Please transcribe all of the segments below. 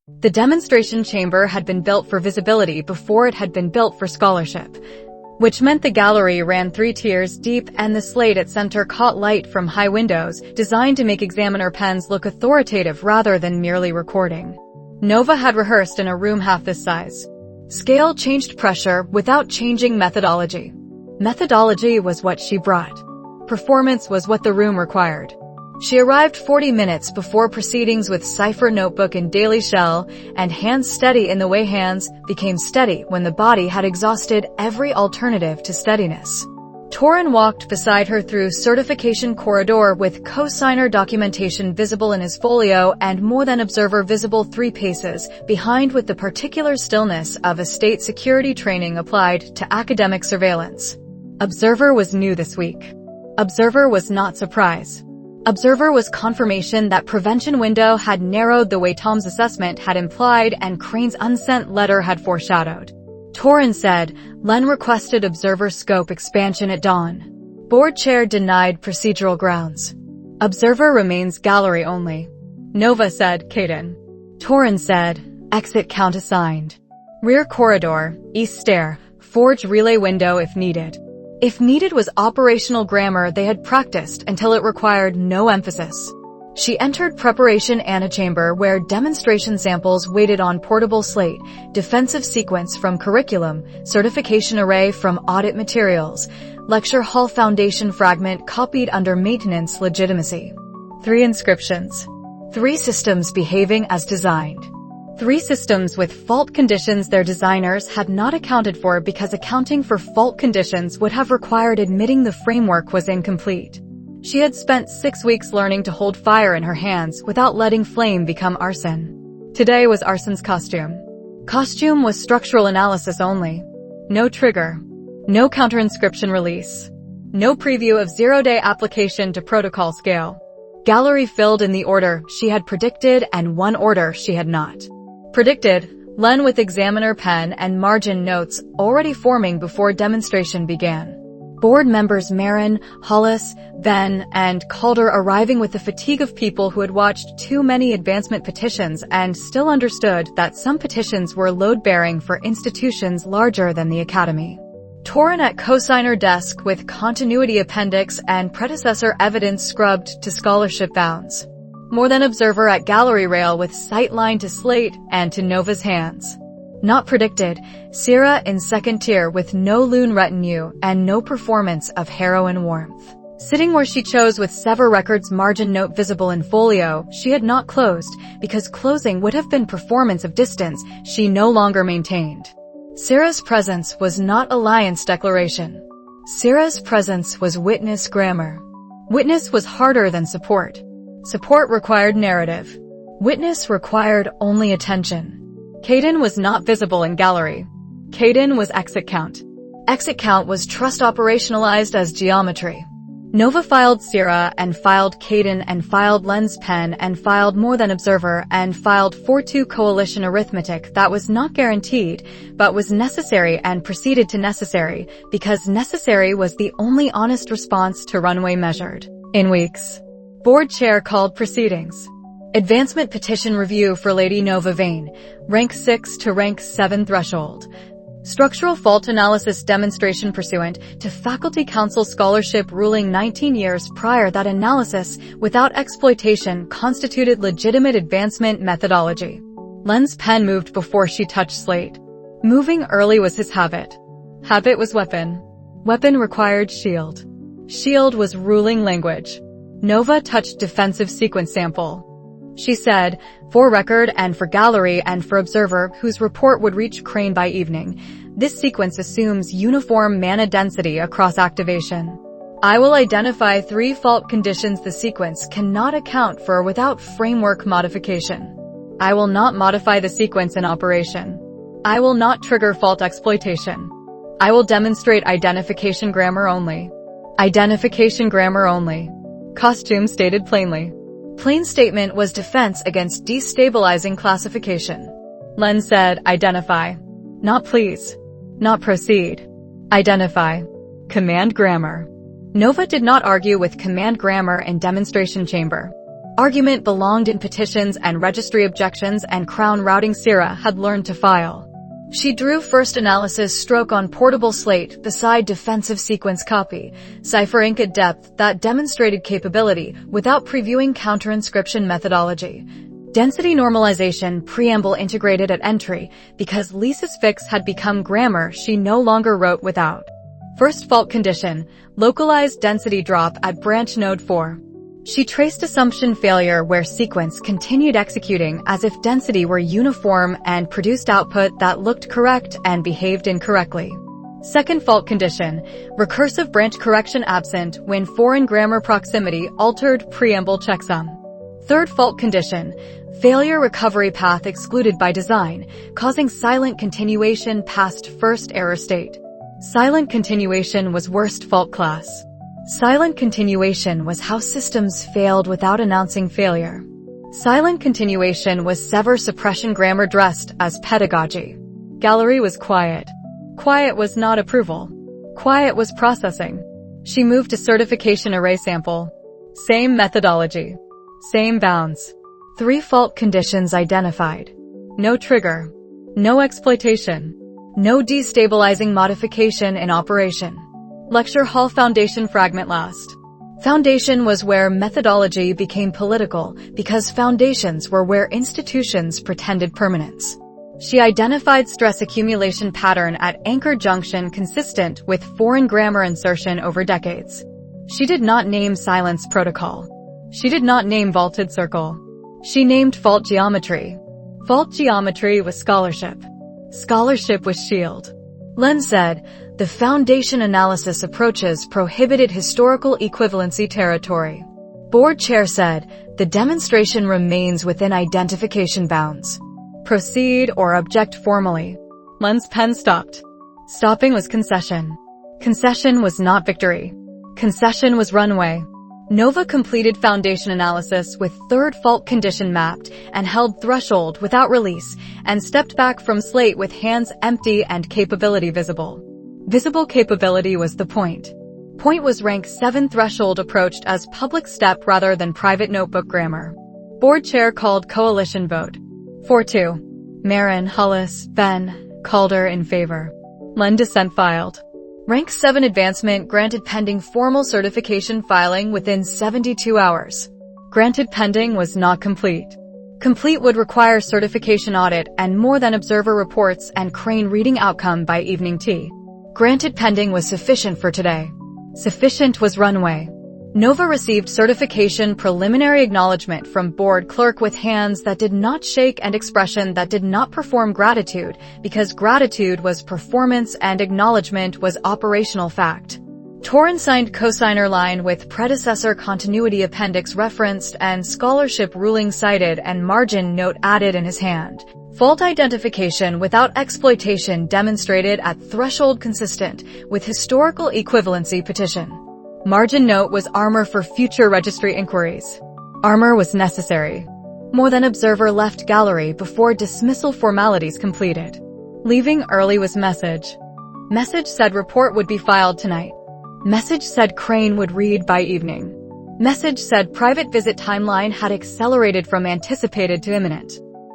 The demonstration chamber had been built for visibility before it had been built for scholarship, which meant the gallery ran 3 tiers deep and the slate at center caught light from high windows, designed to make examiner pens look authoritative rather than merely recording. Nova had rehearsed in a room half this size. Scale changed pressure without changing methodology. Methodology was what she brought. Performance was what the room required. She arrived 40 minutes before proceedings with cipher notebook and daily shell, and hands steady in the way hands became steady when the body had exhausted every alternative to steadiness. Toryn walked beside her through certification corridor with co-signer documentation visible in his folio and more than observer visible 3 paces behind, with the particular stillness of a state security training applied to academic surveillance. Observer was new this week. Observer was not surprise. Observer was confirmation that prevention window had narrowed the way Tom's assessment had implied and Crane's unsent letter had foreshadowed. Toryn said, Len requested observer scope expansion at dawn. Board chair denied procedural grounds. Observer remains gallery only. Nova said, Caden. Toryn said, exit count assigned. Rear corridor, east stair, forge relay window if needed. If needed was operational grammar they had practiced until it required no emphasis. She entered preparation antechamber where demonstration samples waited on portable slate, defensive sequence from curriculum, certification array from audit materials, lecture hall foundation fragment copied under maintenance legitimacy. 3 inscriptions. 3 systems behaving as designed. 3 systems with fault conditions their designers had not accounted for because accounting for fault conditions would have required admitting the framework was incomplete. She had spent 6 weeks learning to hold fire in her hands without letting flame become arson. Today was arson's costume. Costume was structural analysis only. No trigger. No counter-inscription release. No preview of 0-day application to protocol scale. Gallery filled in the order she had predicted and 1 order she had not predicted, Len with examiner pen and margin notes already forming before demonstration began. Board members Marin, Hollis, Ben, and Calder arriving with the fatigue of people who had watched too many advancement petitions and still understood that some petitions were load-bearing for institutions larger than the Academy. Toryn at co-signer desk with continuity appendix and predecessor evidence scrubbed to scholarship bounds. More than observer at gallery rail with sight line to slate and to Nova's hands. Not predicted, Sierra in second tier with no loon retinue and no performance of heroin warmth. Sitting where she chose with sever records margin note visible in folio, she had not closed, because closing would have been performance of distance she no longer maintained. Sierra's presence was not alliance declaration. Sierra's presence was witness grammar. Witness was harder than support. Support required narrative. Witness required only attention. Caden was not visible in gallery. Caden was exit count. Exit count was trust operationalized as geometry. Nova filed Sierra and filed Caden and filed Len's pen and filed more than observer and filed 4-2 coalition arithmetic that was not guaranteed, but was necessary and proceeded to necessary, because necessary was the only honest response to runway measured in weeks. Board chair called proceedings. Advancement petition review for Lady Nova Vane, rank 6 to rank 7 threshold. Structural fault analysis demonstration pursuant to Faculty Council scholarship ruling 19 years prior that analysis without exploitation constituted legitimate advancement methodology. Len's pen moved before she touched slate. Moving early was his habit. Habit was weapon. Weapon required shield. Shield was ruling language. Nova touched defensive sequence sample. She said, for record and for gallery and for observer whose report would reach Crane by evening, this sequence assumes uniform mana density across activation. I will identify 3 fault conditions the sequence cannot account for without framework modification. I will not modify the sequence in operation. I will not trigger fault exploitation. I will demonstrate identification grammar only. Identification grammar only. Costume stated plainly. Plain statement was defense against destabilizing classification. Len said, identify. Not please. Not proceed. Identify. Command grammar. Nova did not argue with command grammar in demonstration chamber. Argument belonged in petitions and registry objections, and crown routing Syrah had learned to file. She drew first analysis stroke on portable slate beside defensive sequence copy, cipher ink at depth that demonstrated capability without previewing counter-inscription methodology. Density normalization preamble integrated at entry because Lisa's fix had become grammar she no longer wrote without. First fault condition, localized density drop at branch node 4. She traced assumption failure where sequence continued executing as if density were uniform and produced output that looked correct and behaved incorrectly. Second fault condition, recursive branch correction absent when foreign grammar proximity altered preamble checksum. Third fault condition, failure recovery path excluded by design, causing silent continuation past first error state. Silent continuation was worst fault class. Silent continuation was how systems failed without announcing failure. Silent continuation was sever suppression grammar dressed as pedagogy. Gallery was quiet. Quiet was not approval. Quiet was processing. She moved to certification array sample. Same methodology. Same bounds. 3 fault conditions identified. No trigger. No exploitation. No destabilizing modification in operation. Lecture Hall Foundation fragment last. Foundation was where methodology became political because foundations were where institutions pretended permanence. She identified stress accumulation pattern at anchor junction consistent with foreign grammar insertion over decades. She did not name silence protocol. She did not name vaulted circle. She named fault geometry. Fault geometry was scholarship. Scholarship was shield. Len said, the foundation analysis approaches prohibited historical equivalency territory. Board chair said, the demonstration remains within identification bounds. Proceed or object formally. Len's pen stopped. Stopping was concession. Concession was not victory. Concession was runway. Nova completed foundation analysis with third fault condition mapped and held threshold without release and stepped back from slate with hands empty and capability visible. Visible capability was the point. Point was rank 7 threshold approached as public step rather than private notebook grammar. Board chair called coalition vote. 4-2. Marin, Hollis, Ben, Calder in favor. Len dissent filed. Rank 7 advancement granted pending formal certification filing within 72 hours. Granted pending was not complete. Complete would require certification audit and more than observer reports and crane reading outcome by evening tea. Granted pending was sufficient for today. Sufficient was runway. Nova received certification preliminary acknowledgement from board clerk with hands that did not shake and expression that did not perform gratitude because gratitude was performance and acknowledgement was operational fact. Toryn signed cosigner line with predecessor continuity appendix referenced and scholarship ruling cited and margin note added in his hand. Fault identification without exploitation demonstrated at threshold consistent with historical equivalency petition. Margin note was armor for future registry inquiries. Armor was necessary. More than observer left gallery before dismissal formalities completed. Leaving early was message. Message said report would be filed tonight. Message said crane would read by evening. Message said private visit timeline had accelerated from anticipated to imminent.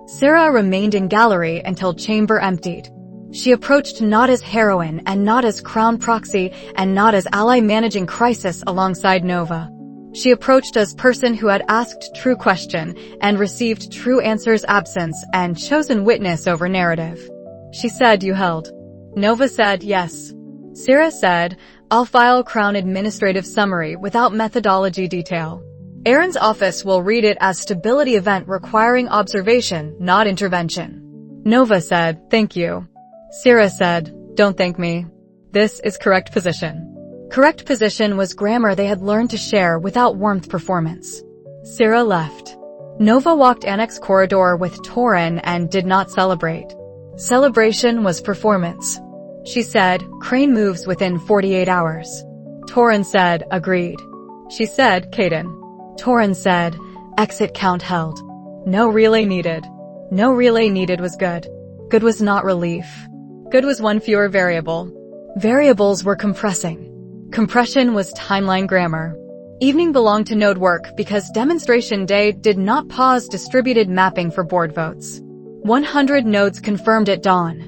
Syrah remained in gallery until chamber emptied. She approached not as heroine and not as crown proxy and not as ally managing crisis alongside Nova. She approached as person who had asked true question and received true answers absence and chosen witness over narrative. She said you held. Nova said yes. Syrah said, I'll file crown administrative summary without methodology detail. Aaron's office will read it as stability event requiring observation, not intervention. Nova said, thank you. Syrah said, don't thank me. This is correct position. Correct position was grammar they had learned to share without warmth performance. Syrah left. Nova walked annex corridor with Toryn and did not celebrate. Celebration was performance. She said, crane moves within 48 hours. Toryn said, agreed. She said, Caden. Toryn said, exit count held. No relay needed. No relay needed was good. Good was not relief. Good was one fewer variable. Variables were compressing. Compression was timeline grammar. Evening belonged to node work because demonstration day did not pause distributed mapping for board votes. 100 nodes confirmed at dawn.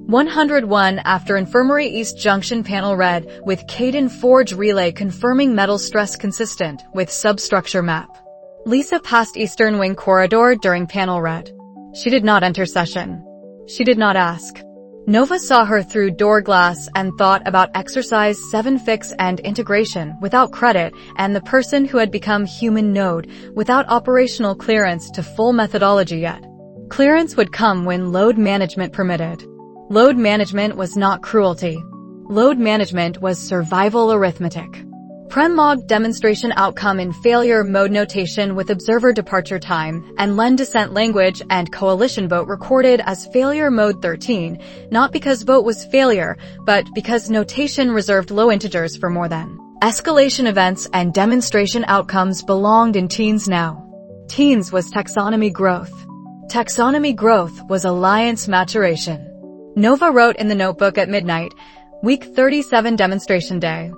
101 after Infirmary East Junction panel read, with Caden Forge relay confirming metal stress consistent with substructure map. Lisa passed Eastern Wing corridor during panel read. She did not enter session. She did not ask. Nova saw her through door glass and thought about exercise 7 fix and integration without credit and the person who had become human node without operational clearance to full methodology yet. Clearance would come when load management permitted. Load management was not cruelty. Load management was survival arithmetic. Pren logged demonstration outcome in failure mode notation with observer departure time, and Len descent language and coalition vote recorded as failure mode 13, not because vote was failure, but because notation reserved low integers for more than. Escalation events and demonstration outcomes belonged in teens now. Teens was taxonomy growth. Taxonomy growth was alliance maturation. Nova wrote in the notebook at midnight, week 37 demonstration day.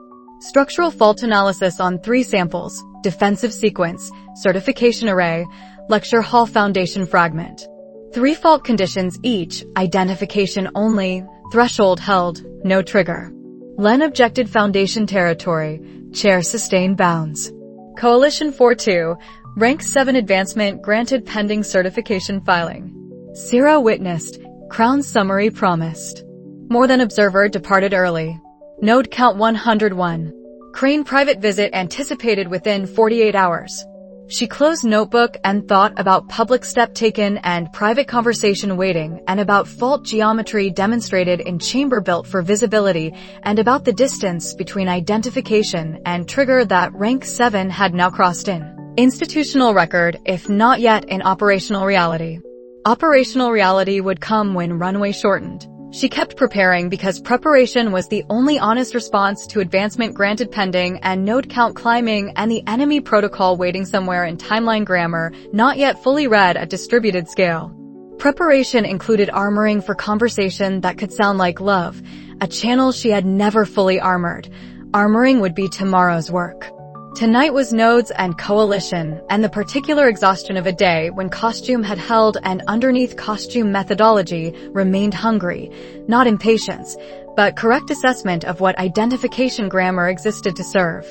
Structural fault analysis on 3 samples, defensive sequence, certification array, lecture hall foundation fragment. 3 fault conditions each, identification only, threshold held, no trigger. Len objected foundation territory, chair sustained bounds. Coalition 4-2, rank 7 advancement granted pending certification filing. Zero witnessed, crown summary promised. More than observer departed early. Node count 101. Crane private visit anticipated within 48 hours. She closed notebook and thought about public step taken and private conversation waiting and about fault geometry demonstrated in chamber built for visibility and about the distance between identification and trigger that rank 7 had now crossed in. Institutional record, if not yet in operational reality. Operational reality would come when runway shortened. She kept preparing because preparation was the only honest response to advancement granted pending and node count climbing and the enemy protocol waiting somewhere in timeline grammar, not yet fully read at distributed scale. Preparation included armoring for conversation that could sound like love, a channel she had never fully armored. Armoring would be tomorrow's work. Tonight was nodes and coalition, and the particular exhaustion of a day when costume had held and underneath costume methodology remained hungry, not impatience, but correct assessment of what identification grammar existed to serve.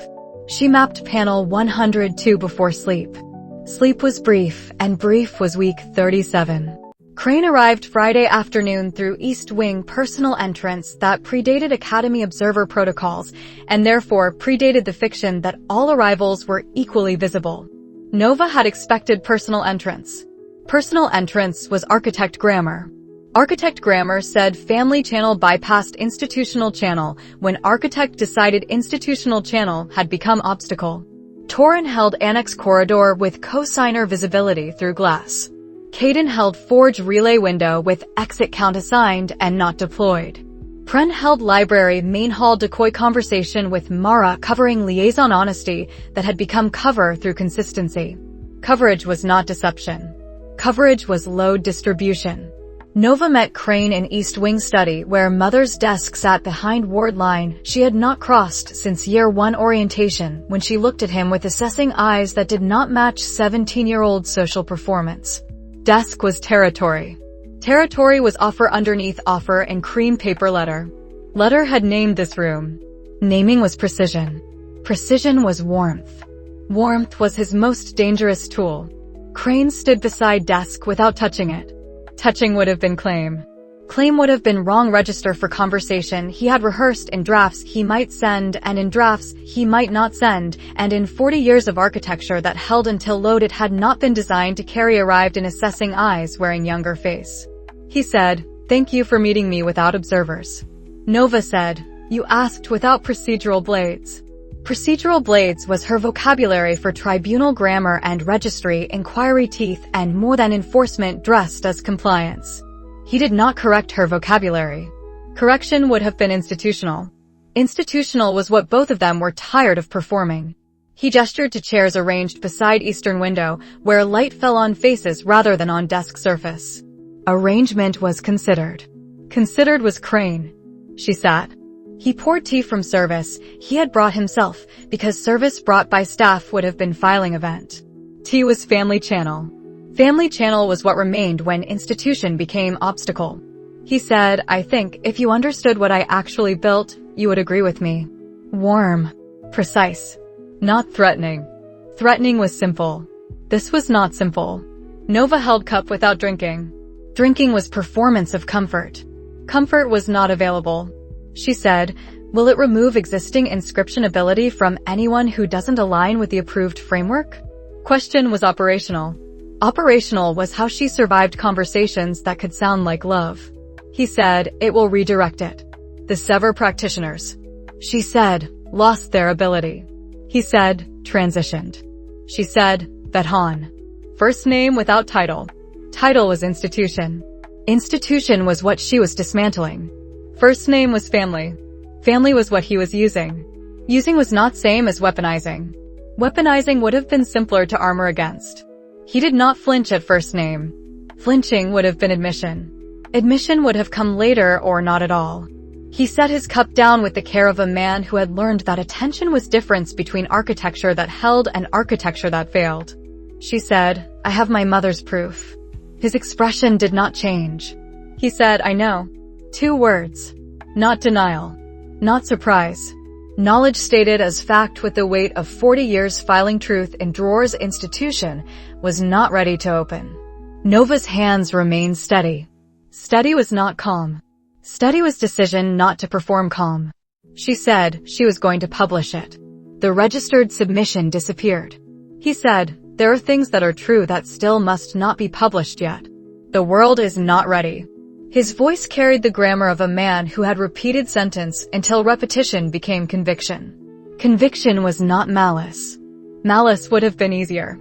She mapped panel 102 before sleep. Sleep was brief, and brief was week 37. Crane arrived Friday afternoon through East Wing personal entrance that predated Academy Observer protocols, and therefore predated the fiction that all arrivals were equally visible. Nova had expected personal entrance. Personal entrance was architect grammar. Architect grammar said family channel bypassed institutional channel when architect decided institutional channel had become obstacle. Toryn held annex corridor with cosigner visibility through glass. Caden held forge relay window with exit count assigned and not deployed. Pren held library main hall decoy conversation with Mara covering liaison honesty that had become cover through consistency. Coverage was not deception. Coverage was load distribution. Nova met Crane in East Wing study where Mother's desk sat behind ward line she had not crossed since year 1 orientation when she looked at him with assessing eyes that did not match 17-year-old social performance. Desk was territory. Territory was offer underneath offer in cream paper letter. Letter had named this room. Naming was precision. Precision was warmth. Warmth was his most dangerous tool. Crane stood beside desk without touching it. Touching would have been claim. Claim would have been wrong register for conversation he had rehearsed in drafts he might send and in drafts he might not send, and in 40 years of architecture that held until load it had not been designed to carry arrived in assessing eyes wearing younger face. He said, "Thank you for meeting me without observers." Nova said, "You asked without procedural blades." Procedural blades was her vocabulary for tribunal grammar and registry inquiry teeth and more than enforcement dressed as compliance. He did not correct her vocabulary. Correction would have been institutional. Institutional was what both of them were tired of performing. He gestured to chairs arranged beside eastern window, where light fell on faces rather than on desk surface. Arrangement was considered. Considered was Crane. She sat. He poured tea from service he had brought himself, because service brought by staff would have been filing event. Tea was family channel. Family channel was what remained when institution became obstacle. He said, I think, if you understood what I actually built, you would agree with me. Warm. Precise. Not threatening. Threatening was simple. This was not simple. Nova held cup without drinking. Drinking was performance of comfort. Comfort was not available. She said, will it remove existing inscription ability from anyone who doesn't align with the approved framework? Question was operational. Operational was how she survived conversations that could sound like love. He said, it will redirect it. The sever practitioners. She said, lost their ability. He said, transitioned. She said, Vethan. First name without title. Title was institution. Institution was what she was dismantling. First name was family. Family was what he was using. Using was not same as weaponizing. Weaponizing would have been simpler to armor against. He did not flinch at first name. Flinching would have been admission. Admission would have come later or not at all. He set his cup down with the care of a man who had learned that attention was difference between architecture that held and architecture that failed. She said, I have my mother's proof. His expression did not change. He said, I know. 2 words. Not denial. Not surprise. Knowledge stated as fact with the weight of 40 years filing truth in drawers institution was not ready to open. Nova's hands remained steady. Steady was not calm. Steady was decision not to perform calm. She said she was going to publish it. The registered submission disappeared. He said, there are things that are true that still must not be published yet. The world is not ready. His voice carried the grammar of a man who had repeated sentence until repetition became conviction. Conviction was not malice. Malice would have been easier.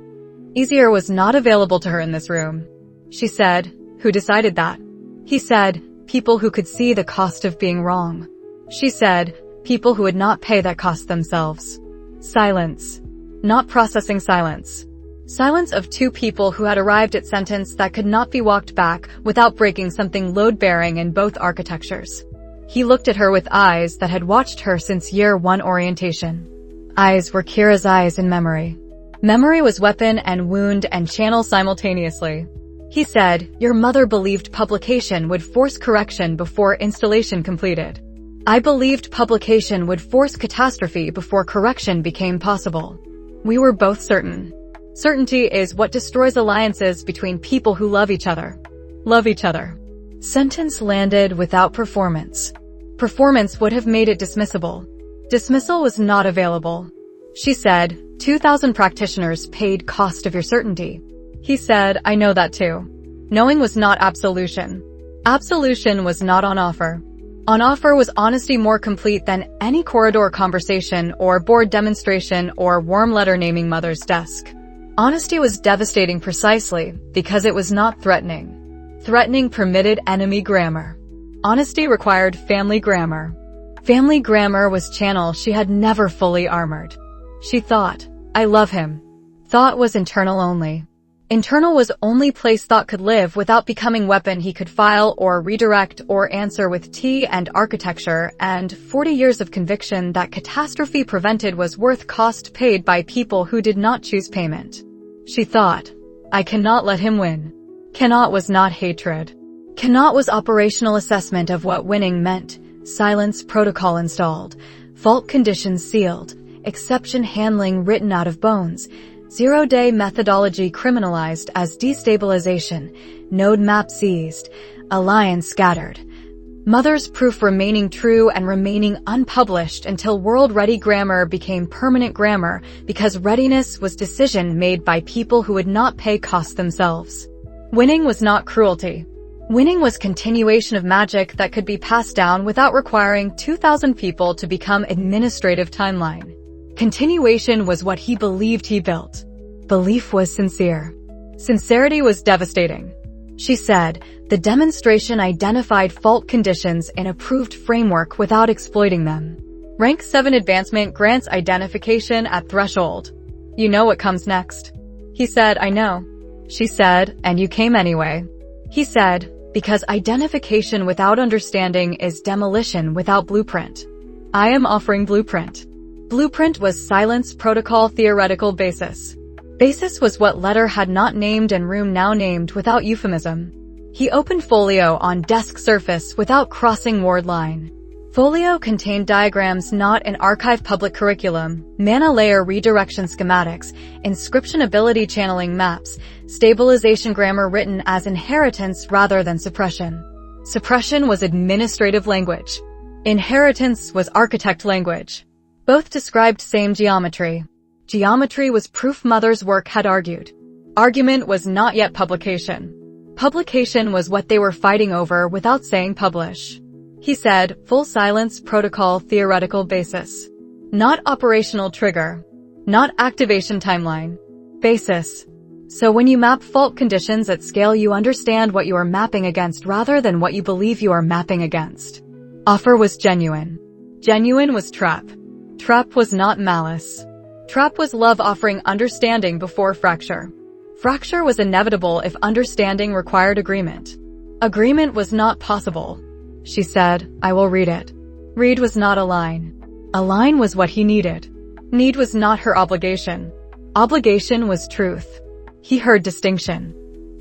Easier was not available to her in this room. She said, who decided that? He said, people who could see the cost of being wrong. She said, people who would not pay that cost themselves. Silence. Not processing silence. Silence of 2 people who had arrived at sentence that could not be walked back without breaking something load-bearing in both architectures. He looked at her with eyes that had watched her since year 1 orientation. Eyes were Kira's eyes in memory. Memory was weapon and wound and channel simultaneously. He said, your mother believed publication would force correction before installation completed. I believed publication would force catastrophe before correction became possible. We were both certain. Certainty is what destroys alliances between people who love each other. Love each other. Sentence landed without performance. Performance would have made it dismissible. Dismissal was not available. She said, 2,000 practitioners paid cost of your certainty. He said, I know that too. Knowing was not absolution. Absolution was not on offer. On offer was honesty more complete than any corridor conversation or board demonstration or warm letter naming mother's desk. Honesty was devastating precisely because it was not threatening. Threatening permitted enemy grammar. Honesty required family grammar. Family grammar was channel she had never fully armored. She thought, I love him. Thought was internal only. Internal was only place thought could live without becoming weapon he could file or redirect or answer with tea and architecture, and 40 years of conviction that catastrophe prevented was worth cost paid by people who did not choose payment. She thought, I cannot let him win. Cannot was not hatred. Cannot was operational assessment of what winning meant, silence protocol installed, fault conditions sealed, exception handling written out of bones, zero-day methodology criminalized as destabilization, node map seized, alliance scattered. Mother's proof remaining true and remaining unpublished until world-ready grammar became permanent grammar because readiness was decision made by people who would not pay cost themselves. Winning was not cruelty. Winning was continuation of magic that could be passed down without requiring 2,000 people to become administrative timeline. Continuation was what he believed he built. Belief was sincere. Sincerity was devastating. She said, the demonstration identified fault conditions in approved framework without exploiting them. Rank 7 advancement grants identification at threshold. You know what comes next. He said, I know. She said, and you came anyway. He said, because identification without understanding is demolition without blueprint. I am offering blueprint. Blueprint was silence protocol theoretical basis. Basis was what letter had not named and room now named without euphemism. He opened folio on desk surface without crossing word line. Folio contained diagrams not in archive public curriculum, mana layer redirection schematics, inscription ability channeling maps, stabilization grammar written as inheritance rather than suppression. Suppression was administrative language. Inheritance was architect language. Both described same geometry. Geometry was proof mother's work had argued. Argument was not yet publication. Publication was what they were fighting over without saying publish. He said, full silence protocol theoretical basis. Not operational trigger. Not activation timeline. Basis. So when you map fault conditions at scale, you understand what you are mapping against rather than what you believe you are mapping against. Offer was genuine. Genuine was trap. Trap was not malice. Trap was love offering understanding before fracture. Fracture was inevitable if understanding required agreement. Agreement was not possible. She said, I will read it. Read was not a line. A line was what he needed. Need was not her obligation. Obligation was truth. He heard distinction.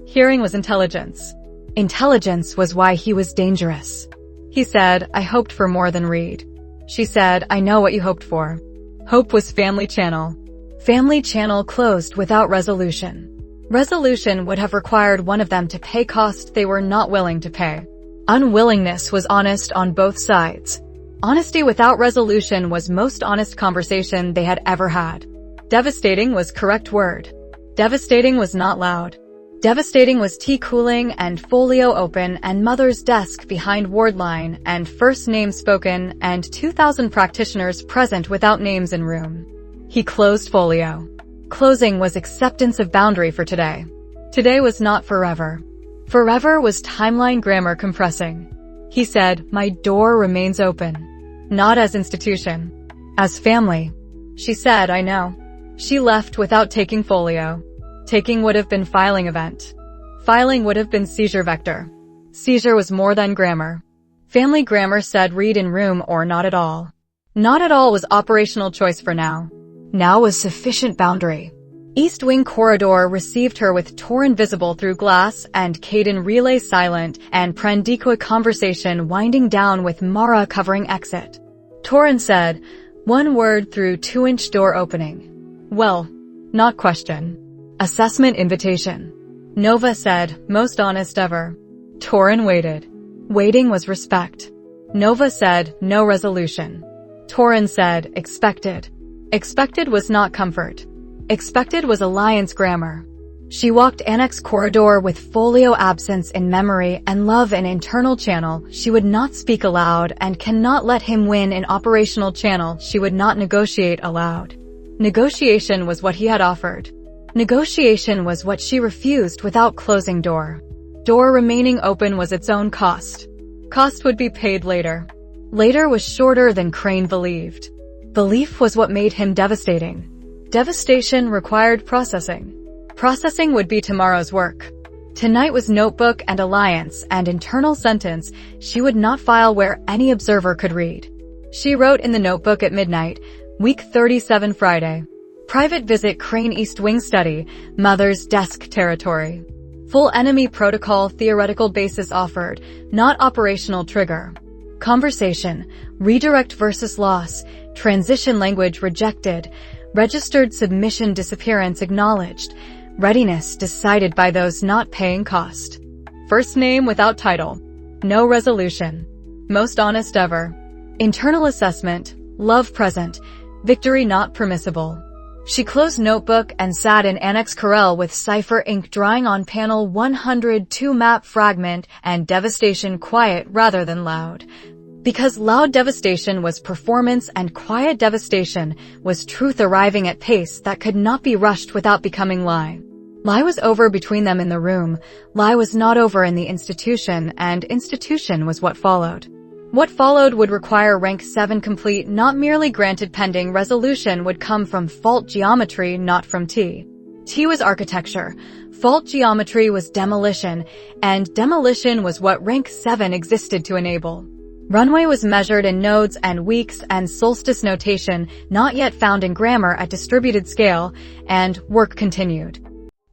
Hearing was intelligence. Intelligence was why he was dangerous. He said, I hoped for more than read. She said, I know what you hoped for. Hope was family channel. Family channel closed without resolution. Resolution would have required one of them to pay cost they were not willing to pay. Unwillingness was honest on both sides. Honesty without resolution was most honest conversation they had ever had. Devastating was correct word. Devastating was not loud. Devastating was tea cooling and folio open and mother's desk behind ward line and first name spoken and 2,000 practitioners present without names in room. He closed folio. Closing was acceptance of boundary for today. Today was not forever. Forever was timeline grammar compressing. He said, my door remains open. Not as institution. As family. She said, I know. She left without taking folio. Taking would have been filing event. Filing would have been seizure vector. Seizure was more than grammar. Family grammar said read in room or not at all. Not at all was operational choice for now. Now was sufficient boundary. East Wing corridor received her with Toryn visible through glass and Caden relay silent and Prendiqua conversation winding down with Mara covering exit. Toryn said, one word through 2-inch door opening. Well, not question. Assessment invitation. Nova said, most honest ever. Toryn waited. Waiting was respect. Nova said, no resolution. Toryn said, expected. Expected was not comfort. Expected was alliance grammar. She walked annex corridor with folio absence in memory and love an internal channel. She would not speak aloud and cannot let him win in operational channel. She would not negotiate aloud. Negotiation was what he had offered. Negotiation was what she refused without closing door. Door remaining open was its own cost. Cost would be paid later. Later was shorter than Crane believed. Belief was what made him devastating. Devastation required processing. Processing would be tomorrow's work. Tonight was notebook and alliance and internal sentence she would not file where any observer could read. She wrote in the notebook at midnight, week 37 Friday. Private visit Crane East Wing study, mother's desk territory. Full enemy protocol theoretical basis offered, not operational trigger. Conversation, redirect versus loss, transition language rejected, registered submission disappearance acknowledged, readiness decided by those not paying cost. First name without title. No resolution. Most honest ever. Internal assessment, love present, victory not permissible. She closed notebook and sat in Annex Corel with cipher ink drying on panel 102 map fragment and devastation quiet rather than loud. Because loud devastation was performance and quiet devastation was truth arriving at pace that could not be rushed without becoming lie. Lie was over between them in the room, lie was not over in the institution, and institution was what followed. What followed would require rank 7 complete, not merely granted pending resolution would come from fault geometry, not from T. T was architecture, fault geometry was demolition, and demolition was what rank 7 existed to enable. Runway was measured in nodes and weeks, and solstice notation not yet found in grammar at distributed scale, and work continued.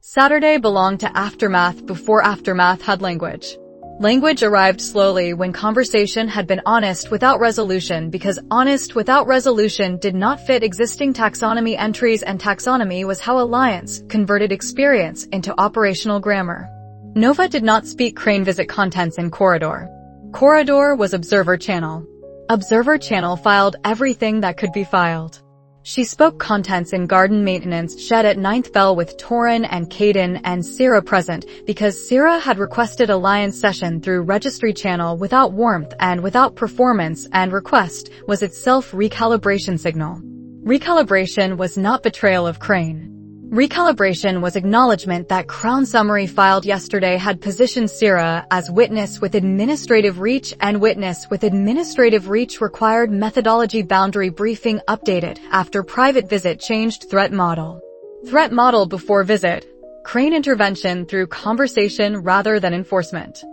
Saturday belonged to aftermath before aftermath had language. Language arrived slowly when conversation had been honest without resolution, because honest without resolution did not fit existing taxonomy entries, and taxonomy was how Alliance converted experience into operational grammar. Nova did not speak crane visit contents in Corridor. Corridor was Observer Channel. Observer Channel filed everything that could be filed. She spoke contents in garden maintenance shed at 9th Bell with Toryn and Caden and Sierra present, because Sierra had requested Alliance session through Registry Channel without warmth and without performance, and request was itself recalibration signal. Recalibration was not betrayal of crane. Recalibration was acknowledgement that Crown Summary filed yesterday had positioned Sierra as witness with administrative reach, and witness with administrative reach required methodology boundary briefing updated after private visit changed threat model. Threat model before visit. Crane intervention through conversation rather than enforcement.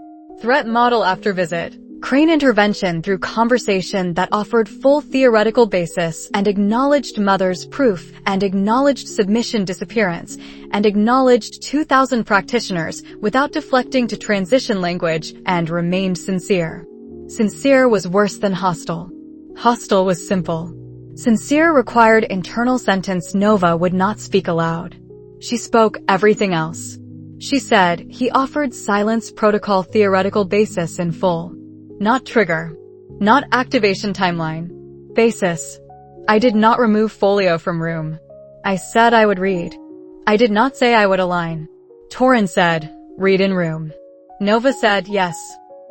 Threat model after visit. Crane intervention through conversation that offered full theoretical basis and acknowledged mother's proof and acknowledged submission disappearance and acknowledged 2,000 practitioners without deflecting to transition language, and remained sincere. Sincere was worse than hostile. Hostile was simple. Sincere required internal sentence. Nova would not speak aloud. She spoke everything else. She said he offered silence protocol theoretical basis in full. Not trigger. Not activation timeline. Basis. I did not remove folio from room. I said I would read. I did not say I would align. Toryn said, read in room. Nova said yes.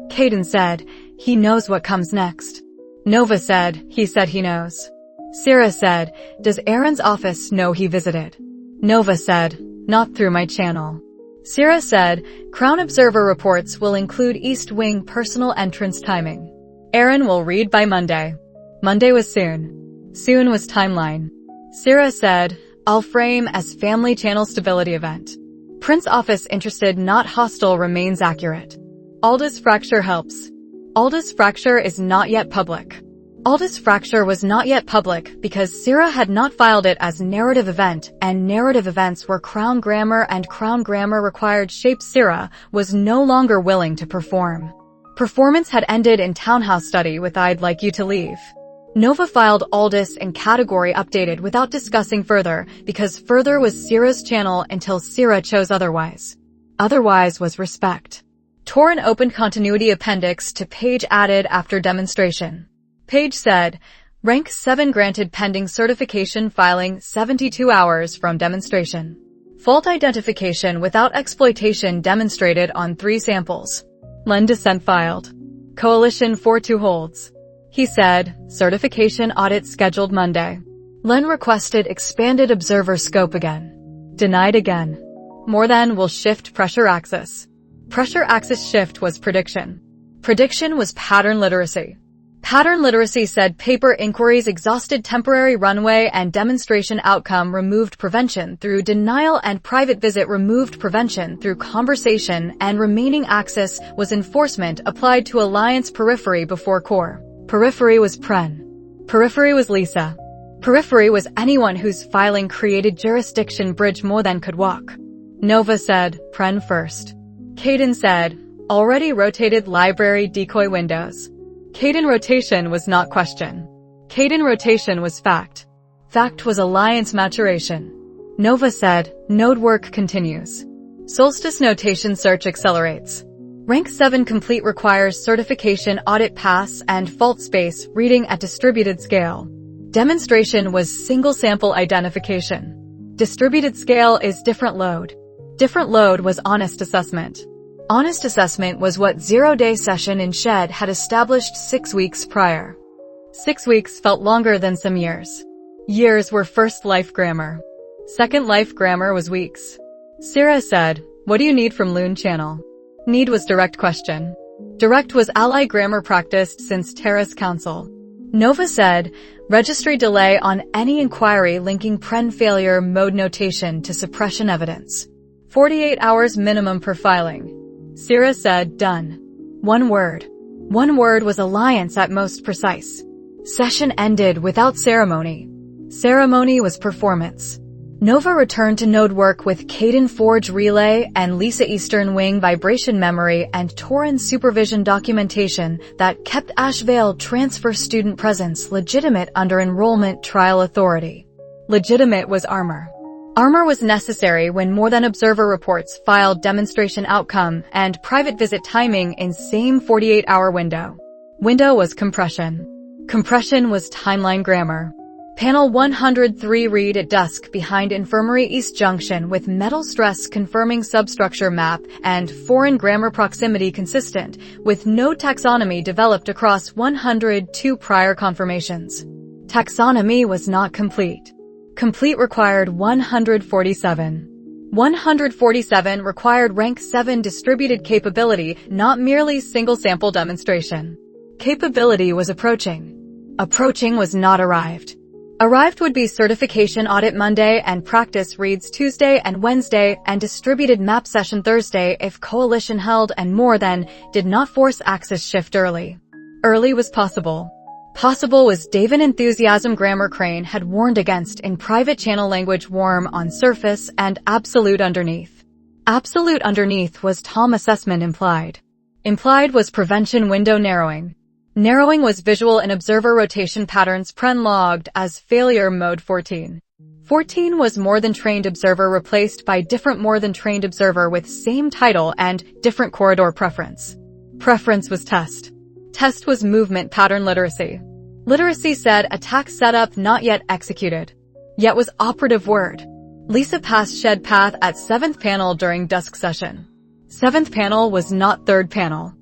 Caden said, he knows what comes next. Nova said he knows. Sierra said, does Aaron's office know he visited? Nova said, not through my channel. Sierra said, Crown Observer reports will include East Wing personal entrance timing. Aaron will read by Monday. Monday was soon. Soon was timeline. Sierra said, I'll frame as family channel stability event. Prince office interested not hostile remains accurate. Aldous fracture helps. Aldous fracture is not yet public. Aldous fracture was not yet public because Sierra had not filed it as narrative event, and narrative events were Crown Grammar, and Crown Grammar required shape. Sierra was no longer willing to perform. Performance had ended in townhouse study with I'd like you to leave. Nova filed Aldous in category updated without discussing further, because further was Sierra's channel until Sierra chose otherwise. Otherwise was respect. Toryn opened continuity appendix to page added after demonstration. Page said, rank 7 granted pending certification filing 72 hours from demonstration. Fault identification without exploitation demonstrated on 3 samples. Len dissent filed. Coalition 4-2 holds. He said, certification audit scheduled Monday. Len requested expanded observer scope again. Denied again. More than will shift pressure axis. Pressure axis shift was prediction. Prediction was pattern literacy. Pattern literacy said paper inquiries exhausted temporary runway and demonstration outcome removed prevention through denial, and private visit removed prevention through conversation, and remaining axis was enforcement applied to Alliance periphery before core. Periphery was Pren. Periphery was Lisa. Periphery was anyone whose filing created jurisdiction bridge more than could walk. Nova said, Pren first. Caden said, already rotated library decoy windows. Caden rotation was not question. Caden rotation was fact. Fact was Alliance maturation. Nova said, node work continues. Solstice notation search accelerates. Rank 7 complete requires certification audit pass and fault space reading at distributed scale. Demonstration was single sample identification. Distributed scale is different load. Different load was honest assessment. Honest assessment was what 0-day session in Shed had established 6 weeks prior. 6 weeks felt longer than some years. Years were first life grammar. Second life grammar was weeks. Sierra said, what do you need from Loon Channel? Need was direct question. Direct was ally grammar practiced since Terrace Council. Nova said, registry delay on any inquiry linking Pren failure mode notation to suppression evidence. 48 hours minimum per filing. Sierra said, done. 1 word. One word was alliance at most precise. Session ended without ceremony. Ceremony was performance. Nova returned to node work with Caden Forge Relay and Lisa Eastern Wing Vibration Memory and Toryn Supervision documentation that kept Ashvale transfer student presence legitimate under enrollment trial authority. Legitimate was armor. Armor was necessary when more than observer reports filed demonstration outcome and private visit timing in same 48-hour window. Window was compression. Compression was timeline grammar. Panel 103 read at dusk behind Infirmary East Junction with metal stress confirming substructure map and foreign grammar proximity consistent with node taxonomy developed across 102 prior confirmations. Taxonomy was not complete. Complete required 147. 147 required rank 7 distributed capability, not merely single sample demonstration. Capability was approaching. Approaching was not arrived. Arrived would be certification audit Monday and practice reads Tuesday and Wednesday and distributed map session Thursday if coalition held and more than did not force axis shift early. Early was possible. Possible was David Enthusiasm Grammar Crane had warned against in private channel language warm on surface and absolute underneath. Absolute underneath was Tom assessment implied. Implied was prevention window narrowing. Narrowing was visual and observer rotation patterns pren logged as failure mode 14. 14 was more than trained observer replaced by different more than trained observer with same title and different corridor preference. Preference was test. Test was movement pattern literacy. Literacy said attack setup not yet executed. Yet was operative word. Lisa passed shed path at 7th panel during dusk session. 7th panel was not 3rd panel.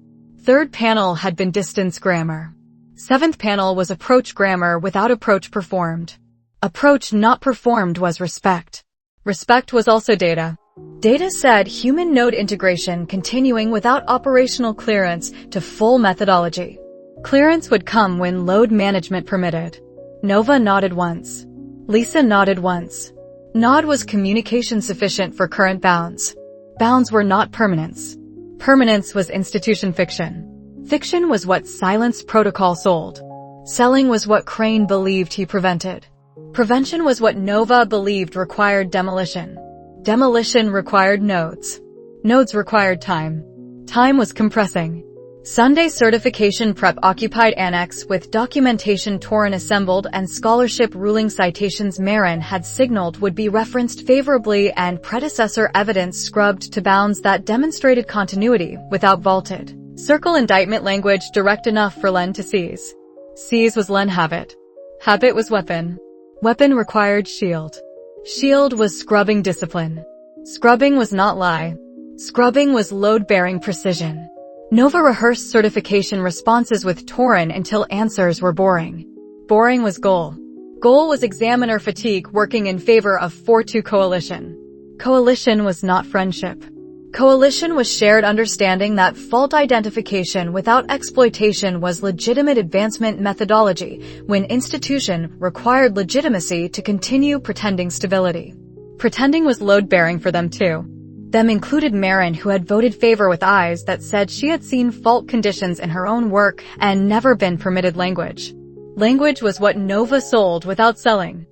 3rd panel had been distance grammar. 7th panel was approach grammar without approach performed. Approach not performed was respect. Respect was also data. Data said human node integration continuing without operational clearance to full methodology. Clearance would come when load management permitted. Nova nodded once. Lisa nodded once. Nod was communication sufficient for current bounds. Bounds were not permanence. Permanence was institution fiction. Fiction was what silence protocol sold. Selling was what Crane believed he prevented. Prevention was what Nova believed required demolition. Demolition required nodes. Nodes required time. Time was compressing. Sunday certification prep occupied annex with documentation Toryn assembled and scholarship ruling citations Marin had signaled would be referenced favorably and predecessor evidence scrubbed to bounds that demonstrated continuity without vaulted. Circle indictment language direct enough for Len to seize. Seize was Len habit. Habit was weapon. Weapon required shield. Shield was scrubbing discipline. Scrubbing was not lie. Scrubbing was load-bearing precision. Nova rehearsed certification responses with Toryn until answers were boring. Boring was goal. Goal was examiner fatigue working in favor of 4-2 coalition. Coalition was not friendship. Coalition was shared understanding that fault identification without exploitation was legitimate advancement methodology when institution required legitimacy to continue pretending stability. Pretending was load-bearing for them too. Them included Marin, who had voted favor with eyes that said she had seen fault conditions in her own work and never been permitted language. Language was what Nova sold without selling.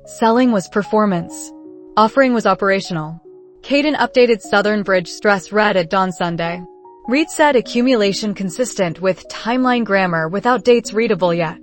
Selling was performance. Offering was operational. Caden updated Southern Bridge stress read at dawn Sunday. Reed said accumulation consistent with timeline grammar without dates readable yet.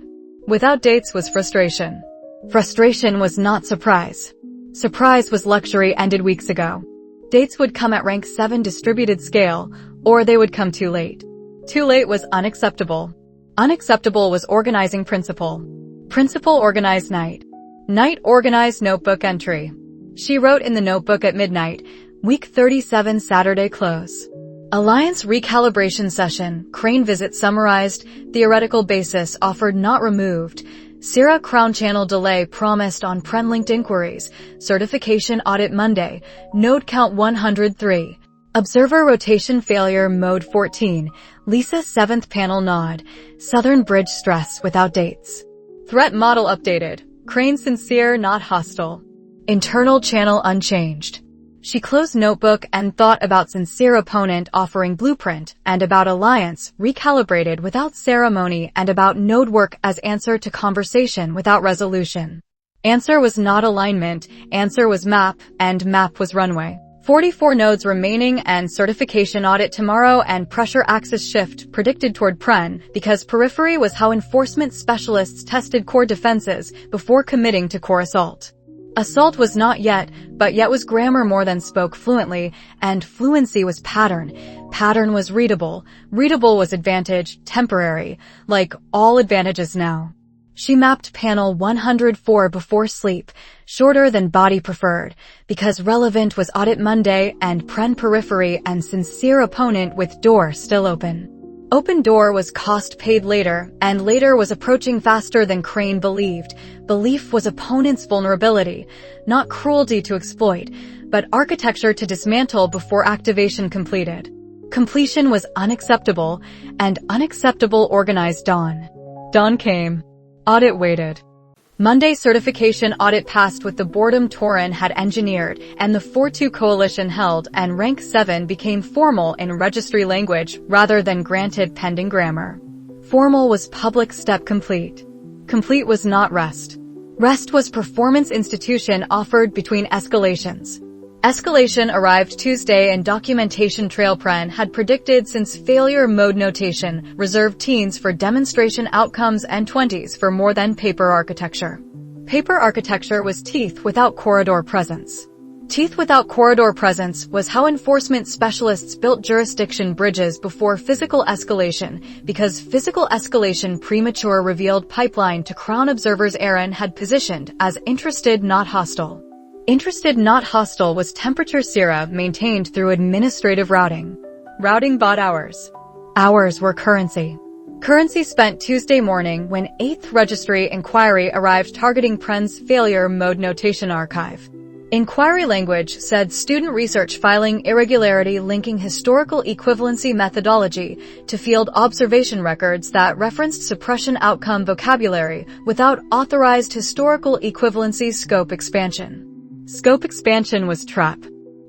Without dates was frustration. Frustration was not surprise. Surprise was luxury ended weeks ago. Dates would come at rank 7 distributed scale, or they would come too late. Too late was unacceptable. Unacceptable was organizing principle. Principle organized night. Night organized notebook entry. She wrote in the notebook at midnight, week 37 Saturday close. Alliance recalibration session, Crane visit summarized, theoretical basis offered not removed, Sierra Crown Channel delay promised on Pren-linked inquiries, certification audit Monday, node count 103, observer rotation failure mode 14, Lisa 7th panel nod, Southern Bridge stress without dates. Threat model updated, Crane sincere not hostile. Internal channel unchanged. She closed notebook and thought about sincere opponent offering blueprint, and about alliance recalibrated without ceremony, and about node work as answer to conversation without resolution. Answer was not alignment, answer was map, and map was runway. 44 nodes remaining and certification audit tomorrow, and pressure axis shift predicted toward Pren, because periphery was how enforcement specialists tested core defenses before committing to core assault. Assault was not yet, but yet was grammar more than spoke fluently, and fluency was pattern. Pattern was readable. Readable was advantage, temporary, like all advantages now. She mapped panel 104 before sleep, shorter than body preferred, because relevant was audit Monday and Pren periphery and sincere opponent with door still open. Open door was cost paid later, and later was approaching faster than Crane believed. Belief was opponent's vulnerability, not cruelty to exploit, but architecture to dismantle before activation completed. Completion was unacceptable, and unacceptable organized dawn. Dawn came. Audit waited. Monday certification audit passed with the boredom Toryn had engineered, and the 4-2 coalition held, and rank 7 became formal in registry language rather than granted pending grammar. Formal was public step complete. Complete was not rest. Rest was performance institution offered between escalations. Escalation arrived Tuesday, and documentation trail Pren had predicted since failure mode notation reserved teens for demonstration outcomes and 20s for more than paper architecture. Paper architecture was teeth without corridor presence. Teeth without corridor presence was how enforcement specialists built jurisdiction bridges before physical escalation, because physical escalation premature revealed pipeline to Crown observers Aaron had positioned as interested not hostile. Interested not hostile was temperature Sierra maintained through administrative routing. Routing bought hours. Hours were currency. Currency spent Tuesday morning when 8th registry inquiry arrived targeting Pren's failure mode notation archive. Inquiry language said student research filing irregularity linking historical equivalency methodology to field observation records that referenced suppression outcome vocabulary without authorized historical equivalency scope expansion. Scope expansion was trap.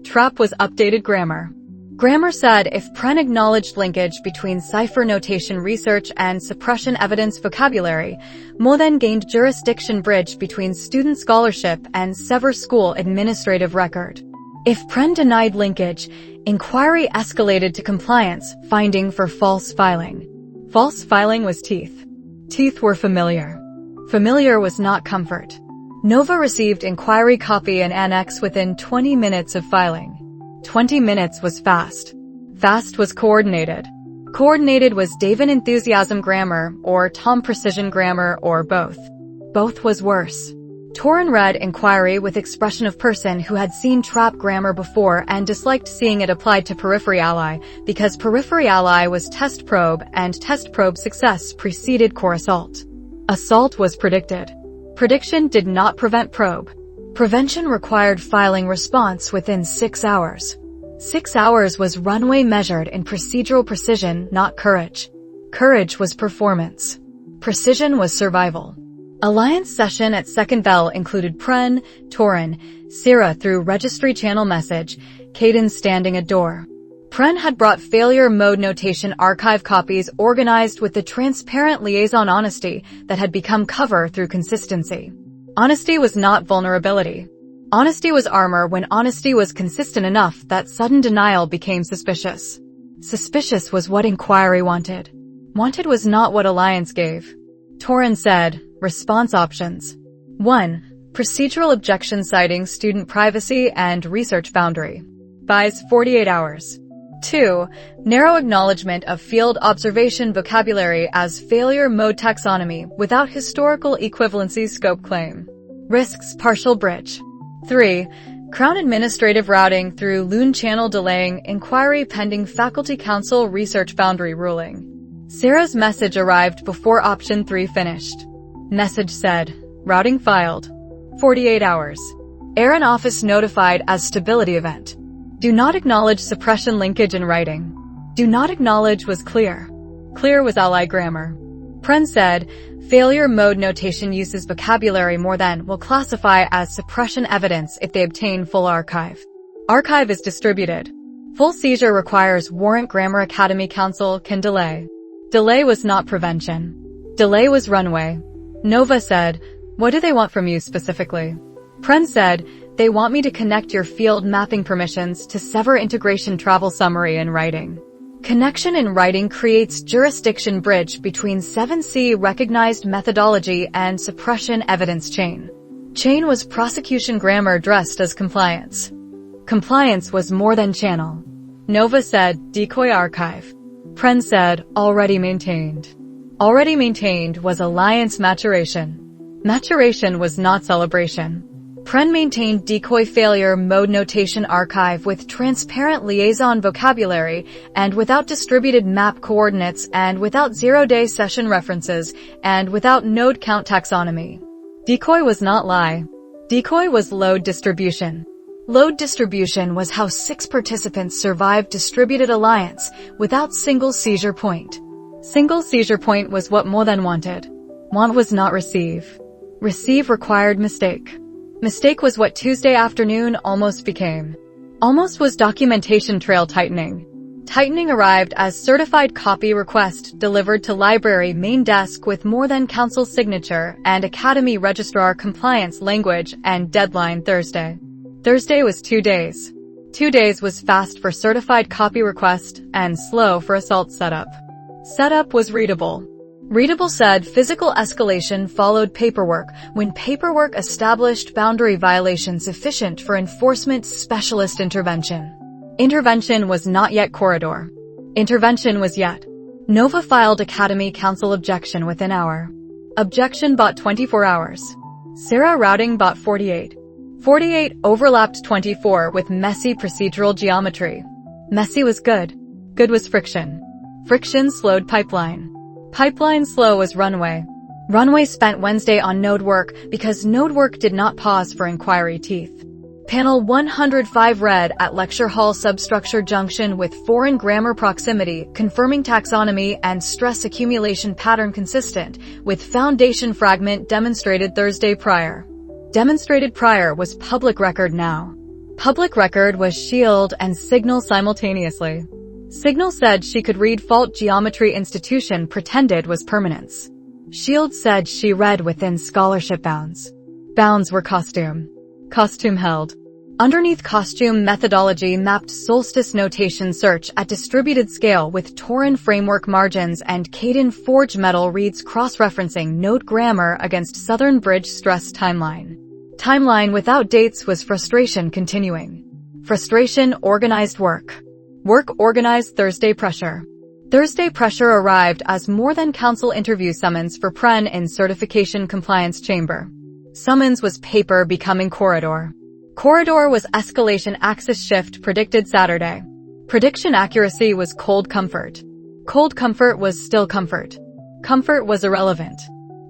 Trap was updated grammar. Grammar said if Pren acknowledged linkage between cipher notation research and suppression evidence vocabulary, Mo then gained jurisdiction bridge between student scholarship and sever school administrative record. If Pren denied linkage, inquiry escalated to compliance, finding for false filing. False filing was teeth. Teeth were familiar. Familiar was not comfort. Nova received inquiry copy and annex within 20 minutes of filing. 20 minutes was fast. Fast was coordinated. Coordinated was David enthusiasm grammar, or Tom precision grammar, or both. Both was worse. Toryn read inquiry with expression of person who had seen trap grammar before and disliked seeing it applied to periphery ally, because periphery ally was test probe, and test probe success preceded core assault. Assault was predicted. Prediction did not prevent probe. Prevention required filing response within 6 hours. 6 hours was runway measured in procedural precision, not courage. Courage was performance. Precision was survival. Alliance session at second bell included Pren, Toryn, Sierra through registry channel message, Caden standing at door. Pren had brought failure mode notation archive copies organized with the transparent liaison honesty that had become cover through consistency. Honesty was not vulnerability. Honesty was armor when honesty was consistent enough that sudden denial became suspicious. Suspicious was what inquiry wanted. Wanted was not what Alliance gave. Toryn said, response options. 1. Procedural objection citing student privacy and research boundary. Buys 48 hours. 2. Narrow acknowledgement of field observation vocabulary as failure mode taxonomy without historical equivalency scope claim. Risks partial bridge. 3. Crown administrative routing through Loon channel delaying inquiry pending faculty council research boundary ruling. Sarah's message arrived before option 3 finished. Message said, routing filed. 48 hours. Aaron office notified as stability event. Do not acknowledge suppression linkage in writing. Do not acknowledge was clear. Clear was ally grammar. Pren said, failure mode notation uses vocabulary more than will classify as suppression evidence if they obtain full archive. Archive is distributed. Full seizure requires warrant. Grammar Academy Council can delay. Delay was not prevention. Delay was runway. Nova said, "What do they want from you specifically?" Pren said, "They want me to connect your field mapping permissions to sever integration travel summary in writing." Connection in writing creates jurisdiction bridge between 7C recognized methodology and suppression evidence chain. Chain was prosecution grammar dressed as compliance. Compliance was more than channel. Nova said, "Decoy archive." Pren said, "Already maintained." Already maintained was alliance maturation. Maturation was not celebration. Pren maintained decoy failure mode notation archive with transparent liaison vocabulary and without distributed map coordinates and without zero-day session references and without node count taxonomy. Decoy was not lie. Decoy was load distribution. Load distribution was how 6 participants survived distributed alliance without single seizure point. Single seizure point was what more than wanted. Want was not receive. Receive required mistake. Mistake was what Tuesday afternoon almost became. Almost was documentation trail tightening. Tightening arrived as certified copy request delivered to library main desk with more than council signature and academy registrar compliance language and deadline Thursday. Thursday was 2 days. 2 days was fast for certified copy request and slow for assault setup. Setup was readable. Readable said physical escalation followed paperwork when paperwork established boundary violation sufficient for enforcement specialist intervention. Intervention was not yet corridor. Intervention was yet. Nova filed Academy Council objection within hour. Objection bought 24 hours. Sarah routing bought 48. 48 overlapped 24 with messy procedural geometry. Messy was good. Good was friction. Friction slowed pipeline. Pipeline slow was runway. Runway spent Wednesday on node work because node work did not pause for inquiry teeth. Panel 105 read at lecture hall substructure junction with foreign grammar proximity, confirming taxonomy and stress accumulation pattern consistent with foundation fragment demonstrated Thursday prior. Demonstrated prior was public record now. Public record was Shield and Signal simultaneously. Signal said she could read fault geometry institution pretended was permanence. Shield said she read within scholarship bounds. Bounds were costume. Costume held. Underneath costume methodology mapped Solstice notation search at distributed scale with Toryn framework margins and Caden forge metal reads cross-referencing node grammar against Southern Bridge stress timeline. Timeline without dates was frustration continuing. Frustration organized work. Work organized Thursday pressure. Thursday pressure arrived as more than council interview summons for Pren in certification compliance chamber. Summons was paper becoming corridor. Corridor was escalation axis shift predicted Saturday. Prediction accuracy was cold comfort. Cold comfort was still comfort. Comfort was irrelevant.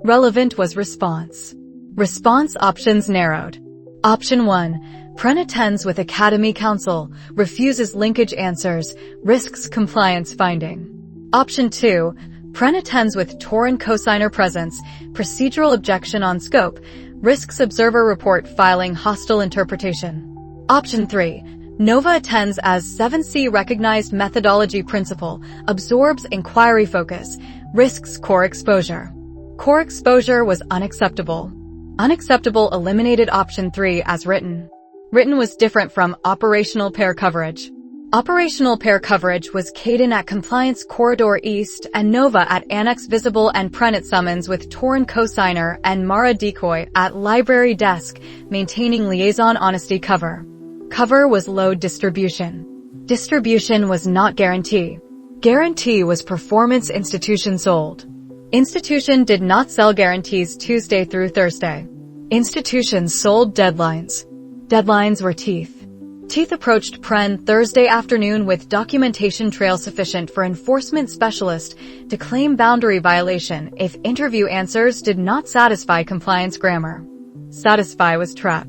Relevant was response. Response options narrowed. Option 1. Pren attends with Academy Council, refuses linkage answers, risks compliance finding. Option 2. Pren attends with Toryn cosigner presence, procedural objection on scope, risks observer report filing hostile interpretation. Option 3. Nova attends as 7C recognized methodology principle, absorbs inquiry focus, risks core exposure. Core exposure was unacceptable. Unacceptable eliminated option 3 as written. Written was different from operational pair coverage. Operational pair coverage was Caden at Compliance Corridor East and Nova at Annex Visible and Pren at Summons with Toryn cosigner and Mara Decoy at Library Desk, maintaining liaison honesty cover. Cover was load distribution. Distribution was not guarantee. Guarantee was performance institution sold. Institution did not sell guarantees Tuesday through Thursday. Institutions sold deadlines. Deadlines were teeth. Teeth approached Pren Thursday afternoon with documentation trail sufficient for enforcement specialist to claim boundary violation if interview answers did not satisfy compliance grammar. Satisfy was trap.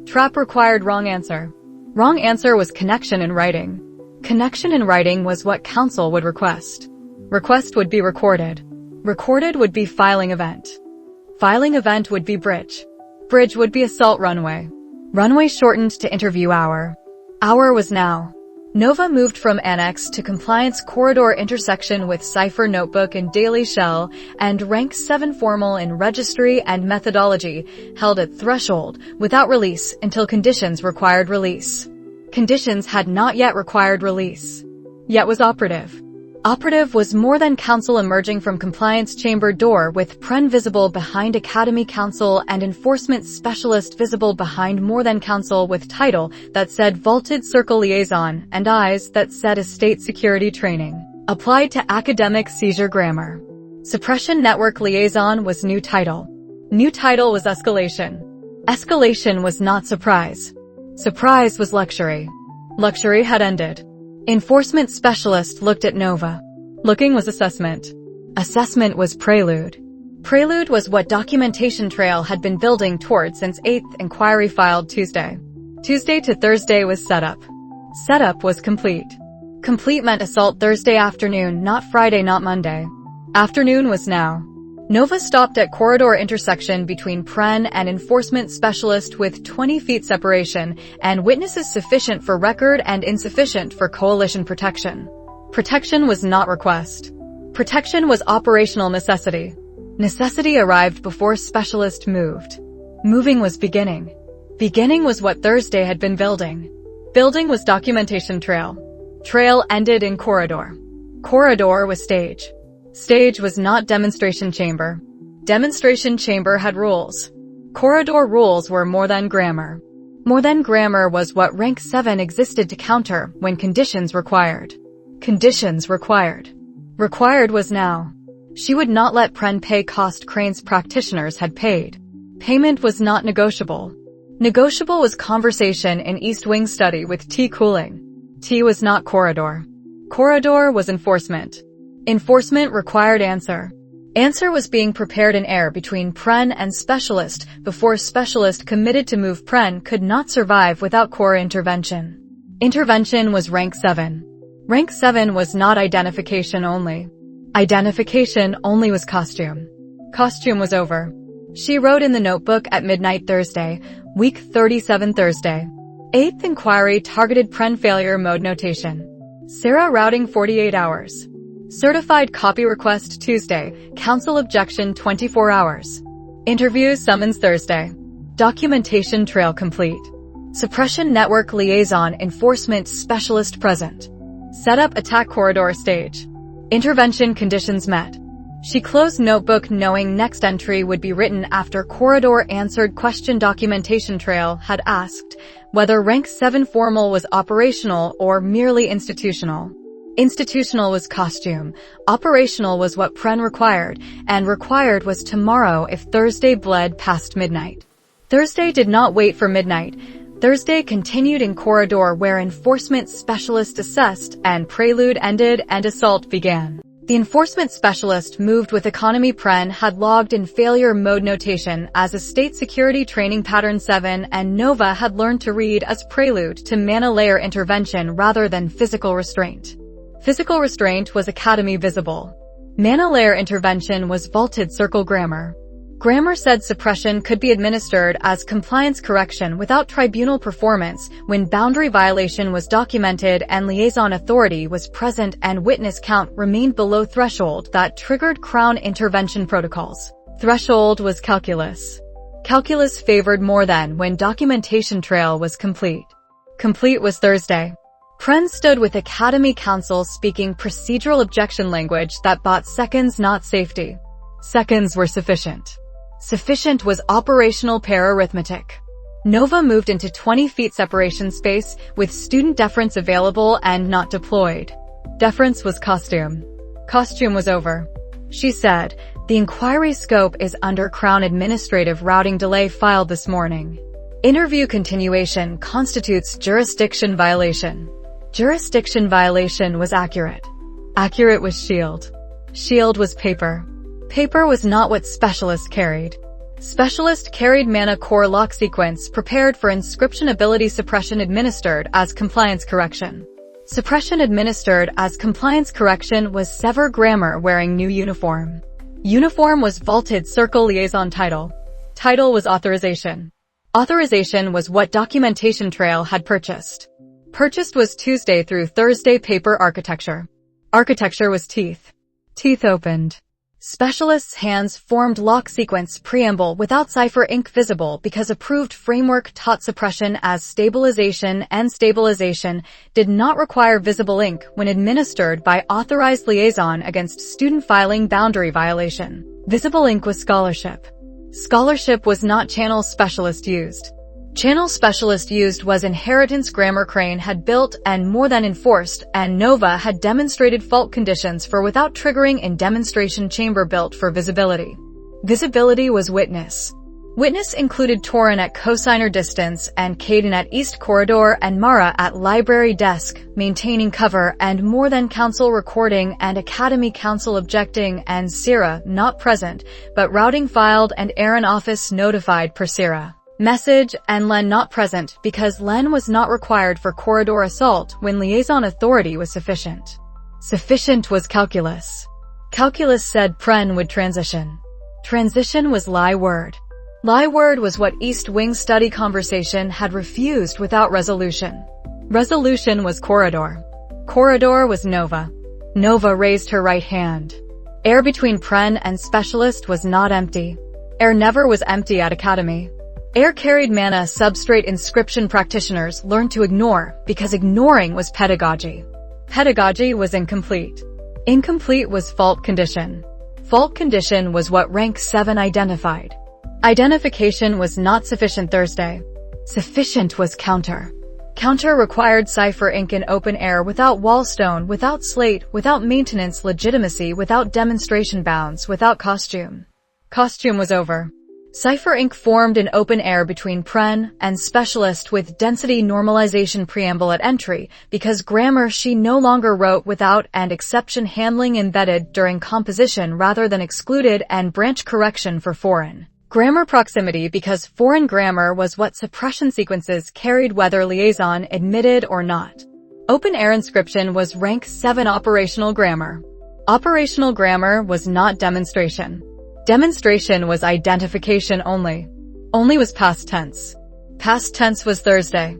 Trap required wrong answer. Wrong answer was connection in writing. Connection in writing was what council would request. Request would be recorded. Recorded would be filing event. Filing event would be bridge. Bridge would be assault runway. Runway shortened to interview hour. Hour was now. Nova moved from Annex to Compliance Corridor intersection with Cipher Notebook and Daily Shell, and Rank 7 formal in Registry and Methodology, held at Threshold, without release until conditions required release. Conditions had not yet required release. Yet was operative. Operative was More Than Counsel emerging from Compliance Chamber door with Pren visible behind Academy Counsel and Enforcement Specialist visible behind More Than Counsel with title that said Vaulted Circle Liaison and eyes that said Estate Security Training. Applied to Academic Seizure Grammar. Suppression Network Liaison was new title. New title was Escalation. Escalation was not Surprise. Surprise was Luxury. Luxury had ended. Enforcement Specialist looked at Nova. Looking was Assessment. Assessment was Prelude. Prelude was what Documentation Trail had been building toward since 8th inquiry filed Tuesday. Tuesday to Thursday was Setup. Setup was Complete. Complete meant Assault Thursday afternoon, not Friday, not Monday. Afternoon was now. Nova stopped at corridor intersection between Pren and Enforcement Specialist with 20 feet separation and witnesses sufficient for record and insufficient for coalition protection. Protection was not request. Protection was operational necessity. Necessity arrived before Specialist moved. Moving was beginning. Beginning was what Thursday had been building. Building was Documentation Trail. Trail ended in Corridor. Corridor was Stage. Stage was not Demonstration Chamber. Demonstration Chamber had rules. Corridor rules were More Than Grammar. More Than Grammar was what Rank 7 existed to counter when conditions required. Conditions required. Required was now. She would not let Pren pay cost Crane's practitioners had paid. Payment was not negotiable. Negotiable was conversation in East Wing study with T cooling. T was not Corridor. Corridor was Enforcement. Enforcement required answer. Answer was being prepared in air between Pren and Specialist before Specialist committed to move Pren could not survive without core intervention. Intervention was Rank 7. Rank 7 was not identification only. Identification only was costume. Costume was over. She wrote in the notebook at midnight Thursday, week 37 Thursday. 8th inquiry targeted Pren failure mode notation. Sarah routing 48 hours. Certified copy request Tuesday, counsel objection 24 hours. Interview summons Thursday. Documentation trail complete. Suppression network liaison enforcement specialist present. Setup attack corridor stage. Intervention conditions met. She closed notebook knowing next entry would be written after corridor answered question. Documentation trail had asked whether Rank 7 formal was operational or merely institutional. Institutional was costume, operational was what Pren required, and required was tomorrow if Thursday bled past midnight. Thursday did not wait for midnight. Thursday continued in corridor where enforcement specialist assessed and prelude ended and assault began. The enforcement specialist moved with economy. Pren had logged in failure mode notation as Estate Security Training Pattern 7 and Nova had learned to read as prelude to mana layer intervention rather than physical restraint. Physical restraint was Academy visible. Mana layer intervention was Vaulted Circle Grammar. Grammar said suppression could be administered as compliance correction without tribunal performance when boundary violation was documented and liaison authority was present and witness count remained below threshold that triggered Crown intervention protocols. Threshold was calculus. Calculus favored more than when documentation trail was complete. Complete was Thursday. Pren stood with Academy Counsel speaking procedural objection language that bought seconds, not safety. Seconds were sufficient. Sufficient was operational pair arithmetic. Nova moved into 20 feet separation space with student deference available and not deployed. Deference was costume. Costume was over. She said, the inquiry scope is under Crown administrative routing delay filed this morning. Interview continuation constitutes jurisdiction violation. Jurisdiction violation was accurate. Accurate was shield. Shield was paper. Paper was not what Specialist carried. Specialist carried mana core lock sequence prepared for inscription ability suppression administered as compliance correction. Suppression administered as compliance correction was sever grammar wearing new uniform. Uniform was Vaulted Circle Liaison title. Title was authorization. Authorization was what documentation trail had purchased. Purchased was Tuesday through Thursday. Paper architecture. Architecture was teeth. Teeth opened. Specialists' hands formed lock sequence preamble without cipher ink visible because approved framework taught suppression as stabilization, and stabilization did not require visible ink when administered by authorized liaison against student filing boundary violation. Visible ink was scholarship. Scholarship was not channel specialist used. Channel specialist used was inheritance. Grammar Crane had built and more than enforced, and Nova had demonstrated fault conditions for without triggering in demonstration chamber built for visibility. Visibility was witness. Witness included Toryn at cosigner distance and Caden at east corridor and Mara at library desk, maintaining cover and more than council recording and academy council objecting and Sierra not present, but routing filed and Aaron office notified per Sierra. Message and Len not present because Len was not required for corridor assault when liaison authority was sufficient. Sufficient was calculus. Calculus said Pren would transition. Transition was lie word. Lie word was what East Wing study conversation had refused without resolution. Resolution was corridor. Corridor was Nova. Nova raised her right hand. Air between Pren and specialist was not empty. Air never was empty at academy. Air carried mana substrate inscription practitioners learned to ignore because ignoring was pedagogy. Pedagogy was incomplete. Incomplete was fault condition. Fault condition was what rank 7 identified. Identification was not sufficient Thursday. Sufficient was counter. Counter required cipher ink in open air without wallstone, without slate, without maintenance legitimacy, without demonstration bounds, without costume. Costume was over. Cipher ink formed in open air between Pren and specialist with density normalization preamble at entry because grammar she no longer wrote without and exception handling embedded during composition rather than excluded and branch correction for foreign. Grammar proximity because foreign grammar was what suppression sequences carried whether liaison admitted or not. Open air inscription was rank 7 operational grammar. Operational grammar was not demonstration. Demonstration was identification only. Only was past tense. Past tense was Thursday.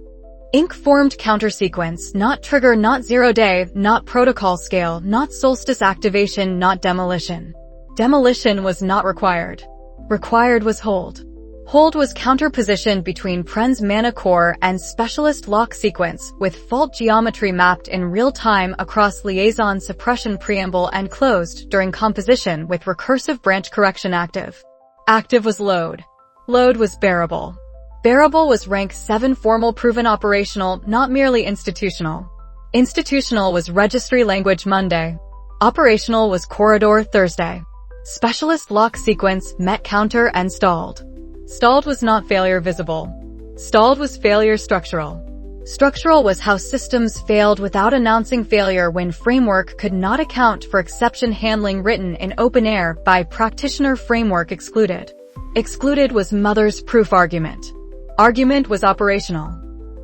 Ink formed counter sequence, not trigger, not 0 day, not protocol scale, not solstice activation, not demolition. Demolition was not required. Required was hold. Hold was counter position between Pren's mana core and specialist lock sequence with fault geometry mapped in real time across liaison suppression preamble and closed during composition with recursive branch correction active. Active was load. Load was bearable. Bearable was rank 7 formal proven operational, not merely institutional. Institutional was registry language Monday. Operational was corridor Thursday. Specialist lock sequence met counter and stalled. Stalled was not failure visible. Stalled was failure structural. Structural was how systems failed without announcing failure when framework could not account for exception handling written in open air by practitioner framework excluded. Excluded was mother's proof argument. Argument was operational.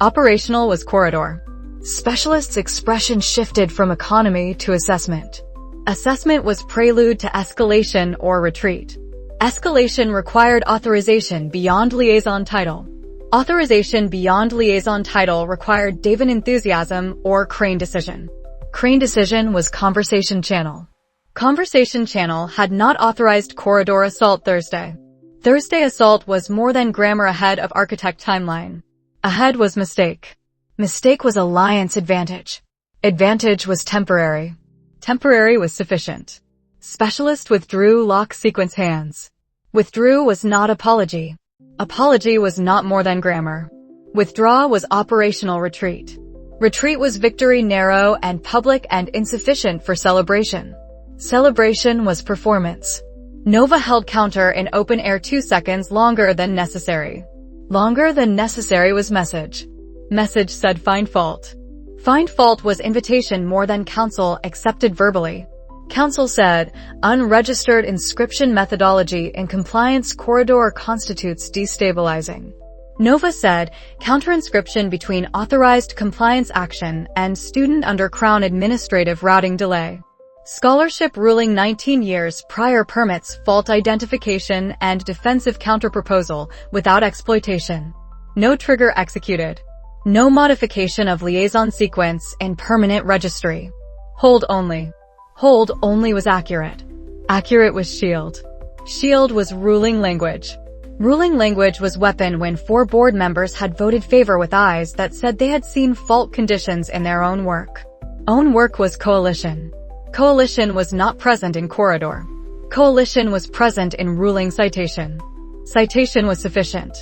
Operational was corridor. Specialist's expression shifted from economy to assessment. Assessment was prelude to escalation or retreat. Escalation required authorization beyond liaison title. Authorization beyond liaison title required David enthusiasm or Crane decision. Crane decision was conversation channel. Conversation channel had not authorized corridor assault Thursday. Thursday assault was more than grammar ahead of architect timeline. Ahead was mistake. Mistake was alliance advantage. Advantage was temporary. Temporary was sufficient. Specialist withdrew lock sequence hands. Withdrew was not apology. Apology was not more than grammar. Withdraw was operational retreat. Retreat was victory narrow and public and insufficient for celebration. Celebration was performance. Nova held counter in open air 2 seconds longer than necessary. Longer than necessary was message. Message said find fault. Find fault was invitation more than council accepted verbally. Council said, unregistered inscription methodology in compliance corridor constitutes destabilizing. Nova said, counter-inscription between authorized compliance action and student under Crown administrative routing delay. Scholarship ruling 19 years prior permits fault identification and defensive counter-proposal without exploitation. No trigger executed. No modification of liaison sequence in permanent registry. Hold only. Hold only was accurate. Accurate was shield. Shield was ruling language. Ruling language was weapon when 4 board members had voted favor with eyes that said they had seen fault conditions in their own work. Own work was coalition. Coalition was not present in corridor. Coalition was present in ruling citation. Citation was sufficient.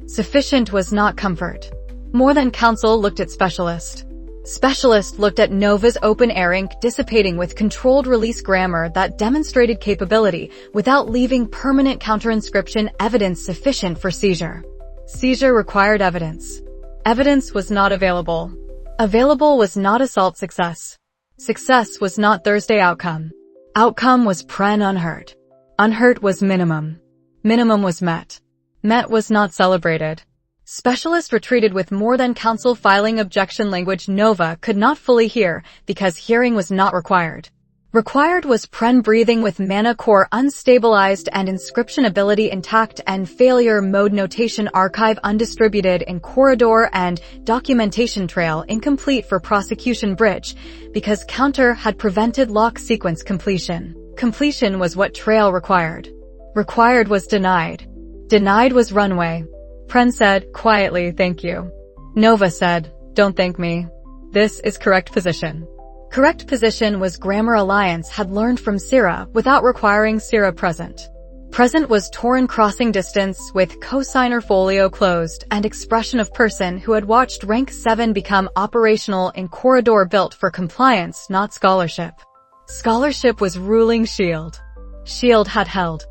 Sufficient was not comfort. More than counsel looked at specialist. Specialist looked at Nova's open-air ink dissipating with controlled release grammar that demonstrated capability without leaving permanent counter-inscription evidence sufficient for seizure. Seizure required evidence. Evidence was not available. Available was not assault success. Success was not Thursday outcome. Outcome was pren unhurt. Unhurt was minimum. Minimum was met. Met was not celebrated. Specialist retreated with more than counsel filing objection language Nova could not fully hear because hearing was not required. Required was pren breathing with mana core unstabilized and inscription ability intact and failure mode notation archive undistributed in corridor and documentation trail incomplete for prosecution bridge because counter had prevented lock sequence completion. Completion was what trail required. Required was denied. Denied was runway. Pren said, quietly, thank you. Nova said, don't thank me. This is correct position. Correct position was Grammar Alliance had learned from Syrah without requiring Syrah present. Present was Toryn crossing distance with cosigner folio closed and expression of person who had watched rank 7 become operational in corridor built for compliance, not scholarship. Scholarship was ruling shield. Shield had held.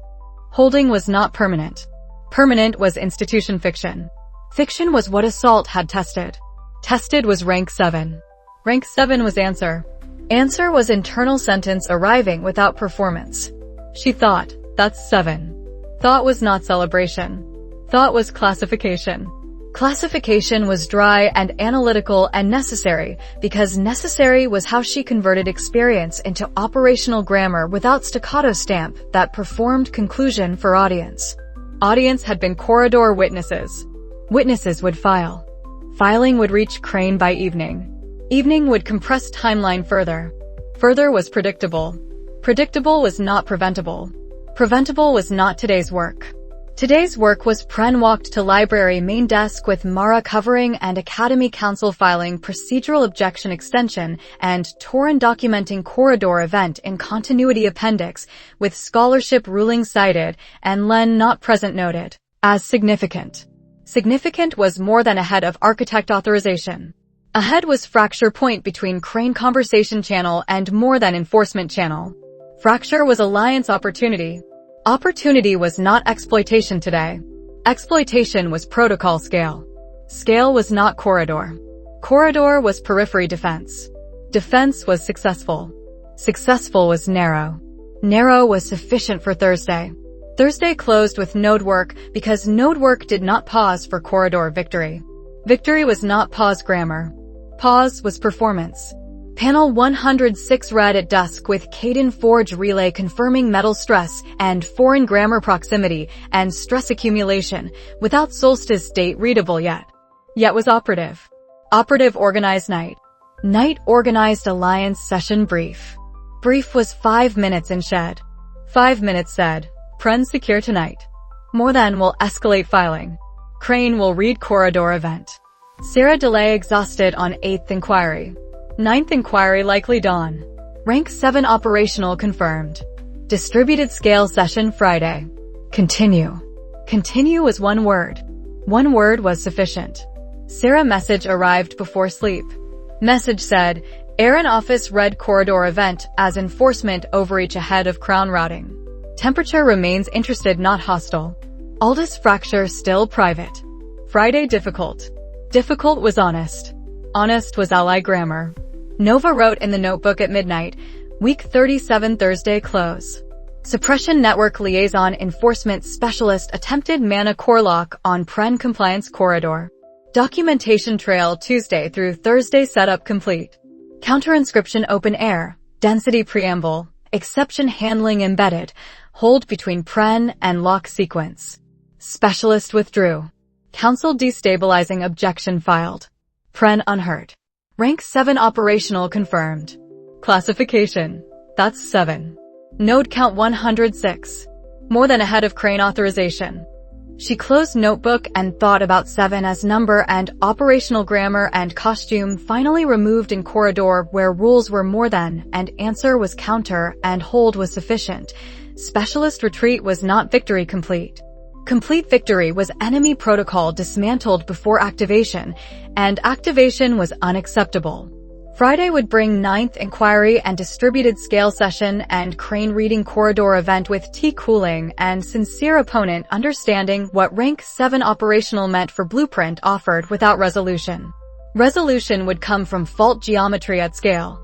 Holding was not permanent. Permanent was institution fiction. Fiction was what assault had tested. Tested was rank 7. Rank 7 was answer. Answer was internal sentence arriving without performance. She thought, that's 7. Thought was not celebration. Thought was classification. Classification was dry and analytical and necessary because necessary was how she converted experience into operational grammar without staccato stamp that performed conclusion for audience. Audience had been corridor witnesses. Witnesses would file. Filing would reach Crane by evening. Evening would compress timeline further. Further was predictable. Predictable was not preventable. Preventable was not today's work. Today's work was Pren walked to library main desk with Mara covering and Academy Council filing procedural objection extension and Toryn documenting corridor event in continuity appendix with scholarship ruling cited and Len not present noted as significant. Significant was more than ahead of architect authorization. Ahead was fracture point between Crane conversation channel and more than enforcement channel. Fracture was alliance opportunity. Opportunity was not exploitation today. Exploitation was protocol scale. Scale was not corridor. Corridor was periphery defense. Defense was successful. Successful was narrow. Narrow was sufficient for Thursday. Thursday closed with node work because node work did not pause for corridor victory. Victory was not pause grammar. Pause was performance. Panel 106 read at dusk with Caden Forge relay confirming metal stress and foreign grammar proximity and stress accumulation without Solstice date readable yet. Yet was operative. Operative organized night. Night organized alliance session brief. Brief was 5 minutes in shed. 5 minutes said, Pren secure tonight. More than will escalate filing. Crane will read corridor event. Syrah delay exhausted on 8th inquiry. 9th inquiry likely dawn. Rank 7 operational confirmed. Distributed scale session Friday. Continue. Continue was one word. One word was sufficient. Syrah message arrived before sleep. Message said, Aaron office read corridor event as enforcement overreach ahead of crown routing. Temperature remains interested not hostile. Aldous fracture still private. Friday difficult. Difficult was honest. Honest was ally grammar. Nova wrote in the notebook at midnight, week 37 Thursday close. Suppression network liaison enforcement specialist attempted mana core lock on Pren compliance corridor. Documentation trail Tuesday through Thursday setup complete. Counter inscription open air, density preamble, exception handling embedded, hold between Pren and lock sequence. Specialist withdrew. Council destabilizing objection filed. Pren unhurt. Rank 7 operational confirmed. Classification. That's 7. Node count 106. More than ahead of Crane authorization. She closed notebook and thought about 7 as number and operational grammar and costume finally removed in corridor where rules were more than and answer was counter and hold was sufficient. Specialist retreat was not victory complete. Complete victory was enemy protocol dismantled before activation, and activation was unacceptable. Friday would bring 9th inquiry and distributed scale session and Crane reading corridor event with T cooling and sincere opponent understanding what rank 7 operational meant for blueprint offered without resolution. Resolution would come from fault geometry at scale.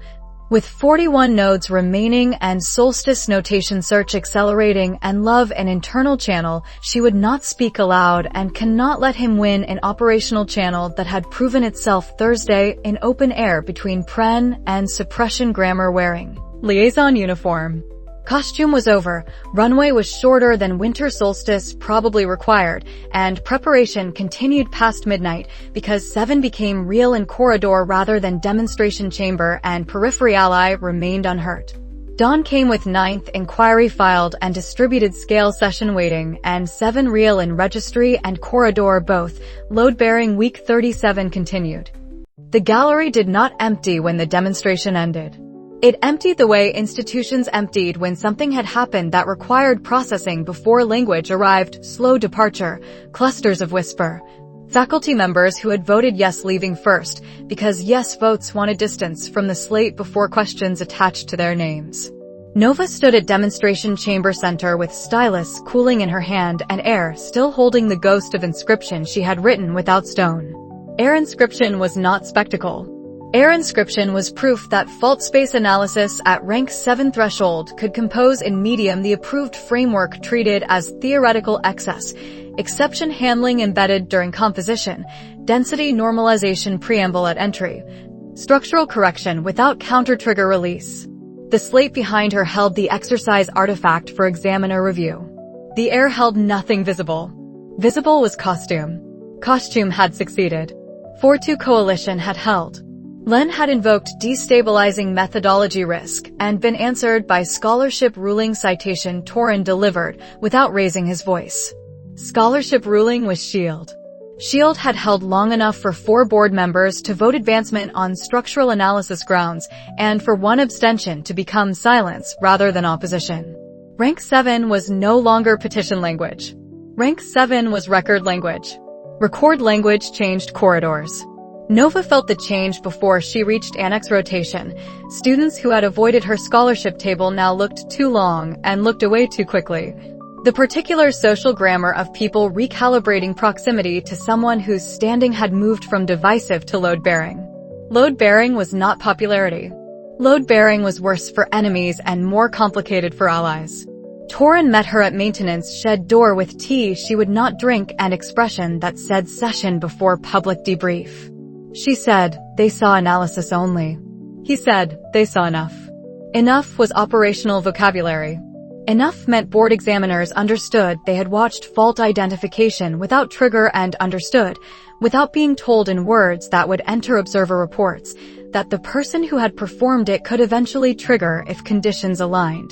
With 41 nodes remaining and Solstice notation search accelerating and love an internal channel, she would not speak aloud and cannot let him win an operational channel that had proven itself Thursday in open air between Pren and suppression grammar wearing. Liaison uniform. Costume was over, runway was shorter than winter solstice probably required, and preparation continued past midnight because 7 became real in corridor rather than demonstration chamber and periphery ally remained unhurt. Dawn came with 9th inquiry filed and distributed scale session waiting and 7 real in registry and corridor both, load-bearing week 37 continued. The gallery did not empty when the demonstration ended. It emptied the way institutions emptied when something had happened that required processing before language arrived, slow departure, clusters of whisper. Faculty members who had voted yes leaving first, because yes votes wanted distance from the slate before questions attached to their names. Nova stood at demonstration chamber center with stylus cooling in her hand and air still holding the ghost of inscription she had written without stone. Air inscription was not spectacle. Air inscription was proof that fault space analysis at rank 7 threshold could compose in medium the approved framework treated as theoretical excess, exception handling embedded during composition, density normalization preamble at entry, structural correction without counter-trigger release. The slate behind her held the exercise artifact for examiner review. The air held nothing visible. Visible was costume. Costume had succeeded. 4-2 coalition had held. Len had invoked destabilizing methodology risk and been answered by scholarship ruling citation Toryn delivered without raising his voice. Scholarship ruling was SHIELD. SHIELD had held long enough for 4 board members to vote advancement on structural analysis grounds and for 1 abstention to become silence rather than opposition. Rank 7 was no longer petition language. Rank 7 was record language. Record language changed corridors. Nova felt the change before she reached annex rotation. Students who had avoided her scholarship table now looked too long and looked away too quickly. The particular social grammar of people recalibrating proximity to someone whose standing had moved from divisive to load-bearing. Load-bearing was not popularity. Load-bearing was worse for enemies and more complicated for allies. Toryn met her at maintenance shed door with tea she would not drink and expression that said session before public debrief. She said, they saw analysis only. He said, they saw enough. Enough was operational vocabulary. Enough meant board examiners understood they had watched fault identification without trigger and understood, without being told in words that would enter observer reports, that the person who had performed it could eventually trigger if conditions aligned.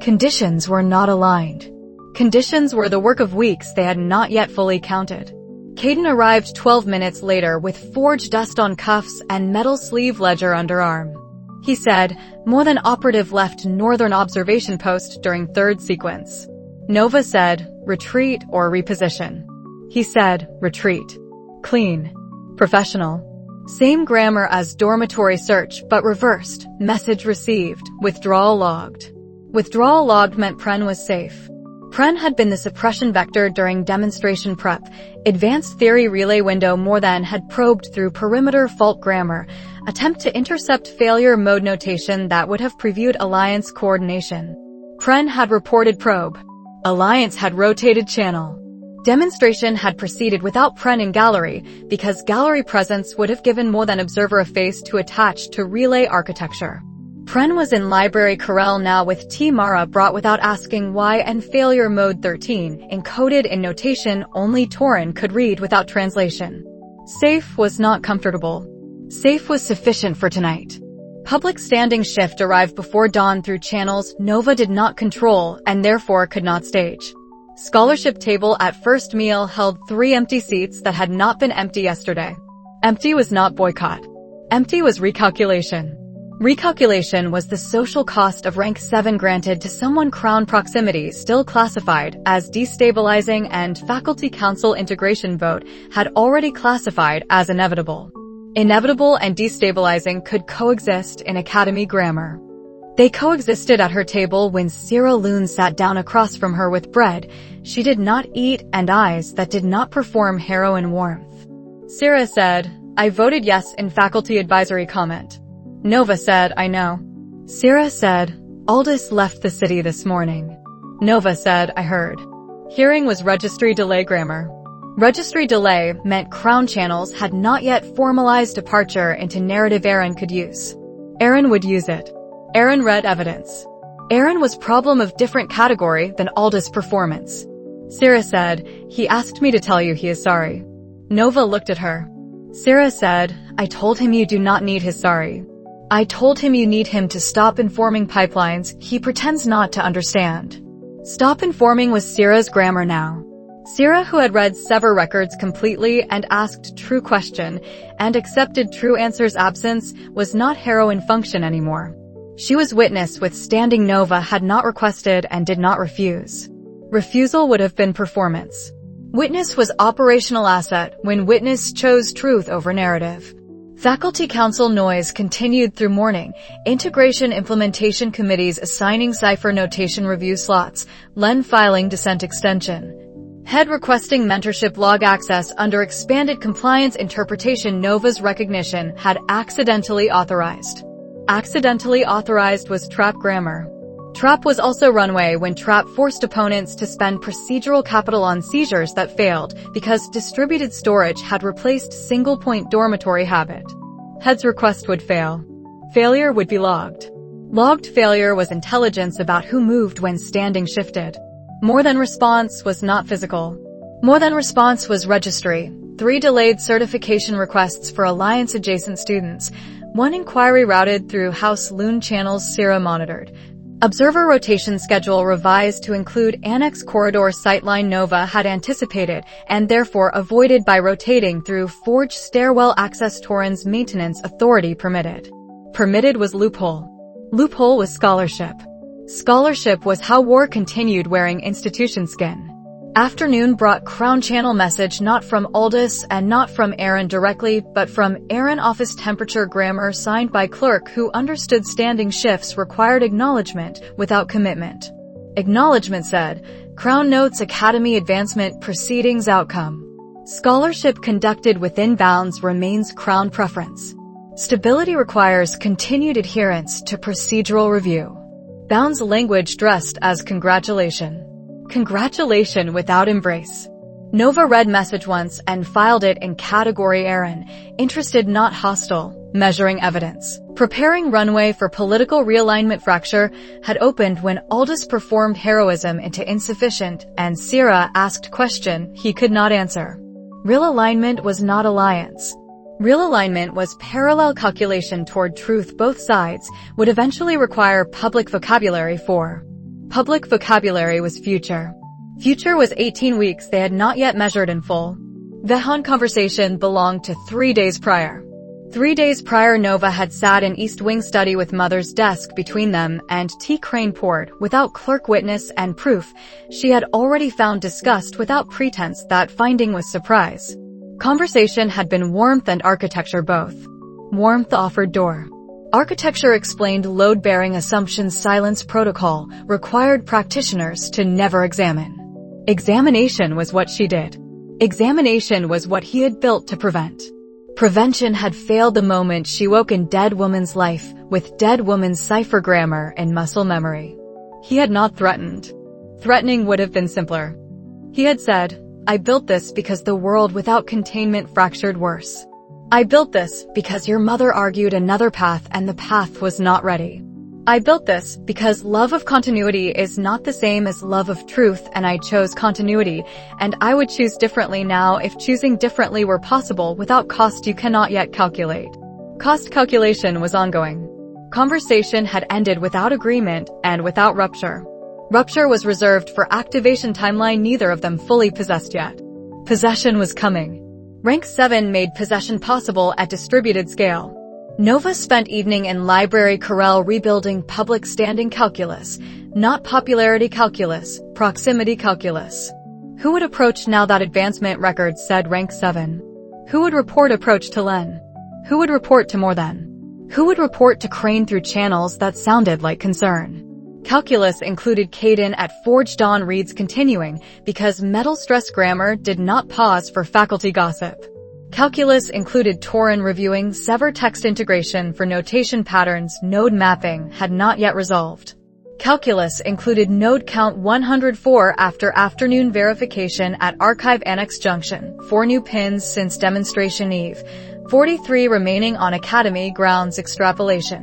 Conditions were not aligned. Conditions were the work of weeks they had not yet fully counted. Caden arrived 12 minutes later with forge dust on cuffs and metal sleeve ledger underarm. He said, more than operative left northern observation post during 3rd sequence. Nova said, retreat or reposition. He said, retreat. Clean. Professional. Same grammar as dormitory search but reversed, message received, withdrawal logged. Withdrawal logged meant Pren was safe. Pren had been the suppression vector during demonstration prep. Advanced theory relay window more than had probed through perimeter fault grammar, attempt to intercept failure mode notation that would have previewed alliance coordination. Pren had reported probe. Alliance had rotated channel. Demonstration had proceeded without Pren in gallery because gallery presence would have given more than observer a face to attach to relay architecture. Pren was in library corral now with T Mara brought without asking why and failure mode 13, encoded in notation only Toryn could read without translation. Safe was not comfortable. Safe was sufficient for tonight. Public standing shift arrived before dawn through channels Nova did not control and therefore could not stage. Scholarship table at first meal held 3 empty seats that had not been empty yesterday. Empty was not boycott. Empty was recalculation. Recalculation was the social cost of rank 7 granted to someone Crown proximity still classified as destabilizing and Faculty Council integration vote had already classified as inevitable. Inevitable and destabilizing could coexist in Academy grammar. They coexisted at her table when Sierra Loon sat down across from her with bread she did not eat and eyes that did not perform heroin warmth. Sierra said, "I voted yes in faculty advisory comment." Nova said, "I know." Sierra said, "Aldous left the city this morning." Nova said, "I heard." Hearing was registry delay grammar. Registry delay meant Crown channels had not yet formalized departure into narrative Aaron could use. Aaron would use it. Aaron read evidence. Aaron was problem of different category than Aldous performance. Sierra said, "He asked me to tell you he is sorry." Nova looked at her. Sierra said, "I told him you do not need his sorry. I told him you need him to stop informing pipelines he pretends not to understand." Stop informing was Sierra's grammar now. Sierra, who had read sever records completely and asked true question and accepted true answer's absence, was not heroine function anymore. She was witness withstanding Nova had not requested and did not refuse. Refusal would have been performance. Witness was operational asset when witness chose truth over narrative. Faculty Council noise continued through morning, integration implementation committees assigning cipher notation review slots, Len filing dissent extension. Head requesting mentorship log access under expanded compliance interpretation Nova's recognition had accidentally authorized. Accidentally authorized was trap grammar. Trap was also runway when trap forced opponents to spend procedural capital on seizures that failed because distributed storage had replaced single-point dormitory habit. Head's request would fail. Failure would be logged. Logged failure was intelligence about who moved when standing shifted. More than response was not physical. More than response was registry. 3 delayed certification requests for Alliance-adjacent students. 1 inquiry routed through House Loon channels Sierra monitored. Observer rotation schedule revised to include Annex Corridor sightline Nova had anticipated and therefore avoided by rotating through Forge stairwell access Toryn's maintenance authority permitted. Permitted was loophole. Loophole was scholarship. Scholarship was how war continued wearing institution skin. Afternoon brought Crown Channel message not from Aldous and not from Aaron directly, but from Aaron office temperature grammar signed by clerk who understood standing shifts required acknowledgement without commitment. Acknowledgement said, Crown notes Academy advancement proceedings outcome. Scholarship conducted within bounds remains Crown preference. Stability requires continued adherence to procedural review. Bounds language dressed as congratulation. Congratulation without embrace. Nova read message once and filed it in category Aaron, interested not hostile, measuring evidence. Preparing runway for political realignment fracture had opened when Aldous performed heroism into insufficient and Sierra asked question he could not answer. Real alignment was not alliance. Real alignment was parallel calculation toward truth. Both sides would eventually require public vocabulary for. Public vocabulary was future. Future was 18 weeks they had not yet measured in full. Vehan conversation belonged to 3 days prior. 3 days prior Nova had sat in East Wing study with mother's desk between them and tea crane poured, without clerk witness and proof. She had already found disgust without pretense that finding was surprise. Conversation had been warmth and architecture both. Warmth offered door. Architecture explained load-bearing assumptions. Silence protocol required practitioners to never examine. Examination was what she did. Examination was what he had built to prevent. Prevention had failed the moment she woke in dead woman's life, with dead woman's cipher grammar and muscle memory. He had not threatened. Threatening would have been simpler. He had said, I built this because the world without containment fractured worse. I built this because your mother argued another path and the path was not ready. I built this because love of continuity is not the same as love of truth, and I chose continuity, and I would choose differently now if choosing differently were possible without cost you cannot yet calculate. Cost calculation was ongoing. Conversation had ended without agreement and without rupture. Rupture was reserved for activation timeline neither of them fully possessed yet. Possession was coming. Rank 7 made possession possible at distributed scale. Nova spent evening in library corral rebuilding public standing calculus, not popularity calculus, proximity calculus. Who would approach now that advancement record said rank 7? Who would report approach to Len? Who would report to more than? Who would report to Crane through channels that sounded like concern? Calculus included Caden at Forge Dawn reads continuing because metal stress grammar did not pause for faculty gossip. Calculus included Toryn reviewing sever text integration for notation patterns node mapping had not yet resolved. Calculus included node count 104 after afternoon verification at Archive Annex Junction, 4 new pins since Demonstration Eve, 43 remaining on Academy grounds extrapolation.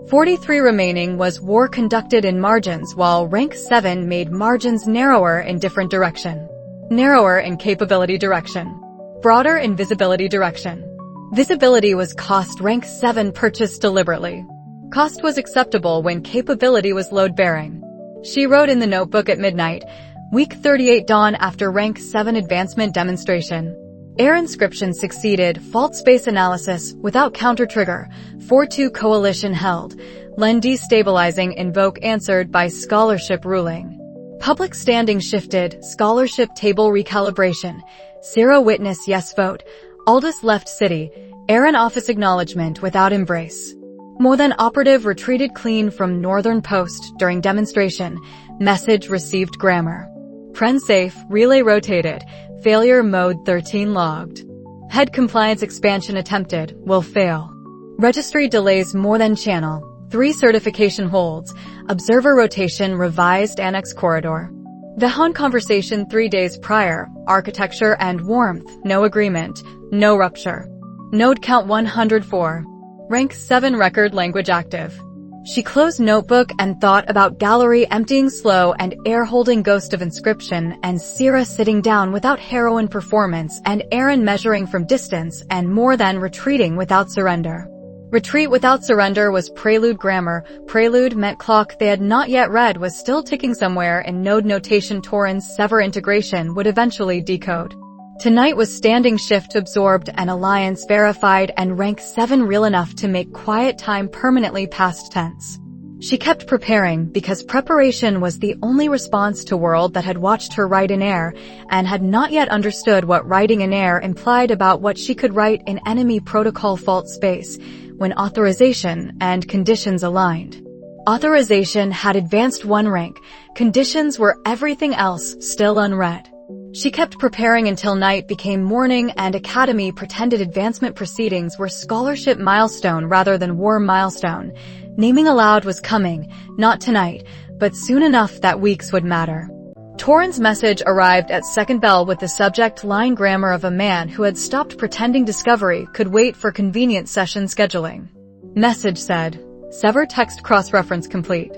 43 remaining was war conducted in margins while rank 7 made margins narrower in different direction. Narrower in capability direction. Broader in visibility direction. Visibility was cost rank 7 purchased deliberately. Cost was acceptable when capability was load-bearing. She wrote in the notebook at midnight, week 38 dawn after rank 7 advancement demonstration. Air Inscription succeeded, fault space analysis, without counter-trigger, 4-2 coalition held, Len destabilizing invoke answered by scholarship ruling. Public standing shifted, scholarship table recalibration, Zero witness yes vote, Aldous left city, Aaron office acknowledgement without embrace. More than operative retreated clean from northern post during demonstration, message received grammar. Pren safe, relay rotated, failure mode 13 logged. Head compliance expansion attempted, will fail. Registry delays more than channel, 3 certification holds, observer rotation revised annex corridor. Vehan conversation 3 days prior, architecture and warmth, no agreement, no rupture. Node count 104. Rank 7 record language active. She closed notebook and thought about gallery emptying slow and air holding ghost of inscription and Sierra sitting down without heroine performance and Aaron measuring from distance and more than retreating without surrender. Retreat without surrender was prelude grammar. Prelude meant clock they had not yet read was still ticking somewhere in node notation. Torryn's sever integration would eventually decode. Tonight was standing shift absorbed and alliance verified and rank 7 real enough to make quiet time permanently past tense. She kept preparing because preparation was the only response to world that had watched her write in air and had not yet understood what writing in air implied about what she could write in enemy protocol fault space when authorization and conditions aligned. Authorization had advanced 1 rank, conditions were everything else still unread. She kept preparing until night became morning and Academy pretended advancement proceedings were scholarship milestone rather than war milestone. Naming aloud was coming, not tonight, but soon enough that weeks would matter. Torryn's message arrived at second bell with the subject line grammar of a man who had stopped pretending discovery could wait for convenient session scheduling. Message said, sever text cross-reference complete.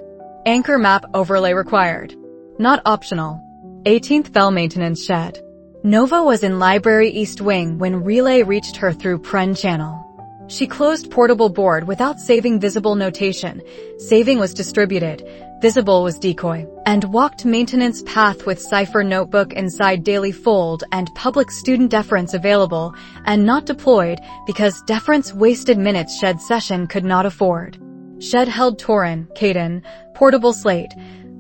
Anchor map overlay required. Not optional. 18th bell maintenance shed. Nova was in library east wing when relay reached her through Pren channel. She closed portable board without saving visible notation. Saving was distributed. Visible was decoy. And walked maintenance path with cipher notebook inside daily fold and public student deference available and not deployed because deference wasted minutes shed session could not afford. Shed held Toryn, Caden, portable slate,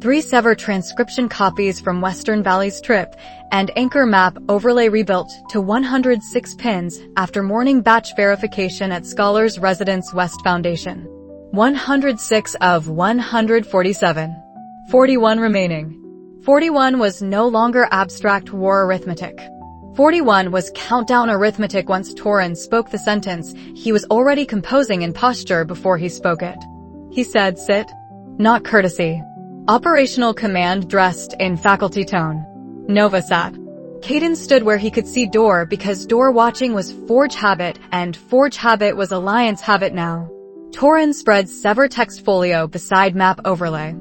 3 sever transcription copies from Western Valley's trip, and anchor map overlay rebuilt to 106 pins after morning batch verification at Scholars Residence West Foundation. 106 of 147. 41 remaining. 41 was no longer abstract war arithmetic. 41 was countdown arithmetic. Once Toryn spoke the sentence, he was already composing in posture before he spoke it. He said, sit. Not courtesy. Operational command dressed in faculty tone. Nova sat. Caden stood where he could see door because door watching was Forge habit and Forge habit was Alliance habit now. Toryn spread sever text folio beside map overlay.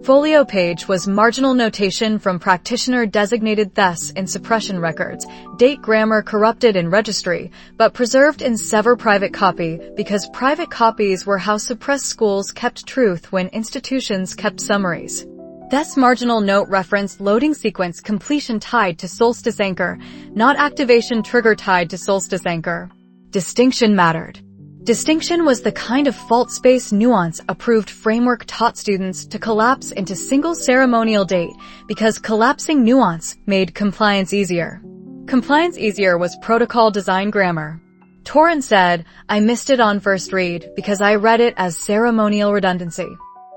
Folio page was marginal notation from practitioner-designated thes in suppression records, date grammar corrupted in registry, but preserved in sever private copy because private copies were how suppressed schools kept truth when institutions kept summaries. This marginal note referenced loading sequence completion tied to Solstice anchor, not activation trigger tied to Solstice anchor. Distinction mattered. Distinction was the kind of fault space nuance approved framework taught students to collapse into single ceremonial date because collapsing nuance made compliance easier. Compliance easier was protocol design grammar. Toryn said, "I missed it on first read because I read it as ceremonial redundancy."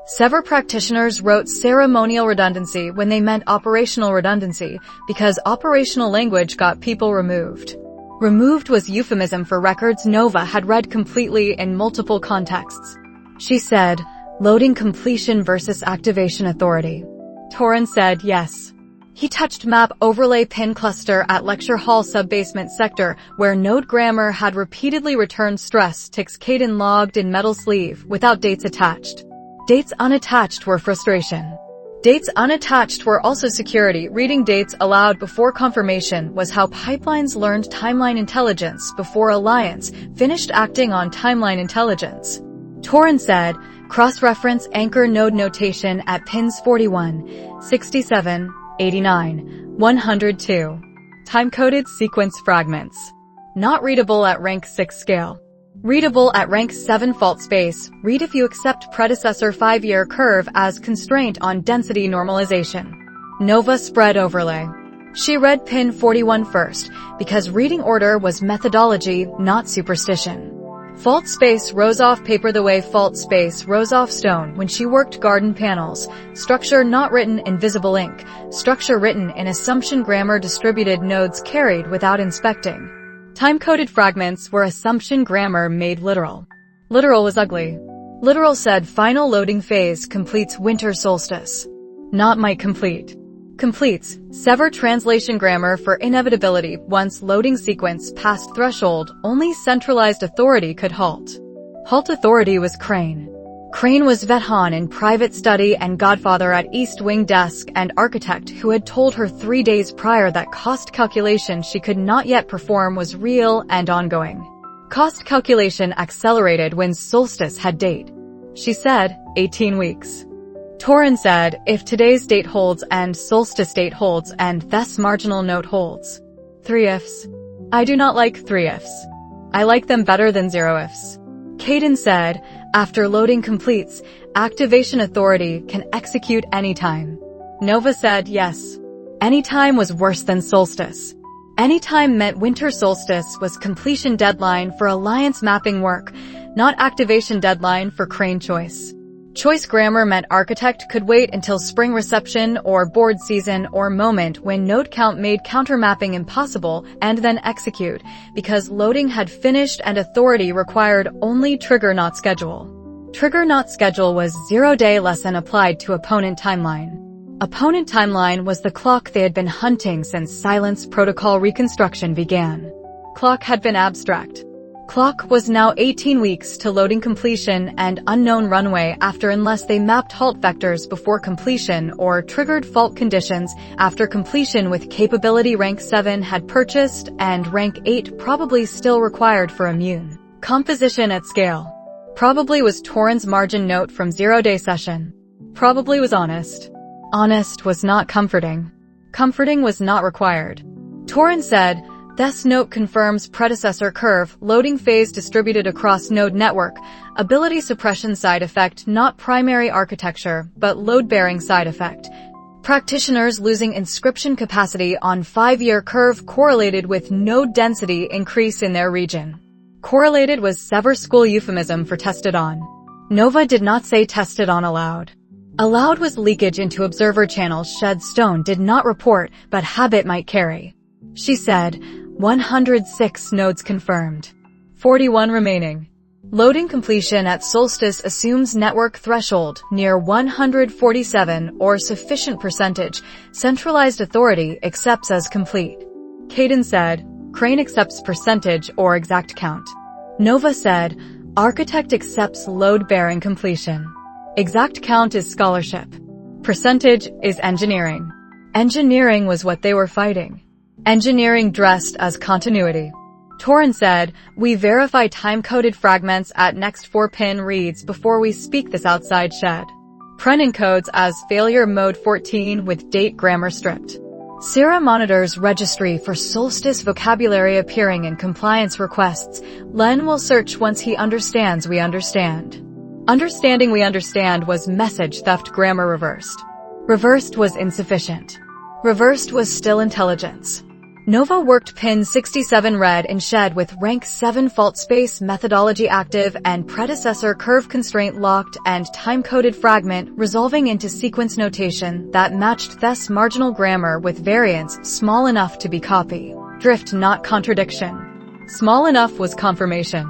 Sever practitioners wrote ceremonial redundancy when they meant operational redundancy because operational language got people removed. Removed was euphemism for records Nova had read completely in multiple contexts. She said, "Loading completion versus activation authority." Toryn said, "Yes." He touched map overlay pin cluster at lecture hall subbasement sector where node grammar had repeatedly returned stress ticks Caden logged in metal sleeve without dates attached. Dates unattached were frustration. Dates unattached were also security. Reading dates aloud before confirmation was how pipelines learned timeline intelligence before Alliance finished acting on timeline intelligence. Toryn said, cross-reference anchor node notation at pins 41, 67, 89, 102. Time-coded sequence fragments. Not readable at rank 6 scale. Readable at rank 7 fault space. Read if you accept predecessor 5-year curve as constraint on density normalization. Nova spread overlay. She read pin 41 first because reading order was methodology, not superstition. Fault space rose off paper the way fault space rose off stone when she worked garden panels. Structure not written in visible ink. Structure written in assumption grammar distributed nodes carried without inspecting. Time-coded fragments were assumption grammar made literal. Literal was ugly. Literal said final loading phase completes winter solstice. Not might complete. Completes. Sever translation grammar for inevitability. Once loading sequence passed threshold, only centralized authority could halt. Halt authority was Crane. Crane was Vethan in private study and godfather at East Wing desk and architect who had told her 3 days prior that cost calculation she could not yet perform was real and ongoing. Cost calculation accelerated when Solstice had date. She said, 18 weeks. Toryn said, if today's date holds and Solstice date holds and this marginal note holds. 3 ifs. I do not like 3 ifs. I like them better than 0 ifs. Caden said, after loading completes, activation authority can execute anytime. Nova said yes. Anytime was worse than solstice. Anytime meant winter solstice was completion deadline for Alliance mapping work, not activation deadline for Crane choice. Choice grammar meant architect could wait until spring reception or board season or moment when node count made countermapping impossible and then execute, because loading had finished and authority required only trigger not schedule. Trigger not schedule was 0-day lesson applied to opponent timeline. Opponent timeline was the clock they had been hunting since Silence Protocol reconstruction began. Clock had been abstract. Clock was now 18 weeks to loading completion and unknown runway after unless they mapped halt vectors before completion or triggered fault conditions after completion with capability rank 7 had purchased and rank 8 probably still required for immune. Composition at scale. Probably was Toryn's margin note from 0-day session. Probably was honest. Honest was not comforting. Comforting was not required. Toryn said, this note confirms predecessor curve, loading phase distributed across node network, ability suppression side effect not primary architecture, but load-bearing side effect. Practitioners losing inscription capacity on 5-year curve correlated with node density increase in their region. Correlated was sever school euphemism for tested on. Nova did not say tested on aloud. Aloud was leakage into observer channels shed stone did not report, but habit might carry. She said, 106 nodes confirmed. 41 remaining. Loading completion at Solstice assumes network threshold near 147 or sufficient percentage. Centralized authority accepts as complete. Caden said, Crane accepts percentage or exact count. Nova said, architect accepts load-bearing completion. Exact count is scholarship. Percentage is engineering. Engineering was what they were fighting. Engineering dressed as continuity. Toryn said, "We verify time-coded fragments at next 4-pin reads before we speak this outside shed." Pren encodes as failure mode 14 with date grammar stripped. Sarah monitors registry for Solstice vocabulary appearing in compliance requests. Len will search once he understands we understand. Understanding we understand was message theft grammar reversed. Reversed was insufficient. Reversed was still intelligence. Nova worked pin 67 read in shed with rank 7 fault space methodology active and predecessor curve constraint locked and time-coded fragment resolving into sequence notation that matched this marginal grammar with variance small enough to be copy. Drift not contradiction. Small enough was confirmation.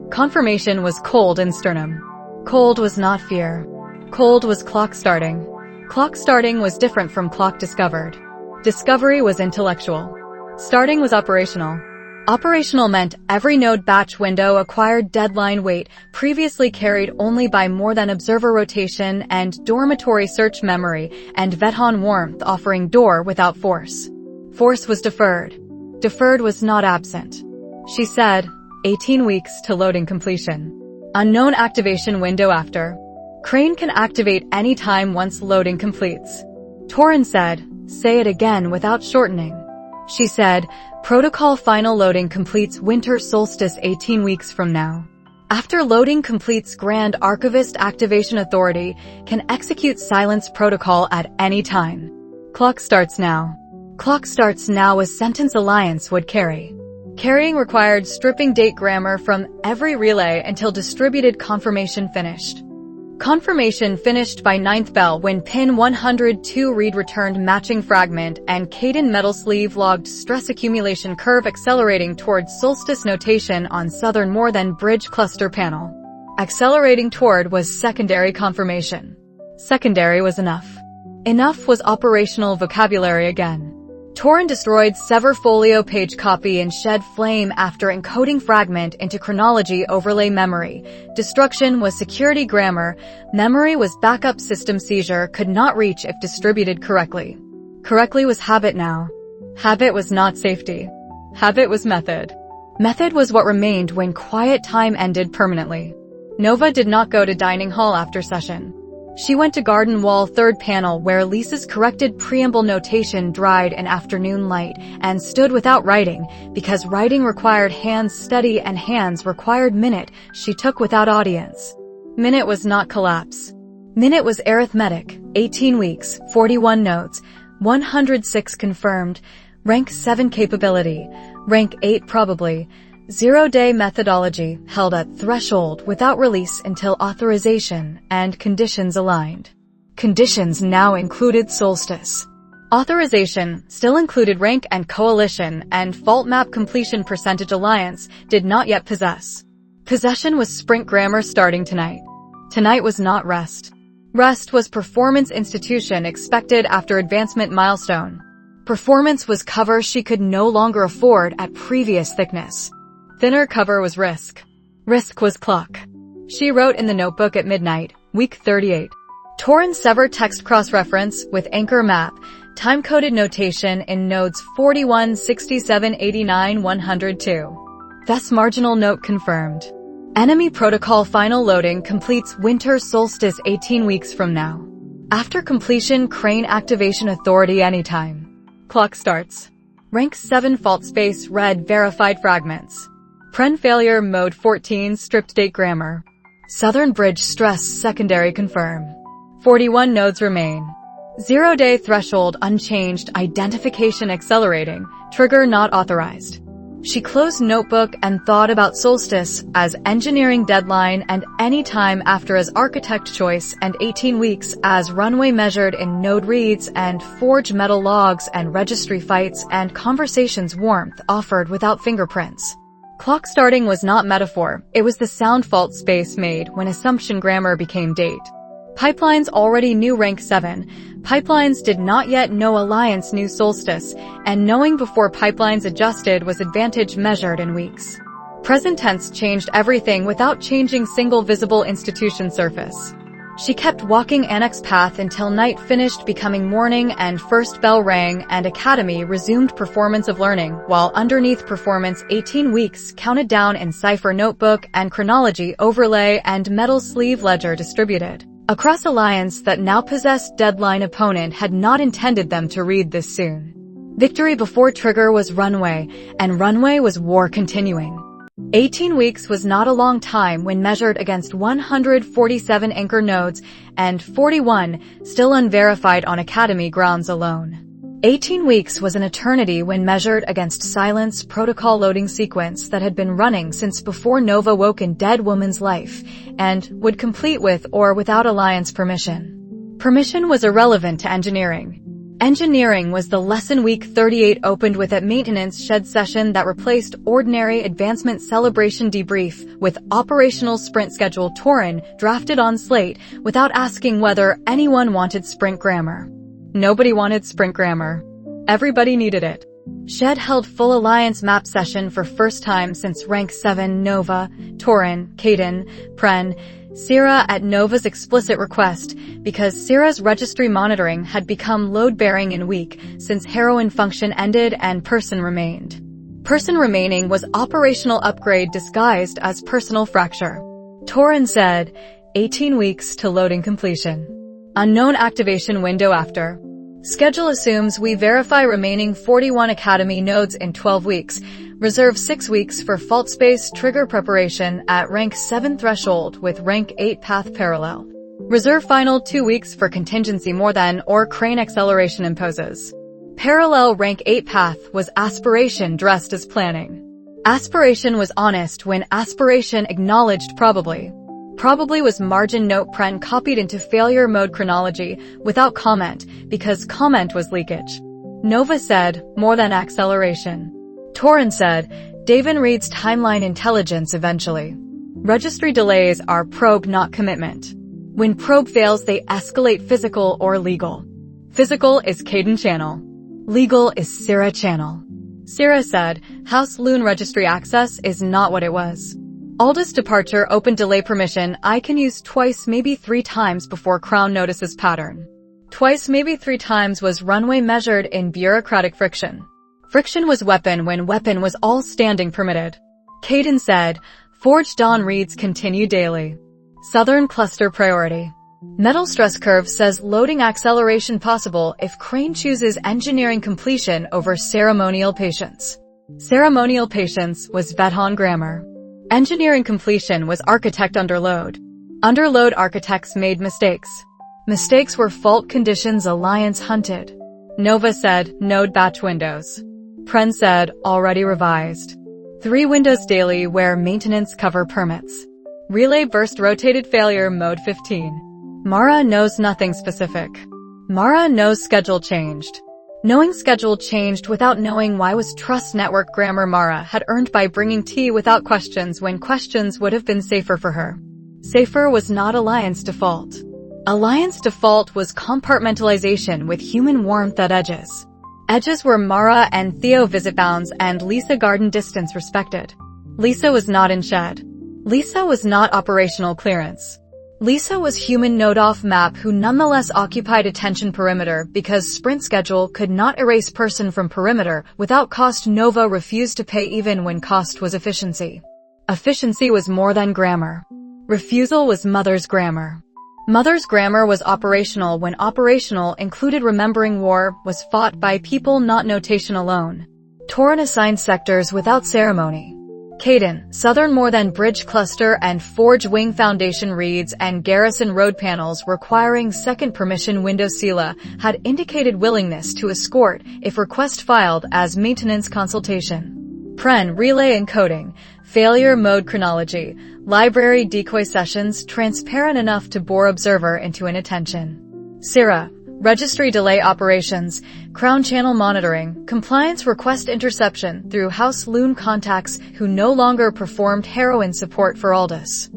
Confirmation was cold in sternum. Cold was not fear. Cold was clock starting. Clock starting was different from clock discovered. Discovery was intellectual. Starting was operational. Operational meant every node batch window acquired deadline weight previously carried only by more than observer rotation and dormitory search memory and Veton warmth offering door without force. Force was deferred. Deferred was not absent. She said, 18 weeks to loading completion. Unknown activation window after. Crane can activate any time once loading completes. Toryn said, say it again without shortening. She said, protocol final loading completes winter solstice 18 weeks from now. After loading completes Grand Archivist Activation Authority can execute silence protocol at any time. Clock starts now. Clock starts now a sentence Alliance would carry. Carrying required stripping date grammar from every relay until distributed confirmation finished. Confirmation finished by 9th bell when pin 102 read returned matching fragment and Caden metal sleeve logged stress accumulation curve accelerating towards solstice notation on southern more than bridge cluster panel. Accelerating toward was secondary confirmation. Secondary was enough. Enough was operational vocabulary again. Toryn destroyed sever folio page copy and shed flame after encoding fragment into chronology overlay memory. Destruction was security grammar. Memory was backup system seizure could not reach if distributed correctly. Correctly was habit now. Habit was not safety. Habit was method. Method was what remained when quiet time ended permanently. Nova did not go to dining hall after session. She went to garden wall third panel where Lisa's corrected preamble notation dried in afternoon light and stood without writing because writing required hands steady and hands required minute she took without audience. Minute was not collapse. Minute was arithmetic, 18 weeks, 41 notes, 106 confirmed, rank 7 capability, rank 8 probably, 0-day methodology held at threshold without release until authorization and conditions aligned. Conditions now included Solstice. Authorization still included rank and coalition and fault map completion percentage alliance did not yet possess. Possession was sprint grammar starting tonight. Tonight was not rest. Rest was performance institution expected after advancement milestone. Performance was cover she could no longer afford at previous thickness. Thinner cover was risk. Risk was clock. She wrote in the notebook at midnight, week 38. Toryn sever text cross-reference with anchor map, time-coded notation in nodes 41, 67, 89, 102. Thus marginal note confirmed. Enemy protocol final loading completes winter solstice 18 weeks from now. After completion Crane activation authority anytime. Clock starts. Rank 7 fault space read verified fragments. Pren failure mode 14 stripped date grammar. Southern bridge stress secondary confirm. 41 nodes remain. 0-day threshold unchanged identification accelerating. Trigger not authorized. She closed notebook and thought about solstice as engineering deadline and any time after as architect choice and 18 weeks as runway measured in node reads and forge metal logs and registry fights and conversations warmth offered without fingerprints. Clock starting was not metaphor, it was the sound fault space made when assumption grammar became date. Pipelines already knew rank 7, pipelines did not yet know Alliance knew Solstice, and knowing before pipelines adjusted was advantage measured in weeks. Present tense changed everything without changing single visible institution surface. She kept walking Annex path until night finished becoming morning and first bell rang and Academy resumed performance of learning, while underneath performance 18 weeks counted down in cipher notebook and chronology overlay and metal sleeve ledger distributed across Alliance that now possessed deadline opponent had not intended them to read this soon. Victory before trigger was runway, and runway was war continuing. 18 weeks was not a long time when measured against 147 anchor nodes and 41 still unverified on Academy grounds alone. 18 weeks was an eternity when measured against Silence protocol loading sequence that had been running since before Nova woke in Dead Woman's life, and would complete with or without Alliance permission. Permission was irrelevant to engineering. Engineering was the lesson week 38 opened with a maintenance shed session that replaced ordinary advancement celebration debrief with operational sprint schedule Toryn drafted on slate without asking whether anyone wanted sprint grammar. Nobody wanted sprint grammar. Everybody needed it. Shed held full Alliance map session for first time since rank 7 Nova, Toryn, Caden, Pren, Syrah at Nova's explicit request, because Syrah's registry monitoring had become load-bearing and weak since heroine function ended and person remained. Person remaining was operational upgrade disguised as personal fracture. Toryn said, 18 weeks to loading completion. Unknown activation window after. Schedule assumes we verify remaining 41 Academy nodes in 12 weeks. Reserve 6 weeks for fault space trigger preparation at rank 7 threshold with rank 8 path parallel. Reserve final 2 weeks for contingency more than or crane acceleration imposes. Parallel rank 8 path was aspiration dressed as planning. Aspiration was honest when aspiration acknowledged probably. Probably was margin note Pren copied into failure mode chronology without comment because comment was leakage. Nova said, more than acceleration. Toryn said, Davin reads timeline intelligence eventually. Registry delays are probe not commitment. When probe fails they escalate physical or legal. Physical is Caden channel. Legal is Syrah channel. Syrah said, House Loon registry access is not what it was. Aldous departure open delay permission I can use twice maybe 3 times before Crown notices pattern. Twice maybe 3 times was runway measured in bureaucratic friction. Friction was weapon when weapon was all standing permitted. Caden said, Forge Dawn reads continue daily. Southern cluster priority. Metal stress curve says loading acceleration possible if Crane chooses engineering completion over ceremonial patience. Ceremonial patience was Vedhan grammar. Engineering completion was architect underload. Underload architects made mistakes. Mistakes were fault conditions Alliance hunted. Nova said, node batch windows. Pren said, already revised. 3 windows daily where maintenance cover permits. Relay burst rotated failure mode 15. Mara knows nothing specific. Mara knows schedule changed. Knowing schedule changed without knowing why was trust network grammar Mara had earned by bringing tea without questions when questions would have been safer for her. Safer was not Alliance default. Alliance default was compartmentalization with human warmth at edges. Edges were Mara and Theo visit bounds and Lisa garden distance respected. Lisa was not in shed. Lisa was not operational clearance. Lisa was human node off map who nonetheless occupied attention perimeter because sprint schedule could not erase person from perimeter without cost. Nova refused to pay even when cost was efficiency. Efficiency was more than grammar. Refusal was mother's grammar. Mother's grammar was operational when operational included remembering war was fought by people not notation alone. Toryn assigned sectors without ceremony. Caden, Southern more than bridge cluster and Forge wing foundation reads and garrison road panels requiring second permission window Sela had indicated willingness to escort if request filed as maintenance consultation. Pren relay encoding, failure mode chronology, library decoy sessions transparent enough to bore observer into inattention. Syrah, registry delay operations, Crown channel monitoring, compliance request interception through House Loon contacts who no longer performed heroine support for Aldous.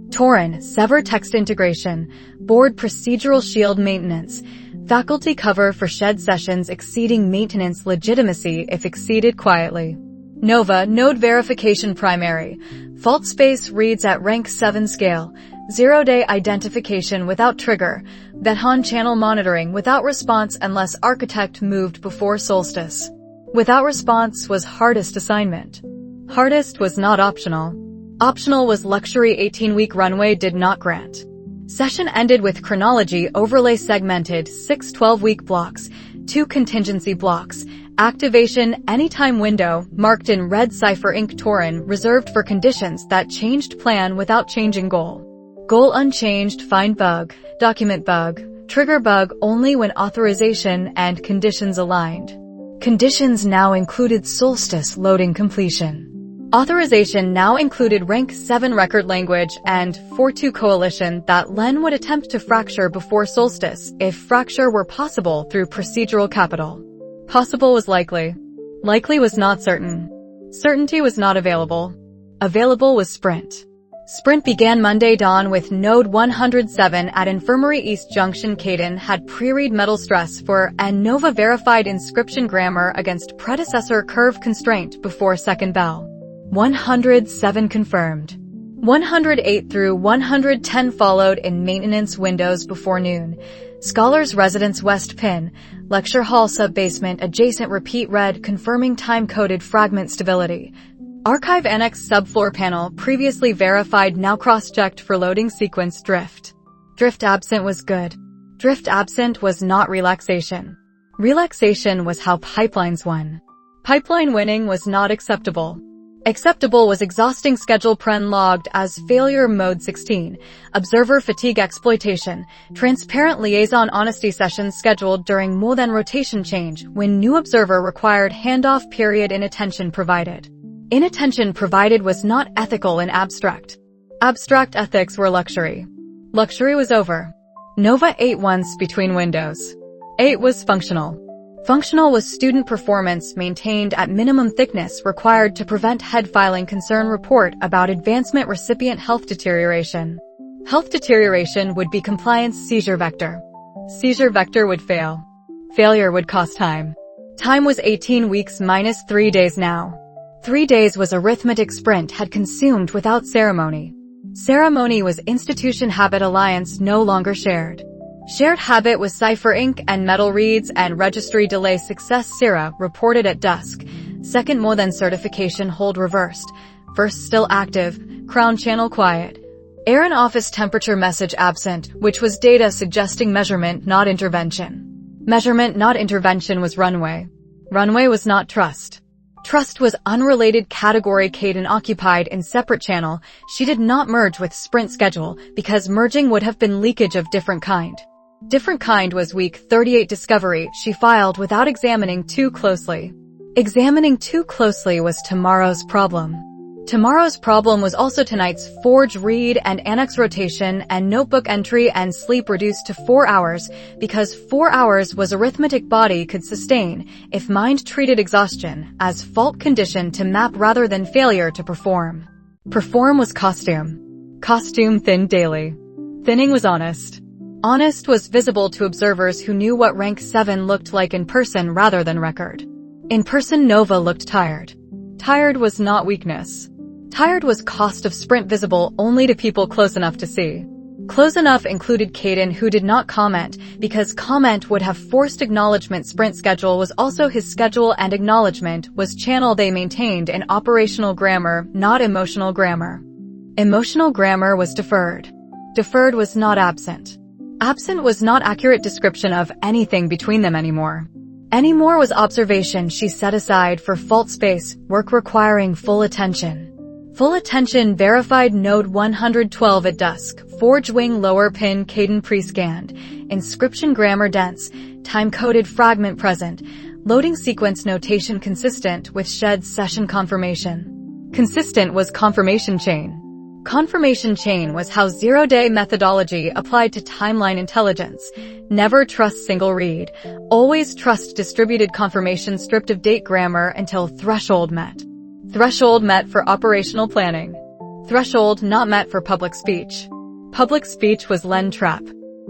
Toryn, sever text integration, board procedural shield maintenance, faculty cover for shed sessions exceeding maintenance legitimacy if exceeded quietly. Nova, node verification primary, fault space reads at rank 7 scale, 0-day identification without trigger, Bethan channel monitoring without response unless architect moved before Solstice. Without response was hardest assignment. Hardest was not optional. Optional was luxury 18-week runway did not grant. Session ended with chronology overlay segmented 6 12-week blocks, 2 contingency blocks, activation anytime window marked in red cipher ink Toryn reserved for conditions that changed plan without changing goal. Goal unchanged find bug, document bug, trigger bug only when authorization and conditions aligned. Conditions now included Solstice loading completion. Authorization now included rank 7 record language and 4-2 coalition that Len would attempt to fracture before Solstice if fracture were possible through procedural capital. Possible was likely. Likely was not certain. Certainty was not available. Available was sprint. Sprint began Monday dawn with node 107 at Infirmary East Junction. Caden had pre-read metal stress for and Nova verified inscription grammar against predecessor curve constraint before second bell. 107 confirmed. 108 through 110 followed in maintenance windows before noon. Scholars Residence West Pin, Lecture Hall Sub-Basement Adjacent Repeat Read confirming time-coded fragment stability. Archive Annex Subfloor Panel previously verified now cross-checked for loading sequence drift. Drift absent was good. Drift absent was not relaxation. Relaxation was how pipelines won. Pipeline winning was not acceptable. Acceptable was exhausting schedule pren logged as failure mode 16, observer fatigue exploitation, transparent liaison honesty sessions scheduled during more than rotation change when new observer required handoff period inattention provided. Inattention provided was not ethical and abstract. Abstract ethics were luxury. Luxury was over. Nova 8 once between windows. 8 was functional. Functional was student performance maintained at minimum thickness required to prevent head filing concern report about advancement recipient health deterioration. Health deterioration would be compliance seizure vector. Seizure vector would fail. Failure would cost time. Time was 18 weeks minus 3 days now. 3 days was arithmetic sprint had consumed without ceremony. Ceremony was institution habit alliance no longer shared. Shared habit was Cipher Inc. and Metal Reads and Registry Delay Success Sierra reported at dusk. Second more than certification hold reversed. First still active, Crown channel quiet. Aaron office temperature message absent, which was data suggesting measurement not intervention. Measurement not intervention was runway. Runway was not trust. Trust was unrelated category. Caden occupied in separate channel. She did not merge with sprint schedule because merging would have been leakage of different kind. Different kind was week 38 discovery she filed without examining too closely. Examining too closely was tomorrow's problem. Tomorrow's problem was also tonight's forge read and annex rotation and notebook entry and sleep reduced to 4 hours because 4 hours was arithmetic body could sustain if mind treated exhaustion as fault condition to map rather than failure to perform. Perform was costume. Costume thinned daily. Thinning was honest. Honest was visible to observers who knew what rank 7 looked like in person rather than record. In person Nova looked tired. Tired was not weakness. Tired was cost of sprint visible only to people close enough to see. Close enough included Caden who did not comment because comment would have forced acknowledgement. Sprint schedule was also his schedule and acknowledgement was channel they maintained in operational grammar, not emotional grammar. Emotional grammar was deferred. Deferred was not absent. Absent was not accurate description of anything between them anymore. Anymore was observation she set aside for fault space, work requiring full attention. Full attention verified node 112 at dusk, forge wing lower pin Caden pre-scanned, inscription grammar dense, time-coded fragment present, loading sequence notation consistent with shed session confirmation. Consistent was confirmation chain. Confirmation chain was how zero-day methodology applied to timeline intelligence. Never trust single read. Always trust distributed confirmation stripped of date grammar until threshold met. Threshold met for operational planning. Threshold not met for public speech. Public speech was Len trap.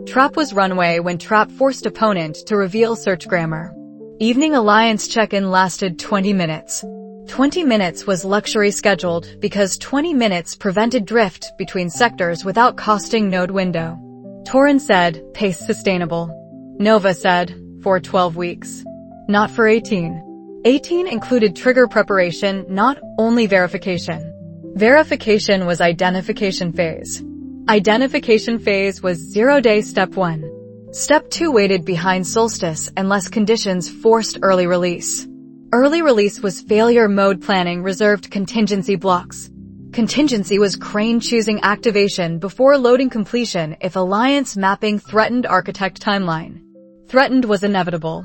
Trap was runway when trap forced opponent to reveal search grammar. Evening alliance check-in lasted 20 minutes. 20 minutes was luxury scheduled because 20 minutes prevented drift between sectors without costing node window. Toryn said, pace sustainable. Nova said, for 12 weeks. Not for 18. 18 included trigger preparation, not only verification. Verification was identification phase. Identification phase was 0-day step 1. Step 2 waited behind Solstice unless conditions forced early release. Early release was failure mode planning reserved contingency blocks. Contingency was Crane choosing activation before loading completion if alliance mapping threatened architect timeline. Threatened was inevitable.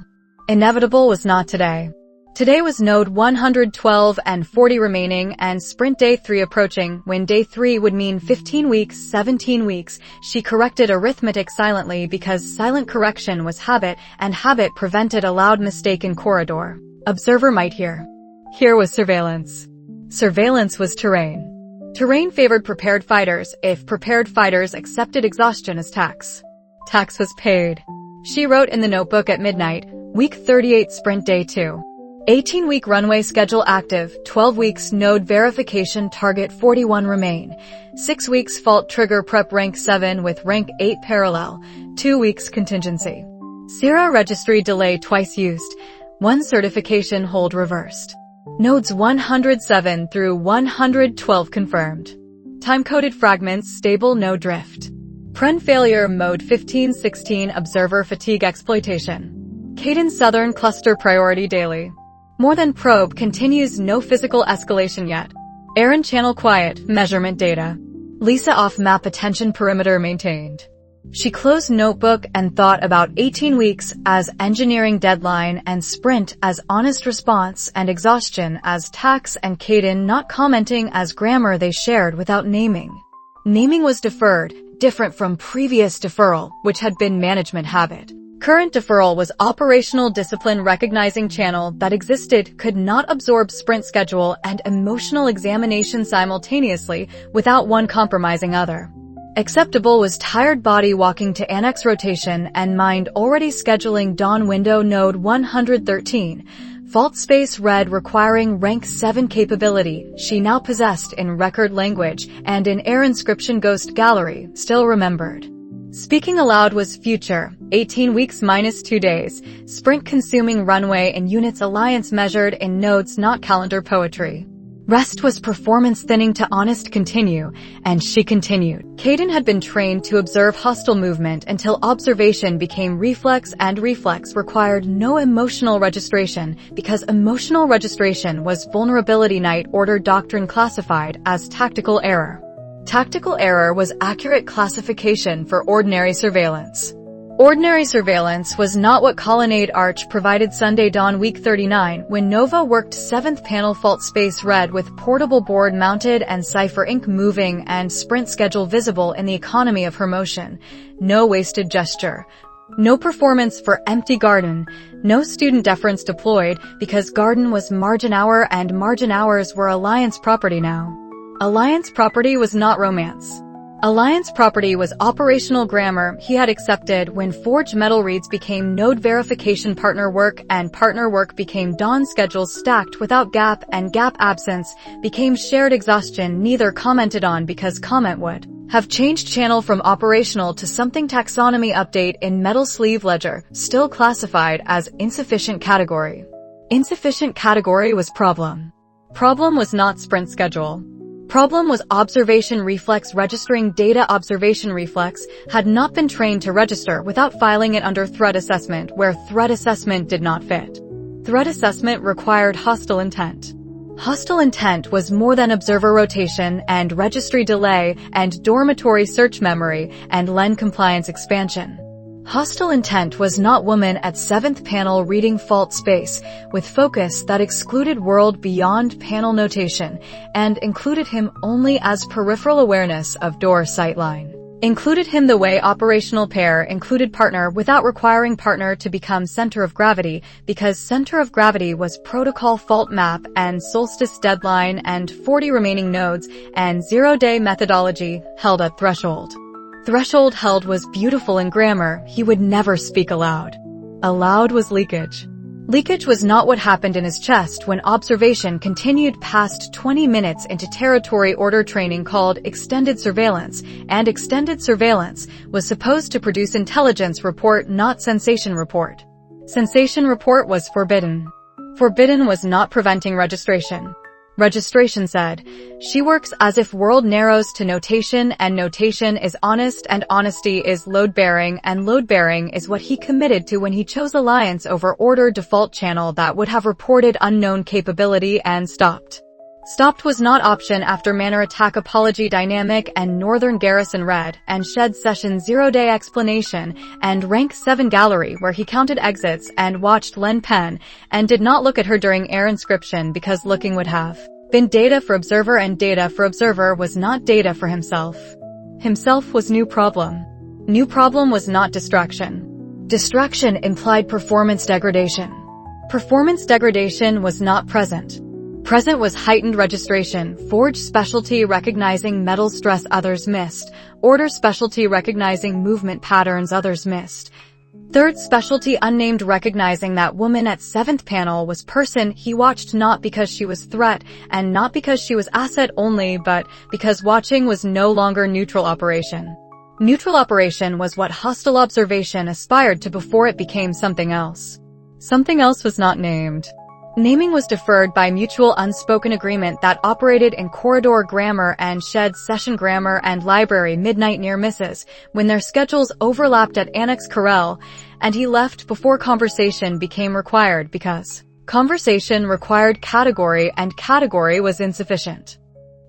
Inevitable was not today. Today was node 112 and 40 remaining and sprint day 3 approaching when day 3 would mean 15 weeks, 17 weeks. She corrected arithmetic silently because silent correction was habit and habit prevented a loud mistake in corridor. Observer might hear. Here was surveillance. Surveillance was terrain. Terrain favored prepared fighters if prepared fighters accepted exhaustion as tax. Tax was paid. She wrote in the notebook at midnight, week 38 sprint day 2. 18-week runway schedule active, 12 weeks node verification target 41 remain. 6 weeks fault trigger prep rank 7 with rank 8 parallel. 2 weeks contingency. Sierra registry delay twice used. 1 certification hold reversed. Nodes 107 through 112 confirmed. Time-coded fragments stable no drift. Pren failure mode 15-16 observer fatigue exploitation. Caden Southern cluster priority daily. More than probe continues no physical escalation yet. Aaron channel quiet measurement data. Lisa off map attention perimeter maintained. She closed notebook and thought about 18 weeks as engineering deadline and sprint as honest response and exhaustion as tax and Caden not commenting as grammar they shared without naming. Naming was deferred, different from previous deferral, which had been management habit. Current deferral was operational discipline recognizing channel that existed could not absorb sprint schedule and emotional examination simultaneously without one compromising other. Acceptable was tired body walking to annex rotation and mind already scheduling dawn window node 113. Fault space read requiring rank 7 capability she now possessed in record language and in air inscription ghost gallery still remembered. Speaking aloud was future, 18 weeks minus 2 days, sprint consuming runway in units alliance measured in nodes not calendar poetry. Rest was performance thinning to honest continue, and she continued. Caden had been trained to observe hostile movement until observation became reflex and reflex required no emotional registration because emotional registration was vulnerability night order doctrine classified as tactical error. Tactical error was accurate classification for ordinary surveillance. Ordinary surveillance was not what Colonnade Arch provided Sunday dawn week 39 when Nova worked 7th panel fault space read with portable board mounted and Cypher ink moving and sprint schedule visible in the economy of her motion. No wasted gesture. No performance for empty garden. No student deference deployed because garden was margin hour and margin hours were Alliance property now. Alliance property was not romance. Alliance property was operational grammar he had accepted when Forge Metal reads became node verification partner work and partner work became dawn schedules stacked without gap and gap absence became shared exhaustion neither commented on because comment would have changed channel from operational to something taxonomy update in metal sleeve ledger still classified as insufficient category. Insufficient category was problem. Problem was not sprint schedule. Problem was observation reflex registering data observation reflex had not been trained to register without filing it under threat assessment where threat assessment did not fit. Threat assessment required hostile intent. Hostile intent was more than observer rotation and registry delay and dormitory search memory and LEN compliance expansion. Hostile intent was not woman at 7th panel reading fault space with focus that excluded world beyond panel notation and included him only as peripheral awareness of door sightline. Included him the way operational pair included partner without requiring partner to become center of gravity because center of gravity was protocol fault map and solstice deadline and 40 remaining nodes and 0-day methodology held at threshold. Threshold held was beautiful in grammar he would never speak aloud. Aloud was leakage. Leakage was not what happened in his chest when observation continued past 20 minutes into territory order training called extended surveillance, and extended surveillance was supposed to produce intelligence report, not sensation report. Sensation report was forbidden. Forbidden was not preventing registration. Registration said, she works as if world narrows to notation, and notation is honest, and honesty is load-bearing, and load-bearing is what he committed to when he chose alliance over order default channel that would have reported unknown capability and stopped. Stopped was not option after Manor Attack Apology Dynamic and Northern Garrison read and shed Session 0-day explanation and Rank 7 gallery where he counted exits and watched Len Pen and did not look at her during air inscription because looking would have been data for observer, and data for observer was not data for himself. Himself was new problem. New problem was not distraction. Distraction implied performance degradation. Performance degradation was not present. Present was heightened registration, forge specialty recognizing metal stress others missed, order specialty recognizing movement patterns others missed. Third specialty unnamed recognizing that woman at 7th panel was person he watched not because she was threat and not because she was asset only but because watching was no longer neutral operation. Neutral operation was what hostile observation aspired to before it became something else. Something else was not named. Naming was deferred by mutual unspoken agreement that operated in corridor grammar and shed session grammar and library midnight near misses when their schedules overlapped at Annex Corral, and he left before conversation became required because conversation required category and category was insufficient.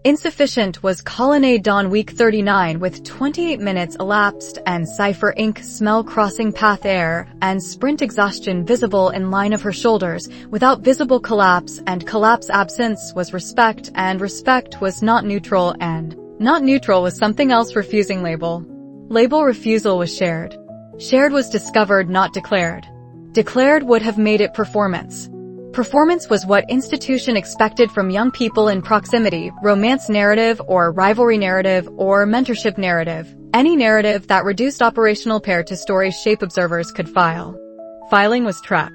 Insufficient was Colonnade Dawn Week 39 with 28 minutes elapsed and Cipher Ink smell crossing path air and sprint exhaustion visible in line of her shoulders without visible collapse, and collapse absence was respect, and respect was not neutral, and not neutral was something else. Refusing label. Label refusal was shared. Shared was discovered, not declared. Declared would have made it performance. Performance was what institution expected from young people in proximity, romance narrative or rivalry narrative or mentorship narrative, any narrative that reduced operational pair to story shape observers could file. Filing was trap.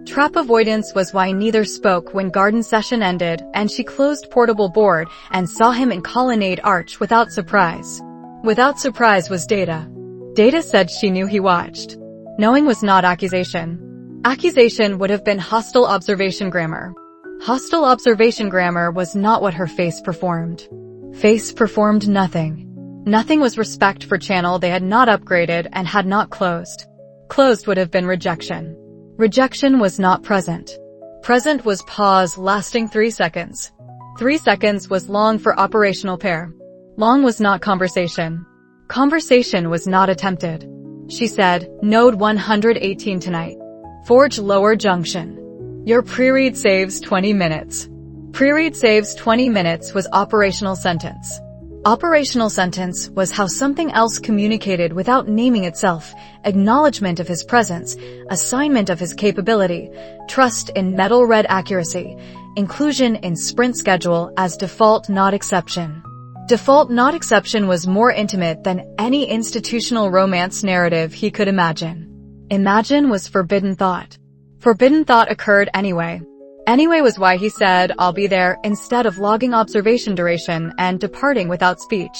Trap avoidance was why neither spoke when garden session ended and she closed portable board and saw him in colonnade arch without surprise. Without surprise was data. Data said she knew he watched. Knowing was not accusation. Accusation would have been hostile observation grammar. Hostile observation grammar was not what her face performed. Face performed nothing. Nothing was respect for channel they had not upgraded and had not closed. Closed would have been rejection. Rejection was not present. Present was pause lasting 3 seconds. 3 seconds was long for operational pair. Long was not conversation. Conversation was not attempted. She said, Node 118 tonight. Forge lower junction. Your pre-read saves 20 minutes. Pre-read saves 20 minutes was operational sentence. Operational sentence was how something else communicated without naming itself, acknowledgement of his presence, assignment of his capability, trust in metal red accuracy, inclusion in sprint schedule as default not exception. Default not exception was more intimate than any institutional romance narrative he could imagine. Imagine was forbidden thought. Forbidden thought occurred anyway. Anyway was why he said, I'll be there, instead of logging observation duration and departing without speech.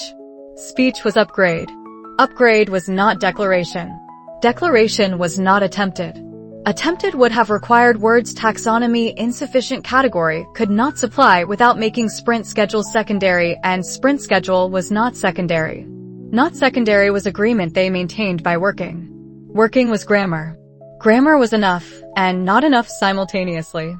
Speech was upgrade. Upgrade was not declaration. Declaration was not attempted. Attempted would have required words taxonomy insufficient category could not supply without making sprint schedule secondary, and sprint schedule was not secondary. Not secondary was agreement they maintained by working. Working was grammar. Grammar was enough, and not enough simultaneously.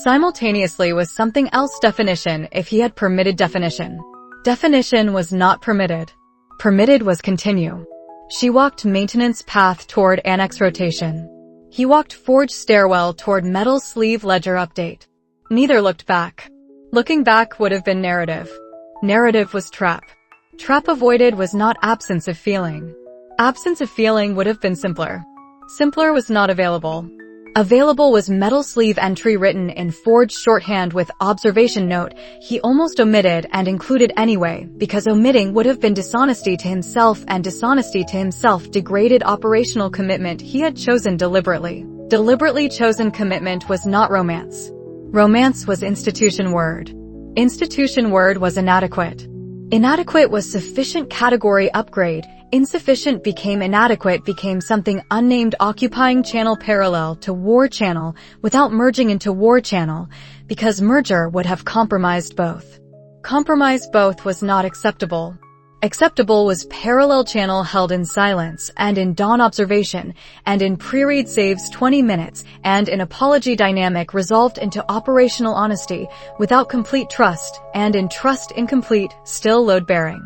Simultaneously was something else definition if he had permitted definition. Definition was not permitted. Permitted was continue. She walked maintenance path toward annex rotation. He walked forge stairwell toward metal sleeve ledger update. Neither looked back. Looking back would have been narrative. Narrative was trap. Trap avoided was not absence of feeling. Absence of feeling would have been simpler. Simpler was not available. Available was metal sleeve entry written in forged shorthand with observation note he almost omitted and included anyway because omitting would have been dishonesty to himself, and dishonesty to himself degraded operational commitment he had chosen deliberately. Deliberately chosen commitment was not romance. Romance was institution word. Institution word was inadequate. Inadequate was sufficient category upgrade. Insufficient became inadequate became something unnamed occupying channel parallel to war channel without merging into war channel, because merger would have compromised both. Compromise both was not acceptable. Acceptable was parallel channel held in silence and in dawn observation and in pre-read saves 20 minutes and in apology dynamic resolved into operational honesty without complete trust and in trust incomplete still load-bearing.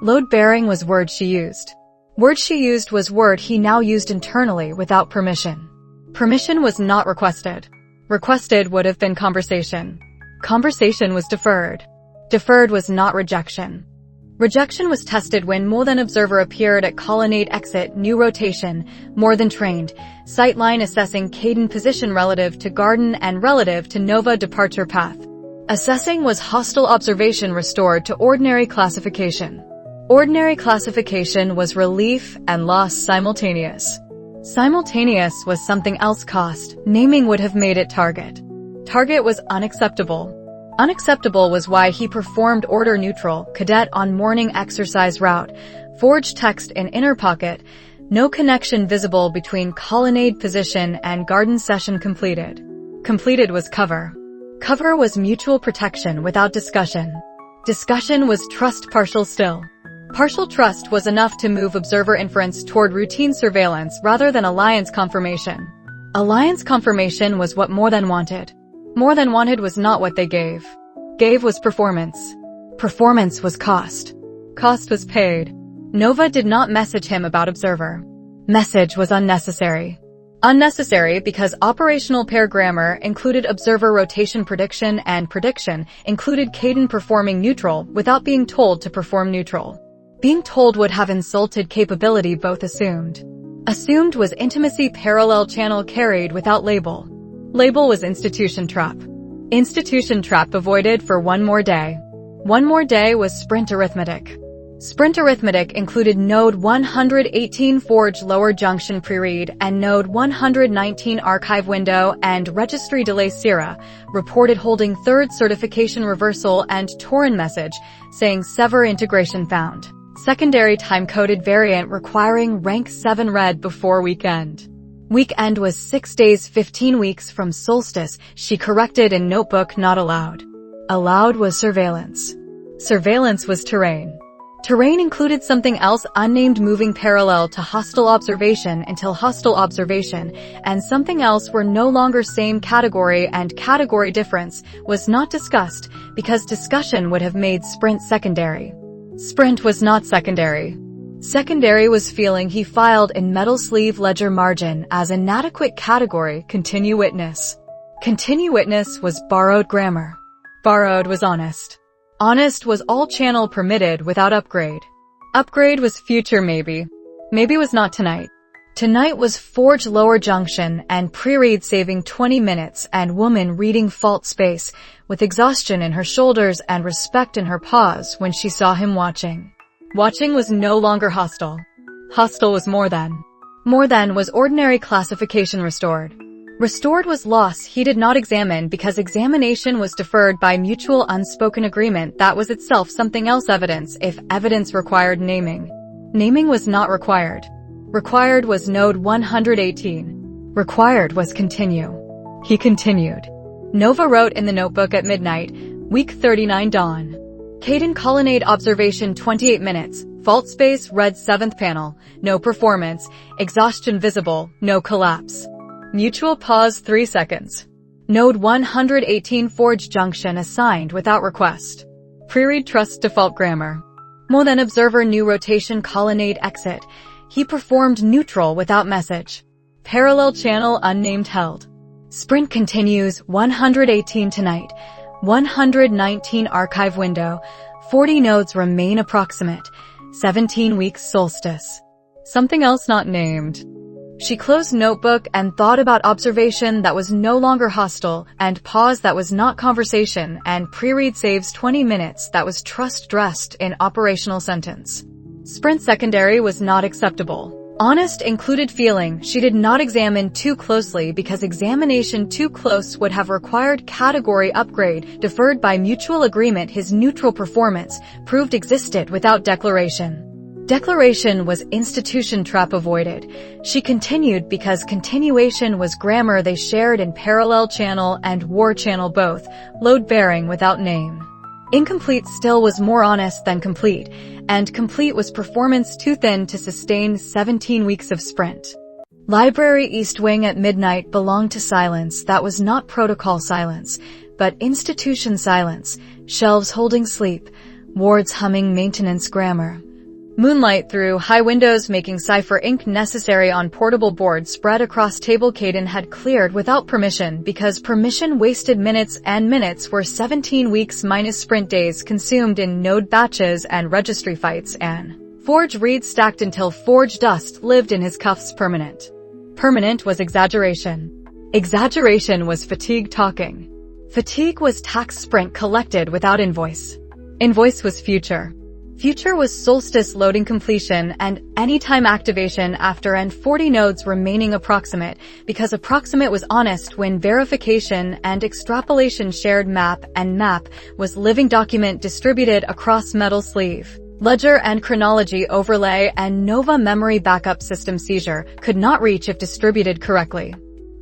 Load-bearing was word she used. Word she used was word he now used internally without permission. Permission was not requested. Requested would have been conversation. Conversation was deferred. Deferred was not rejection. Rejection was tested when more than observer appeared at colonnade exit, new rotation, more than trained, sightline assessing Caden position relative to garden and relative to Nova departure path. Assessing was hostile observation restored to ordinary classification. Ordinary classification was relief and loss simultaneous. Simultaneous was something else cost, naming would have made it target. Target was unacceptable. Unacceptable was why he performed order neutral, cadet on morning exercise route, forged text in inner pocket, no connection visible between colonnade position and garden session completed. Completed was cover. Cover was mutual protection without discussion. Discussion was trust partial still. Partial trust was enough to move observer inference toward routine surveillance rather than alliance confirmation. Alliance confirmation was what more than wanted. More than wanted was not what they gave. Gave was performance. Performance was cost. Cost was paid. Nova did not message him about observer. Message was unnecessary. Unnecessary because operational pair grammar included observer rotation prediction and prediction included Caden performing neutral without being told to perform neutral. Being told would have insulted capability both assumed. Assumed was intimacy parallel channel carried without label. Label was institution trap. Institution trap avoided for one more day. One more day was sprint arithmetic. Sprint arithmetic included node 118 forge lower junction pre-read and node 119 archive window and registry delay Sierra, reported holding third certification reversal and Toryn message saying sever integration found. Secondary time-coded variant requiring rank 7 read before weekend. Weekend was 6 days 15 weeks from Solstice, she corrected in notebook not allowed. Allowed was surveillance. Surveillance was terrain. Terrain included something else unnamed moving parallel to hostile observation until hostile observation, and something else were no longer same category and category difference was not discussed because discussion would have made sprint secondary. Sprint was not secondary. Secondary was feeling he filed in metal sleeve ledger margin as inadequate category continue witness. Continue witness was borrowed grammar. Borrowed was honest. Honest was all channel permitted without upgrade. Upgrade was future maybe. Maybe was not tonight. Tonight was forge lower junction and pre-read saving 20 minutes and woman reading fault space with exhaustion in her shoulders and respect in her pause when she saw him watching. Watching was no longer hostile. Hostile was more than. More than was ordinary classification restored. Restored was loss he did not examine because examination was deferred by mutual unspoken agreement that was itself something else evidence if evidence required naming. Naming was not required. Required was node 118. Required was continue. He continued. Nova wrote in the notebook at midnight, week 39 dawn. Caden colonnade observation 28 minutes, fault space red 7th panel, no performance, exhaustion visible, no collapse. Mutual pause 3 seconds. Node 118 forge junction assigned without request. Pre-read trust default grammar. More than observer new rotation colonnade exit. He performed neutral without message. Parallel channel unnamed held. Sprint continues 118 tonight. 119 archive window. 40 nodes remain approximate. 17 weeks solstice. Something else not named. She closed notebook and thought about observation that was no longer hostile and pause that was not conversation and pre-read saves 20 minutes that was trust dressed in operational sentence. Sprint secondary was not acceptable. Honest included feeling she did not examine too closely because examination too close would have required category upgrade deferred by mutual agreement. His neutral performance proved existed without declaration. Declaration was institution trap avoided. She continued because continuation was grammar they shared in parallel channel and war channel both, load bearing without name. Incomplete still was more honest than complete, and complete was performance too thin to sustain 17 weeks of sprint. Library East Wing at midnight belonged to silence that was not protocol silence, but institution silence, shelves holding sleep, wards humming maintenance grammar. Moonlight through high windows making cipher ink necessary on portable board spread across table. Caden had cleared without permission because permission wasted minutes, and minutes were 17 weeks minus sprint days consumed in node batches and registry fights. And forge reads stacked until forge dust lived in his cuffs. Permanent. Permanent was exaggeration. Exaggeration was fatigue talking. Fatigue was tax sprint collected without invoice. Invoice was future. Future was solstice loading completion and anytime activation after and 40 nodes remaining approximate, because approximate was honest when verification and extrapolation shared map, and map was living document distributed across metal sleeve. Ledger and chronology overlay and Nova memory backup system seizure could not reach if distributed correctly.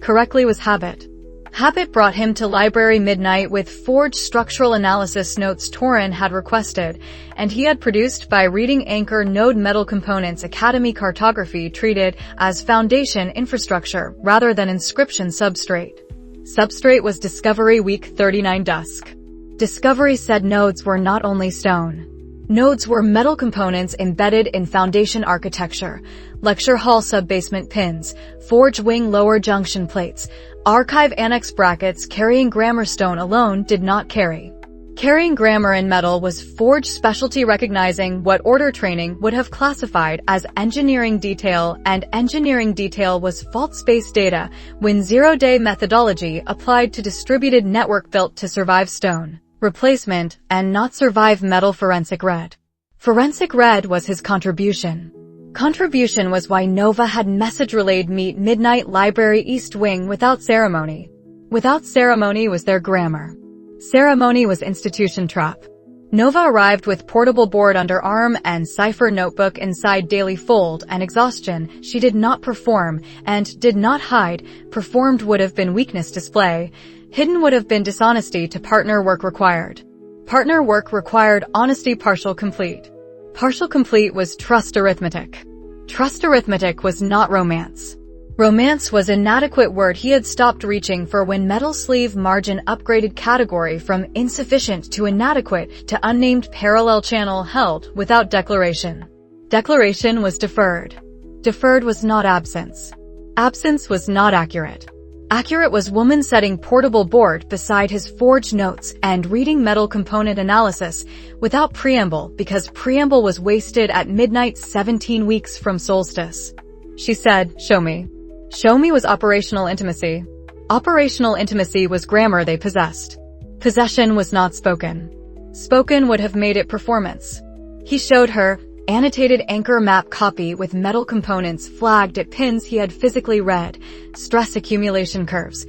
Correctly was habit. Habit brought him to library midnight with forged structural analysis notes Toryn had requested, and he had produced by reading anchor node metal components Academy cartography treated as foundation infrastructure rather than inscription substrate. Substrate was Discovery Week 39 dusk. Discovery said nodes were not only stone. Nodes were metal components embedded in foundation architecture, lecture hall sub-basement pins, forge wing lower junction plates, archive annex brackets. Carrying grammar stone alone did not carry. Carrying grammar in metal was forge specialty, recognizing what order training would have classified as engineering detail, and engineering detail was fault space data when zero-day methodology applied to distributed network built to survive stone replacement and not survive metal. Forensic red. Forensic red was his contribution. Contribution was why Nova had message relayed meet midnight library East Wing without ceremony. Without ceremony was their grammar. Ceremony was institution trap. Nova arrived with portable board under arm and cipher notebook inside daily fold, and exhaustion she did not perform and did not hide. Performed would have been weakness display. Hidden would have been dishonesty. To partner work required. Partner work required honesty. Partial complete. Partial complete was trust arithmetic. Trust arithmetic was not romance. Romance was inadequate word he had stopped reaching for when metal sleeve margin upgraded category from insufficient to inadequate to unnamed parallel channel held without declaration. Declaration was deferred. Deferred was not absence. Absence was not accurate. Accurate was woman setting portable board beside his forged notes and reading metal component analysis without preamble because preamble was wasted at midnight 17 weeks from solstice. She said, "Show me." Show me was operational intimacy. Operational intimacy was grammar they possessed. Possession was not spoken. Spoken would have made it performance. He showed her annotated anchor map copy with metal components flagged at pins he had physically read, stress accumulation curves,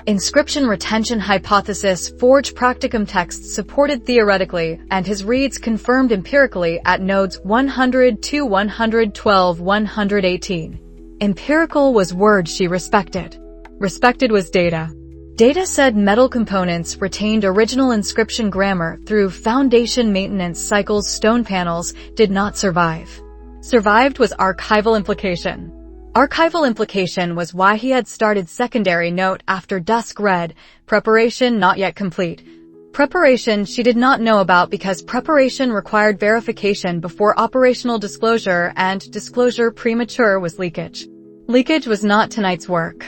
inscription retention hypothesis, forge practicum texts supported theoretically, and his reads confirmed empirically at nodes 100 to 112, 118. Empirical was word she respected. Respected was data. Data said metal components retained original inscription grammar through foundation maintenance cycles. Stone panels did not survive. Survived was archival implication. Archival implication was why he had started secondary note after dusk read, preparation not yet complete. Preparation she did not know about because preparation required verification before operational disclosure, and disclosure premature was leakage. Leakage was not tonight's work.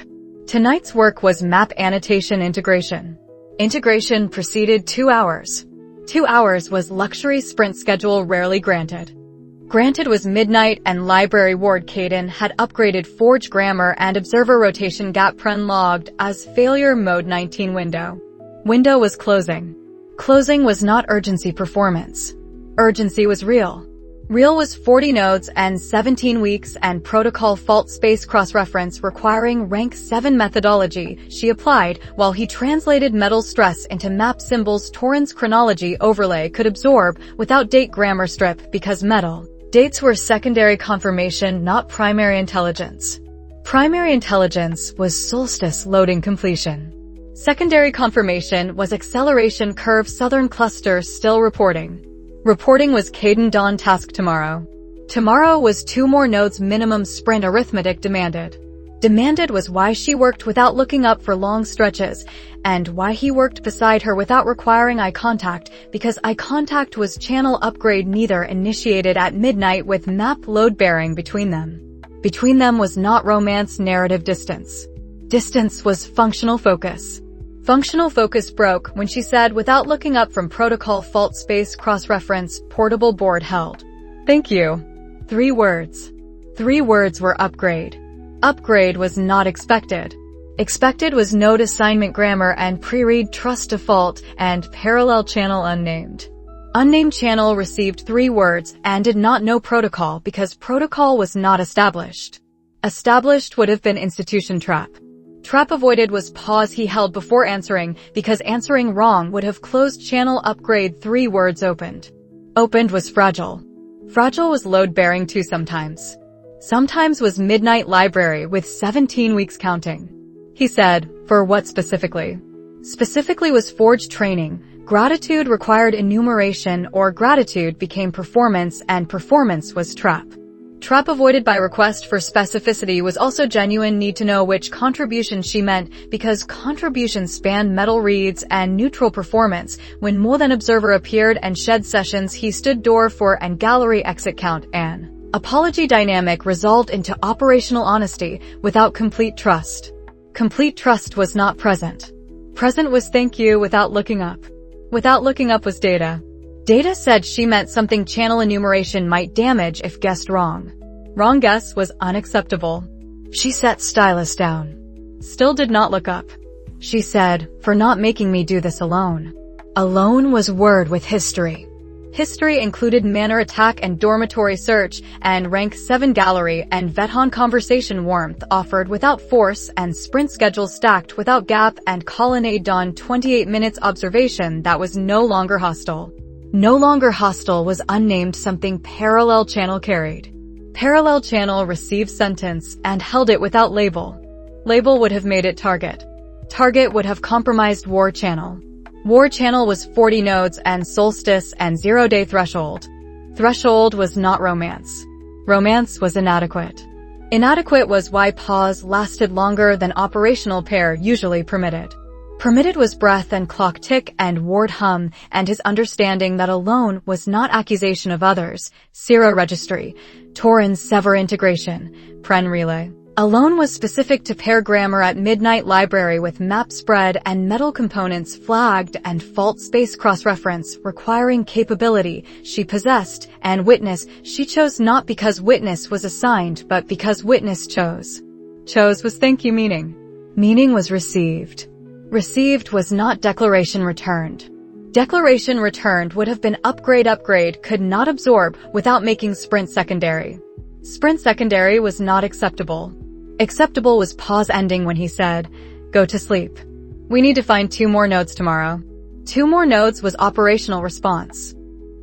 Tonight's work was map annotation integration. Integration preceded 2 hours. 2 hours was luxury sprint schedule rarely granted. Granted was midnight and library ward. Caden had upgraded forge grammar and observer rotation gap pren logged as failure mode 19 window. Window was closing. Closing was not urgency performance. Urgency was real. Real was 40 nodes and 17 weeks, and protocol fault space cross-reference requiring rank 7 methodology she applied while he translated metal stress into map symbols Toryn's chronology overlay could absorb without date grammar strip because metal dates were secondary confirmation, not primary intelligence. Primary intelligence was Solstice loading completion. Secondary confirmation was acceleration curve southern cluster still reporting. Reporting was Caden dawn task tomorrow. Tomorrow was 2 more nodes minimum sprint arithmetic demanded. Demanded was why she worked without looking up for long stretches, and why he worked beside her without requiring eye contact, because eye contact was channel upgrade neither initiated at midnight with map load bearing between them. Between them was not romance narrative distance. Distance was functional focus. Functional focus broke when she said without looking up from protocol fault space cross-reference portable board held. Thank you. 3 words. 3 words were upgrade. Upgrade was not expected. Expected was node assignment grammar and pre-read trust default and parallel channel unnamed. Unnamed channel received 3 words and did not know protocol because protocol was not established. Established would have been institution trap. Trap avoided was pause he held before answering because answering wrong would have closed channel upgrade 3 words opened. Opened was fragile. Fragile was load bearing too sometimes. Sometimes was midnight library with 17 weeks counting. He said, for what specifically? Specifically was forge training. Gratitude required enumeration or gratitude became performance and performance was trap. Trap avoided by request for specificity was also genuine need to know which contribution she meant because contributions spanned metal reads and neutral performance. When more than observer appeared and shed sessions he stood door for and gallery exit count an apology dynamic resolved into operational honesty without complete trust. Complete trust was not present. Present was thank you without looking up. Without looking up was data. Data said she meant something channel enumeration might damage if guessed wrong. Wrong guess was unacceptable. She set stylus down. Still did not look up. She said, for not making me do this alone. Alone was word with history. History included manor attack and dormitory search, and rank 7 gallery and Veton conversation warmth offered without force and sprint schedule stacked without gap and colonnade dawn 28 minutes observation that was no longer hostile. No longer hostile was unnamed something parallel channel carried. Parallel channel received sentence and held it without label. Label would have made it target. Target would have compromised war channel. War channel was 40 nodes and solstice and 0-day threshold. Threshold was not romance. Romance was inadequate. Inadequate was why pause lasted longer than operational pair usually permitted. Permitted was breath and clock tick and ward hum, and his understanding that alone was not accusation of others. Sierra registry. Toryn sever integration. Pren relay. Alone was specific to pair grammar at midnight library with map spread and metal components flagged and fault space cross-reference requiring capability she possessed and witness she chose not because witness was assigned but because witness chose. Chose was thank you meaning. Meaning was received. Received was not declaration returned. Declaration returned would have been upgrade could not absorb without making sprint secondary. Sprint secondary was not acceptable. Acceptable was pause ending when he said, go to sleep. We need to find 2 more nodes tomorrow. 2 more nodes was operational response.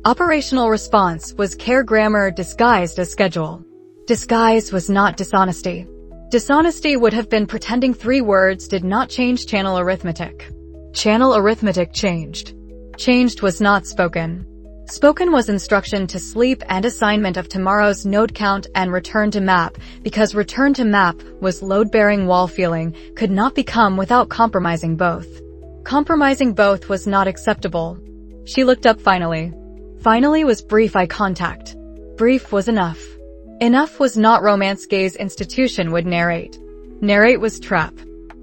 Operational response was care grammar disguised as schedule. Disguise was not dishonesty. Dishonesty would have been pretending 3 words did not change channel arithmetic. Channel arithmetic changed. Changed was not spoken. Spoken was instruction to sleep and assignment of tomorrow's node count and return to map, because return to map was load-bearing wall feeling, could not become without compromising both. Compromising both was not acceptable. She looked up finally. Finally was brief eye contact. Brief was enough. Enough was not romance gaze institution would narrate. Narrate was trap.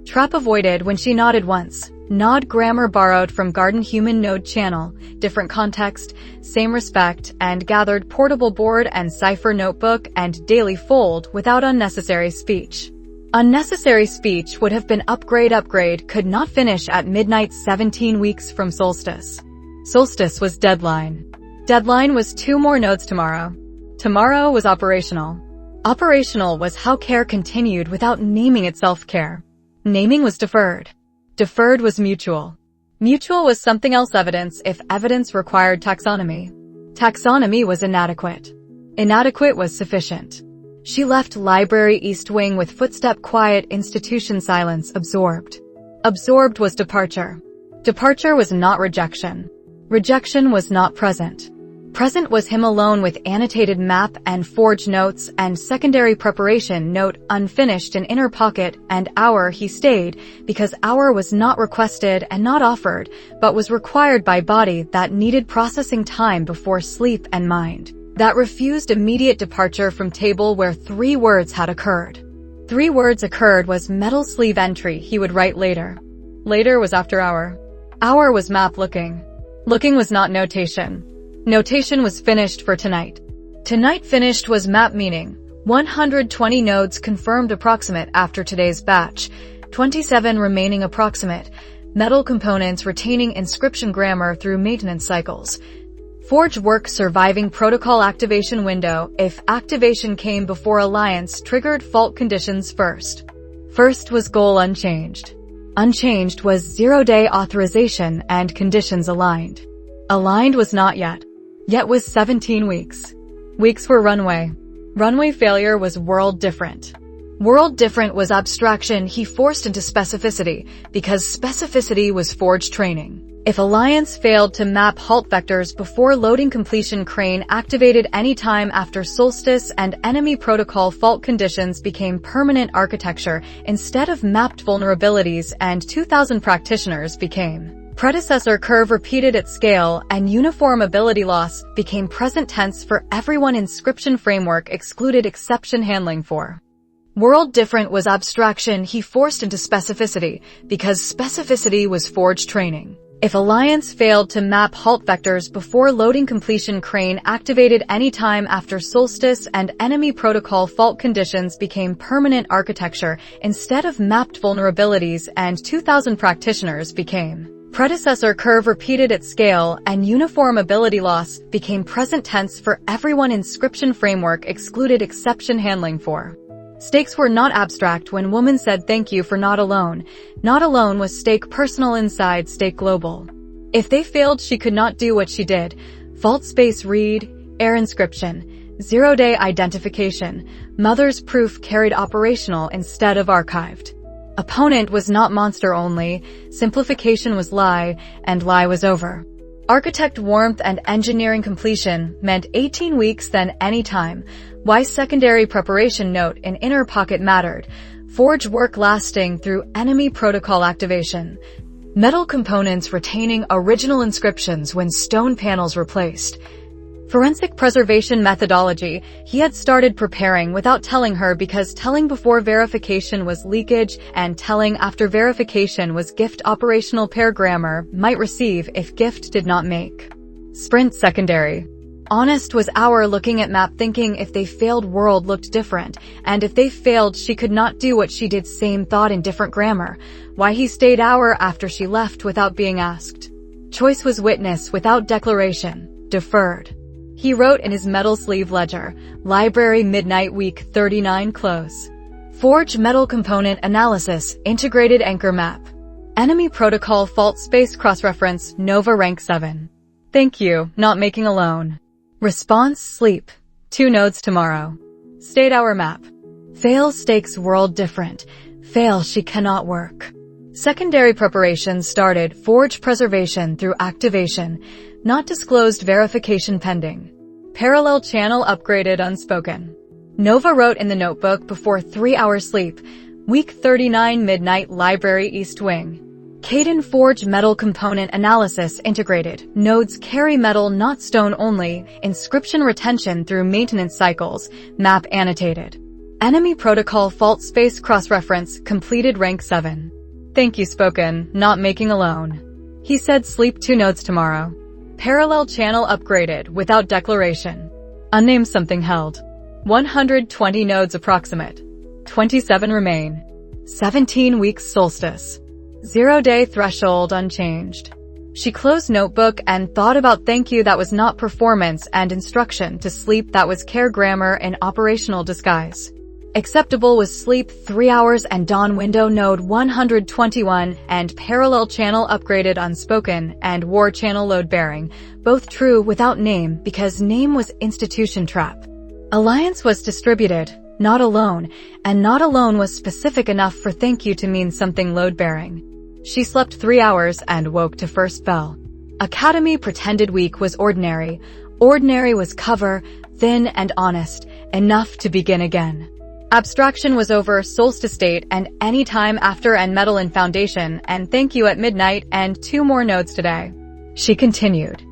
Trap avoided when she nodded once. Nod grammar borrowed from garden human node channel, different context, same respect, and gathered portable board and cipher notebook and daily fold without unnecessary speech. Unnecessary speech would have been upgrade could not finish at midnight 17 weeks from solstice. Solstice was deadline. Deadline was 2 more nodes tomorrow. Tomorrow was operational. Operational was how care continued without naming itself care. Naming was deferred. Deferred was mutual. Mutual was something else evidence if evidence required taxonomy. Taxonomy was inadequate. Inadequate was sufficient. She left library east wing with footstep quiet institution silence absorbed. Absorbed was departure. Departure was not rejection. Rejection was not present. Present was him alone with annotated map and forged notes and secondary preparation note unfinished in inner pocket and hour he stayed because hour was not requested and not offered but was required by body that needed processing time before sleep and mind. That refused immediate departure from table where 3 words had occurred. 3 words occurred was metal sleeve entry he would write later. Later was after hour. Hour was map looking. Looking was not notation. Notation was finished for tonight. Tonight finished was map meaning. 120 nodes confirmed approximate after today's batch. 27 remaining approximate. Metal components retaining inscription grammar through maintenance cycles. Forge work surviving protocol activation window if activation came before alliance triggered fault conditions first. First was goal unchanged. Unchanged was 0-day authorization and conditions aligned. Aligned was not yet. Yet was 17 weeks. Weeks were runway. Runway failure was world different. World different was abstraction he forced into specificity because specificity was forged training. If alliance failed to map halt vectors before loading completion crane activated anytime after solstice and enemy protocol fault conditions became permanent architecture instead of mapped vulnerabilities and 2000 practitioners became predecessor curve repeated at scale and uniform ability loss became present tense for everyone inscription framework excluded exception handling for. World different was abstraction he forced into specificity because specificity was forged training. If alliance failed to map halt vectors before loading completion crane activated anytime after solstice and enemy protocol fault conditions became permanent architecture instead of mapped vulnerabilities and 2000 practitioners became predecessor curve repeated at scale and uniform ability loss became present tense for everyone inscription framework excluded exception handling for. Stakes were not abstract when woman said thank you for not alone. Not alone was stake personal inside stake global. If they failed she could not do what she did. Vault space read, air inscription, 0-day identification, mother's proof carried operational instead of archived. Opponent was not monster only, simplification was lie, and lie was over. Architect warmth and engineering completion meant 18 weeks then any time. Why secondary preparation note in inner pocket mattered. Forge work lasting through enemy protocol activation. Metal components retaining original inscriptions when stone panels replaced. Forensic preservation methodology, he had started preparing without telling her because telling before verification was leakage and telling after verification was gift operational pair grammar might receive if gift did not make. Sprint secondary. Honest was hour looking at map thinking if they failed world looked different, and if they failed she could not do what she did same thought in different grammar. Why he stayed hour after she left without being asked. Choice was witness without declaration, deferred. He wrote in his metal sleeve ledger, Library Midnight Week 39 close. Forge metal component analysis, integrated anchor map. Enemy protocol fault space cross-reference, Nova rank 7. Thank you, not making alone. Response sleep. 2 nodes tomorrow. State hour map. Fail stakes world different. Fail she cannot work. Secondary preparation started forge preservation through activation. Not disclosed verification pending. Parallel channel upgraded unspoken. Nova wrote in the notebook before 3-hour sleep. Week 39 midnight library east wing. Caden forge metal component analysis integrated. Nodes carry metal not stone only. Inscription retention through maintenance cycles. Map annotated. Enemy protocol fault space cross-reference completed rank 7. Thank you spoken, not making alone. He said sleep 2 nodes tomorrow. Parallel channel upgraded without declaration. Unnamed something held. 120 nodes approximate. 27 remain. 17 weeks solstice. 0-day threshold unchanged. She closed notebook and thought about thank you that was not performance and instruction to sleep that was care grammar in operational disguise. Acceptable was sleep 3 hours and dawn window node 121 and parallel channel upgraded unspoken and war channel load bearing, both true without name because name was institution trap. Alliance was distributed, not alone, and not alone was specific enough for thank you to mean something load bearing. She slept 3 hours and woke to first bell. Academy pretended weak was ordinary. Ordinary was cover, thin and honest, enough to begin again. Abstraction was over Solstice date and any time after and metal in foundation and thank you at midnight and 2 more nodes today. She continued.